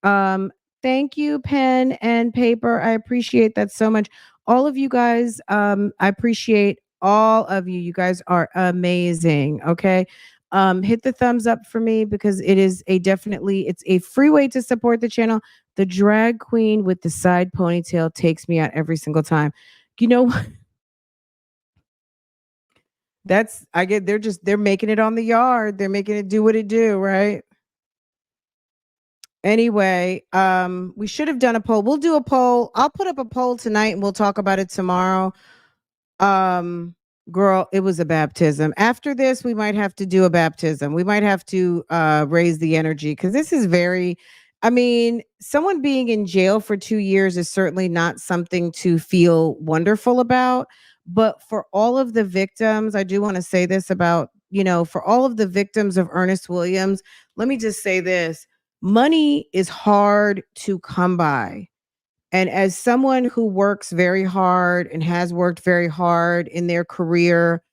Um, Thank you, pen and paper. I appreciate that so much. All of you guys, I appreciate all of you. You guys are amazing. Okay. Hit the thumbs up for me because it is it's a free way to support the channel. The drag queen with the side ponytail takes me out every single time. You know what? They're making it on the yard. They're making it do what it do, right? Anyway, we should have done a poll. We'll do a poll. I'll put up a poll tonight and we'll talk about it tomorrow. Girl, it was a baptism. After this, we might have to do a baptism. We might have to raise the energy because this is someone being in jail for 2 years is certainly not something to feel wonderful about. But for all of the victims, I do want to say this about, for all of the victims of Ernest Williams, let me just say this. Money is hard to come by. And as someone who works very hard and has worked very hard in their career,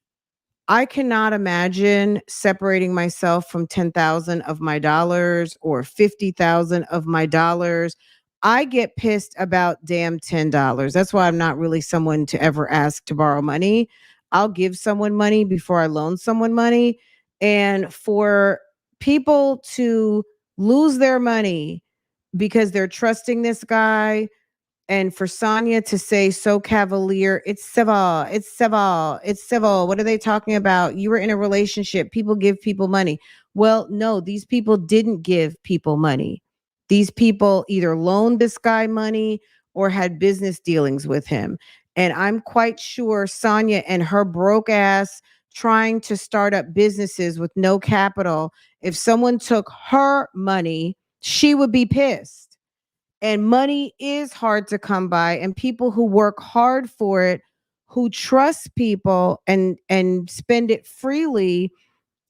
I cannot imagine separating myself from 10,000 of my dollars or 50,000 of my dollars. I get pissed about damn $10. That's why I'm not really someone to ever ask to borrow money. I'll give someone money before I loan someone money. And for people to lose their money because they're trusting this guy, and for Sonia to say so cavalier, it's civil, it's civil, it's civil. What are they talking about? You were in a relationship. People give people money. Well, no, these people didn't give people money. These people either loaned this guy money or had business dealings with him. And I'm quite sure Sonia and her broke ass trying to start up businesses with no capital, if someone took her money, she would be pissed. And money is hard to come by, and people who work hard for it, who trust people and spend it freely,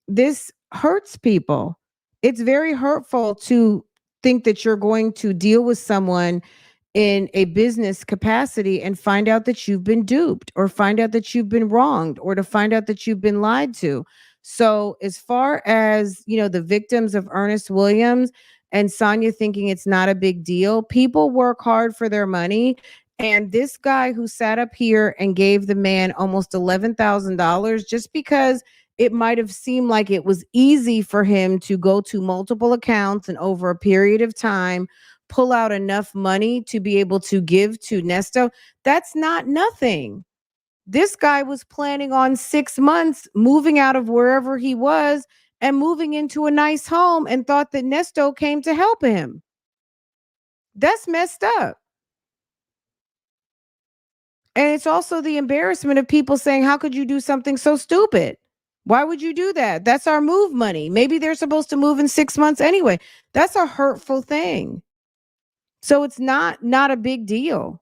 this hurts people. It's very hurtful to think that you're going to deal with someone in a business capacity and find out that you've been duped, or find out that you've been wronged, or to find out that you've been lied to. So as far as, the victims of Ernest Williams and Sonia thinking it's not a big deal, people work hard for their money. And this guy who sat up here and gave the man almost $11,000 just because it might have seemed like it was easy for him to go to multiple accounts and over a period of time pull out enough money to be able to give to Nesto, that's not nothing. This guy was planning on 6 months moving out of wherever he was and moving into a nice home and thought that Nesto came to help him. That's messed up. And it's also the embarrassment of people saying, how could you do something so stupid? Why would you do that? That's our move money. Maybe they're supposed to move in 6 months anyway. That's a hurtful thing. So it's not a big deal.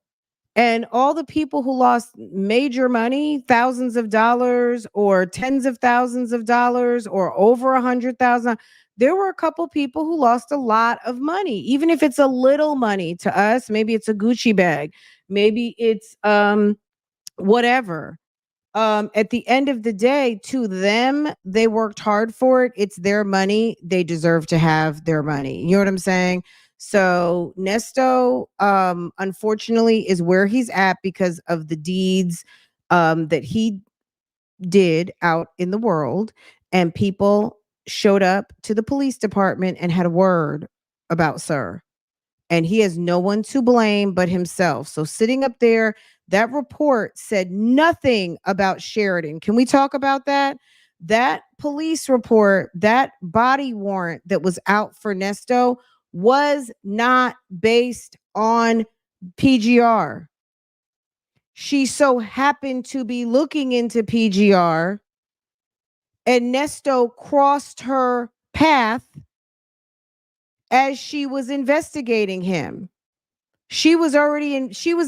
And all the people who lost major money, thousands of dollars or tens of thousands of dollars or over 100,000, there were a couple people who lost a lot of money, even if it's a little money to us. Maybe it's a Gucci bag. Maybe it's whatever. At the end of the day, to them, they worked hard for it. It's their money. They deserve to have their money. You know what I'm saying? So Nesto, unfortunately, is where he's at because of the deeds that he did out in the world. And people showed up to the police department and had a word about Sir. And he has no one to blame but himself. So sitting up there, that report said nothing about Sheridan. Can we talk about that? That police report, that body warrant that was out for Nesto was not based on PGR. She so happened to be looking into PGR, and Nesto crossed her path as she was investigating him. She was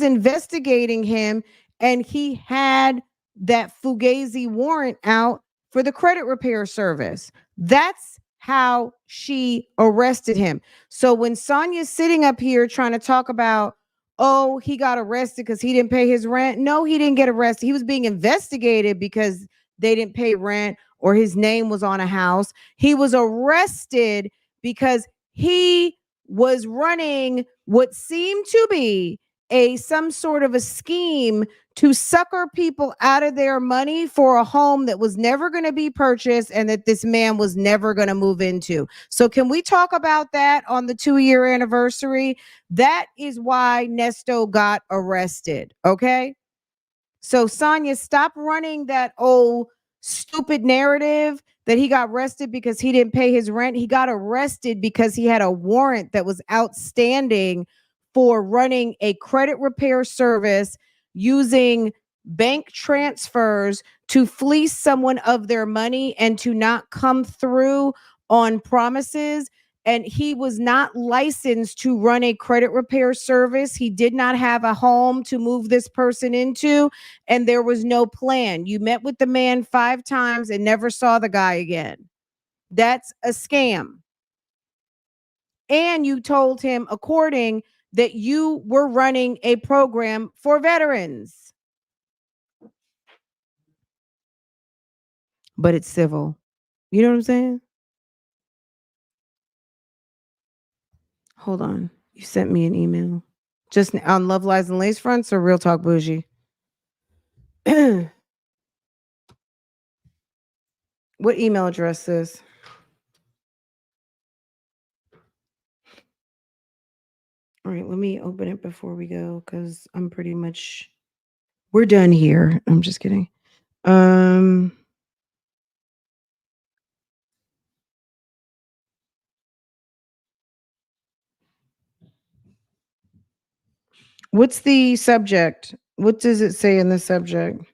investigating him, and he had that Fugazi warrant out for the credit repair service. That's how she arrested him. So when Sonia's sitting up here trying to talk about, oh, he got arrested because he didn't pay his rent. No, he didn't get arrested. He was being investigated because they didn't pay rent or his name was on a house. He was arrested because he was running what seemed to be some sort of a scheme to sucker people out of their money for a home that was never going to be purchased and that this man was never going to move into. So can we talk about that on the 2-year anniversary? That is why Nesto got arrested. Okay. So Sonia, stop running that old stupid narrative that he got arrested because he didn't pay his rent. He got arrested because he had a warrant that was outstanding for running a credit repair service using bank transfers to fleece someone of their money and to not come through on promises. And he was not licensed to run a credit repair service. He did not have a home to move this person into, and there was no plan. You met with the man 5 times and never saw the guy again. That's a scam. And you told him that you were running a program for veterans. But it's civil. You know what I'm saying? Hold on. You sent me an email. Just on Love, Lies, and Lace Fronts or Real Talk Bougie? What email address is? All right, let me open it before we go because we're done here. I'm just kidding. What's the subject? What does it say in the subject?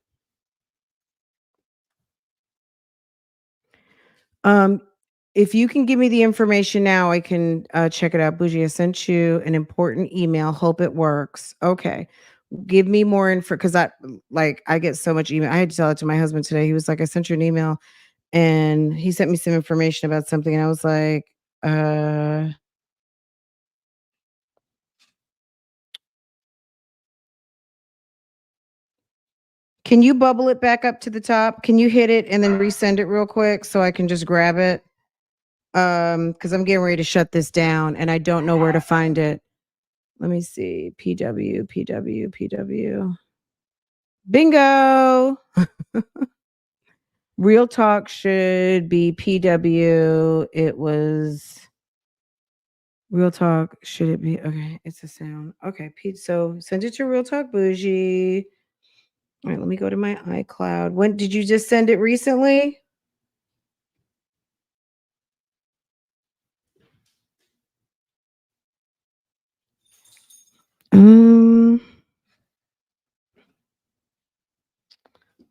If you can give me the information now, I can check it out. Bougie, I sent you an important email. Hope it works. Okay. Give me more info because I get so much email. I had to tell it to my husband today. He was like, I sent you an email and he sent me some information about something. And I was like, can you bubble it back up to the top? Can you hit it and then resend it real quick so I can just grab it? Because I'm getting ready to shut this down and I don't know where to find it. Let me see. PW. Bingo. Real Talk should be PW. It was Real Talk. Should it be? Okay, it's a sound. Okay, Pete. So send it to Real Talk Bougie. All right, let me go to my iCloud. When did you just send it recently?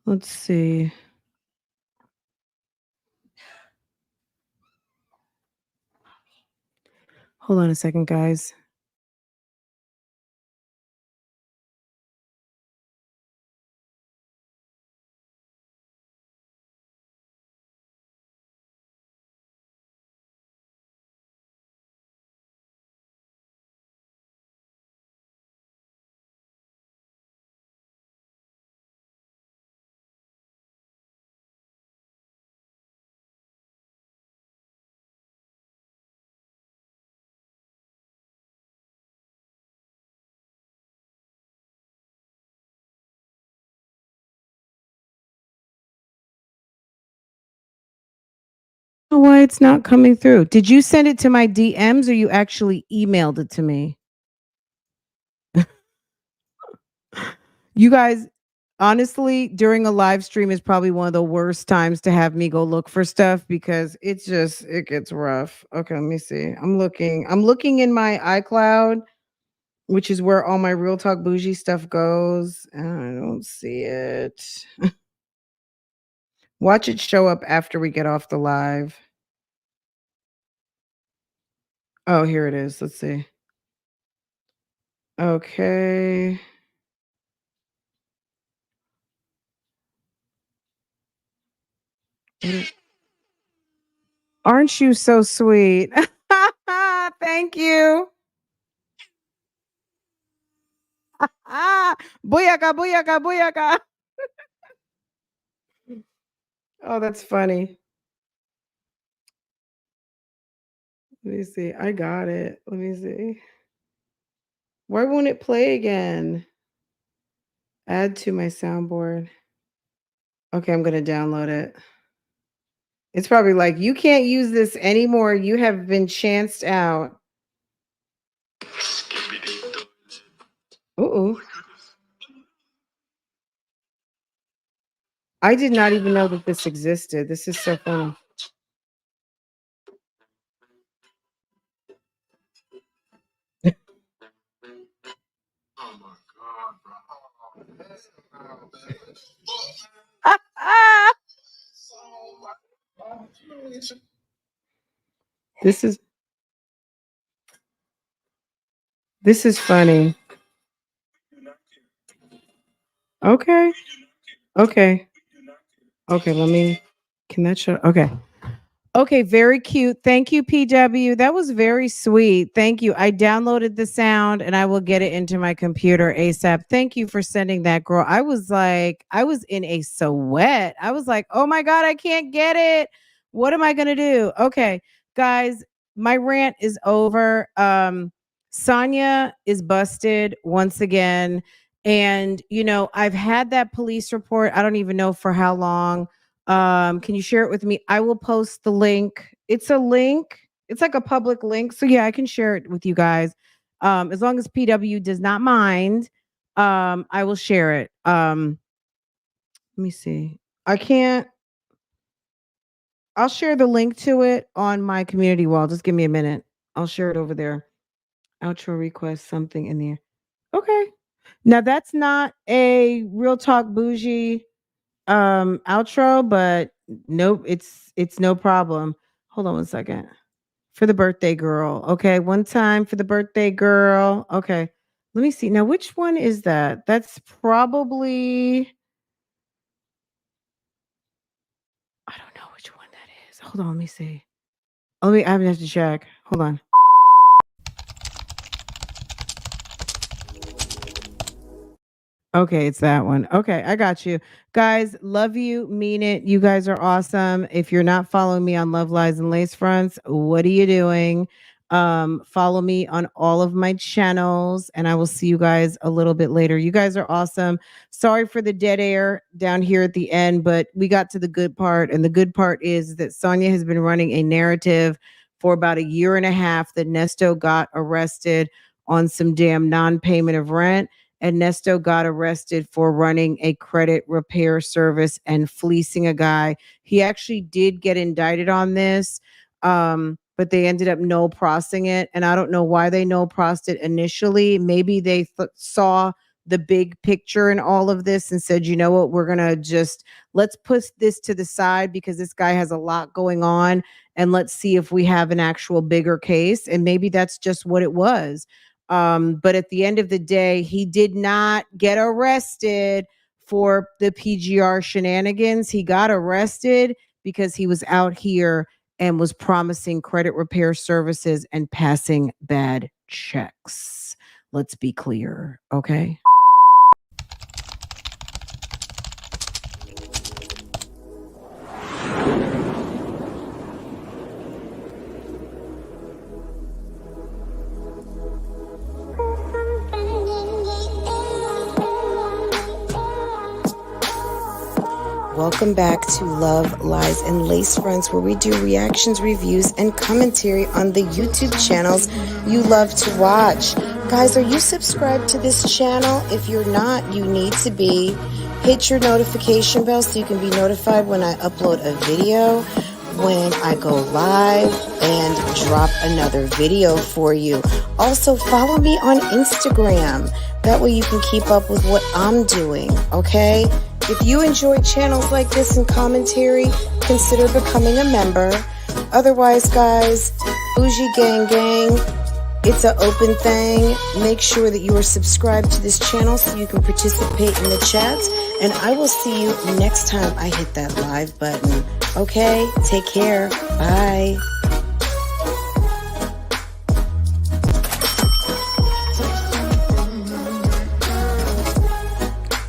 Let's see. Hold on a second, guys. Why it's not coming through. Did you send it to my DMs or you actually emailed it to me? You guys, honestly, during a live stream is probably one of the worst times to have me go look for stuff because it gets rough. Okay, let me see. I'm looking in my iCloud, which is where all my Real Talk Bougie stuff goes, and I don't see it. Watch it show up after we get off the live. Oh, here it is. Let's see. Okay. Aren't you so sweet? Thank you. Booyaka. Oh, that's funny. Let me see. I got it. Let me see. Why won't it play again? Add to my soundboard. Okay, I'm going to download it. It's probably like, you can't use this anymore. You have been chanced out. Ooh. I did not even know that this existed. This is so funny. Oh my God, bro. This is funny. Okay. Okay, can that show? Okay. Okay, very cute. Thank you, PW. That was very sweet. Thank you. I downloaded the sound and I will get it into my computer ASAP. Thank you for sending that, girl. I was in a sweat. I was like, oh my God, I can't get it. What am I going to do? Okay, guys, my rant is over. Sonia is busted once again. And, I've had that police report. I don't even know for how long. Can you share it with me? I will post the link. It's a link. It's like a public link. So yeah, I can share it with you guys. As long as PW does not mind, I will share it. Let me see. I'll share the link to it on my community wall. Just give me a minute. I'll share it over there. Outro request, something in there. Okay. Now that's not a Real Talk Bougie outro, but nope, it's no problem. Hold on one second. For the birthday girl. Okay, one time for the birthday girl. Okay. Let me see. Now which one is that? That's probably I don't know which one that is. Hold on, let me see. I have to check. Hold on. Okay, it's that one. Okay, I got you. Guys, love you, mean it. You guys are awesome. If you're not following me on Love Lies and Lace Fronts, what are you doing? Follow me on all of my channels, and I will see you guys a little bit later. You guys are awesome. Sorry for the dead air down here at the end, but we got to the good part, and the good part is that Sonia has been running a narrative for about a year and a half that Nesto got arrested on some damn non-payment of rent. And Nesto got arrested for running a credit repair service and fleecing a guy. He actually did get indicted on this, but they ended up no-prossing it. And I don't know why they no-prossed it initially. Maybe they saw the big picture in all of this and said, you know what, we're going to just, let's put this to the side because this guy has a lot going on. And let's see if we have an actual bigger case. And maybe that's just what it was. But at the end of the day, he did not get arrested for the PGR shenanigans. He got arrested because he was out here and was promising credit repair services and passing bad checks. Let's be clear, okay? Welcome back to Love, Lies, and Lace Fronts, where we do reactions, reviews, and commentary on the YouTube channels you love to watch. Guys, are you subscribed to this channel? If you're not, you need to be. Hit your notification bell so you can be notified when I upload a video, when I go live, and drop another video for you. Also, follow me on Instagram. That way you can keep up with what I'm doing, okay? If you enjoy channels like this and commentary, consider becoming a member. Otherwise, guys, Bougie Gang Gang, it's an open thing. Make sure that you are subscribed to this channel so you can participate in the chats. And I will see you next time I hit that live button. Okay? Take care. Bye.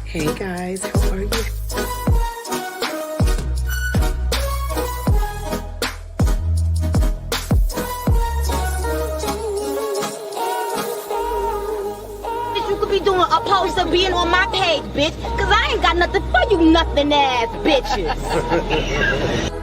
Hey guys, how are you? You could be doing opposed to being on my page, bitch, cause I ain't got nothing for you nothing ass bitches.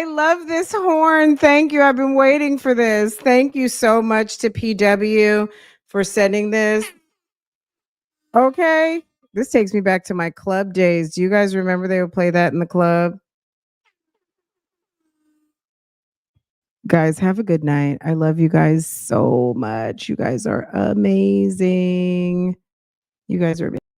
I love this horn. Thank you. I've been waiting for this. Thank you so much to PW for sending this. Okay. This takes me back to my club days. Do you guys remember they would play that in the club? Guys, have a good night. I love you guys so much. You guys are amazing. You guys are amazing.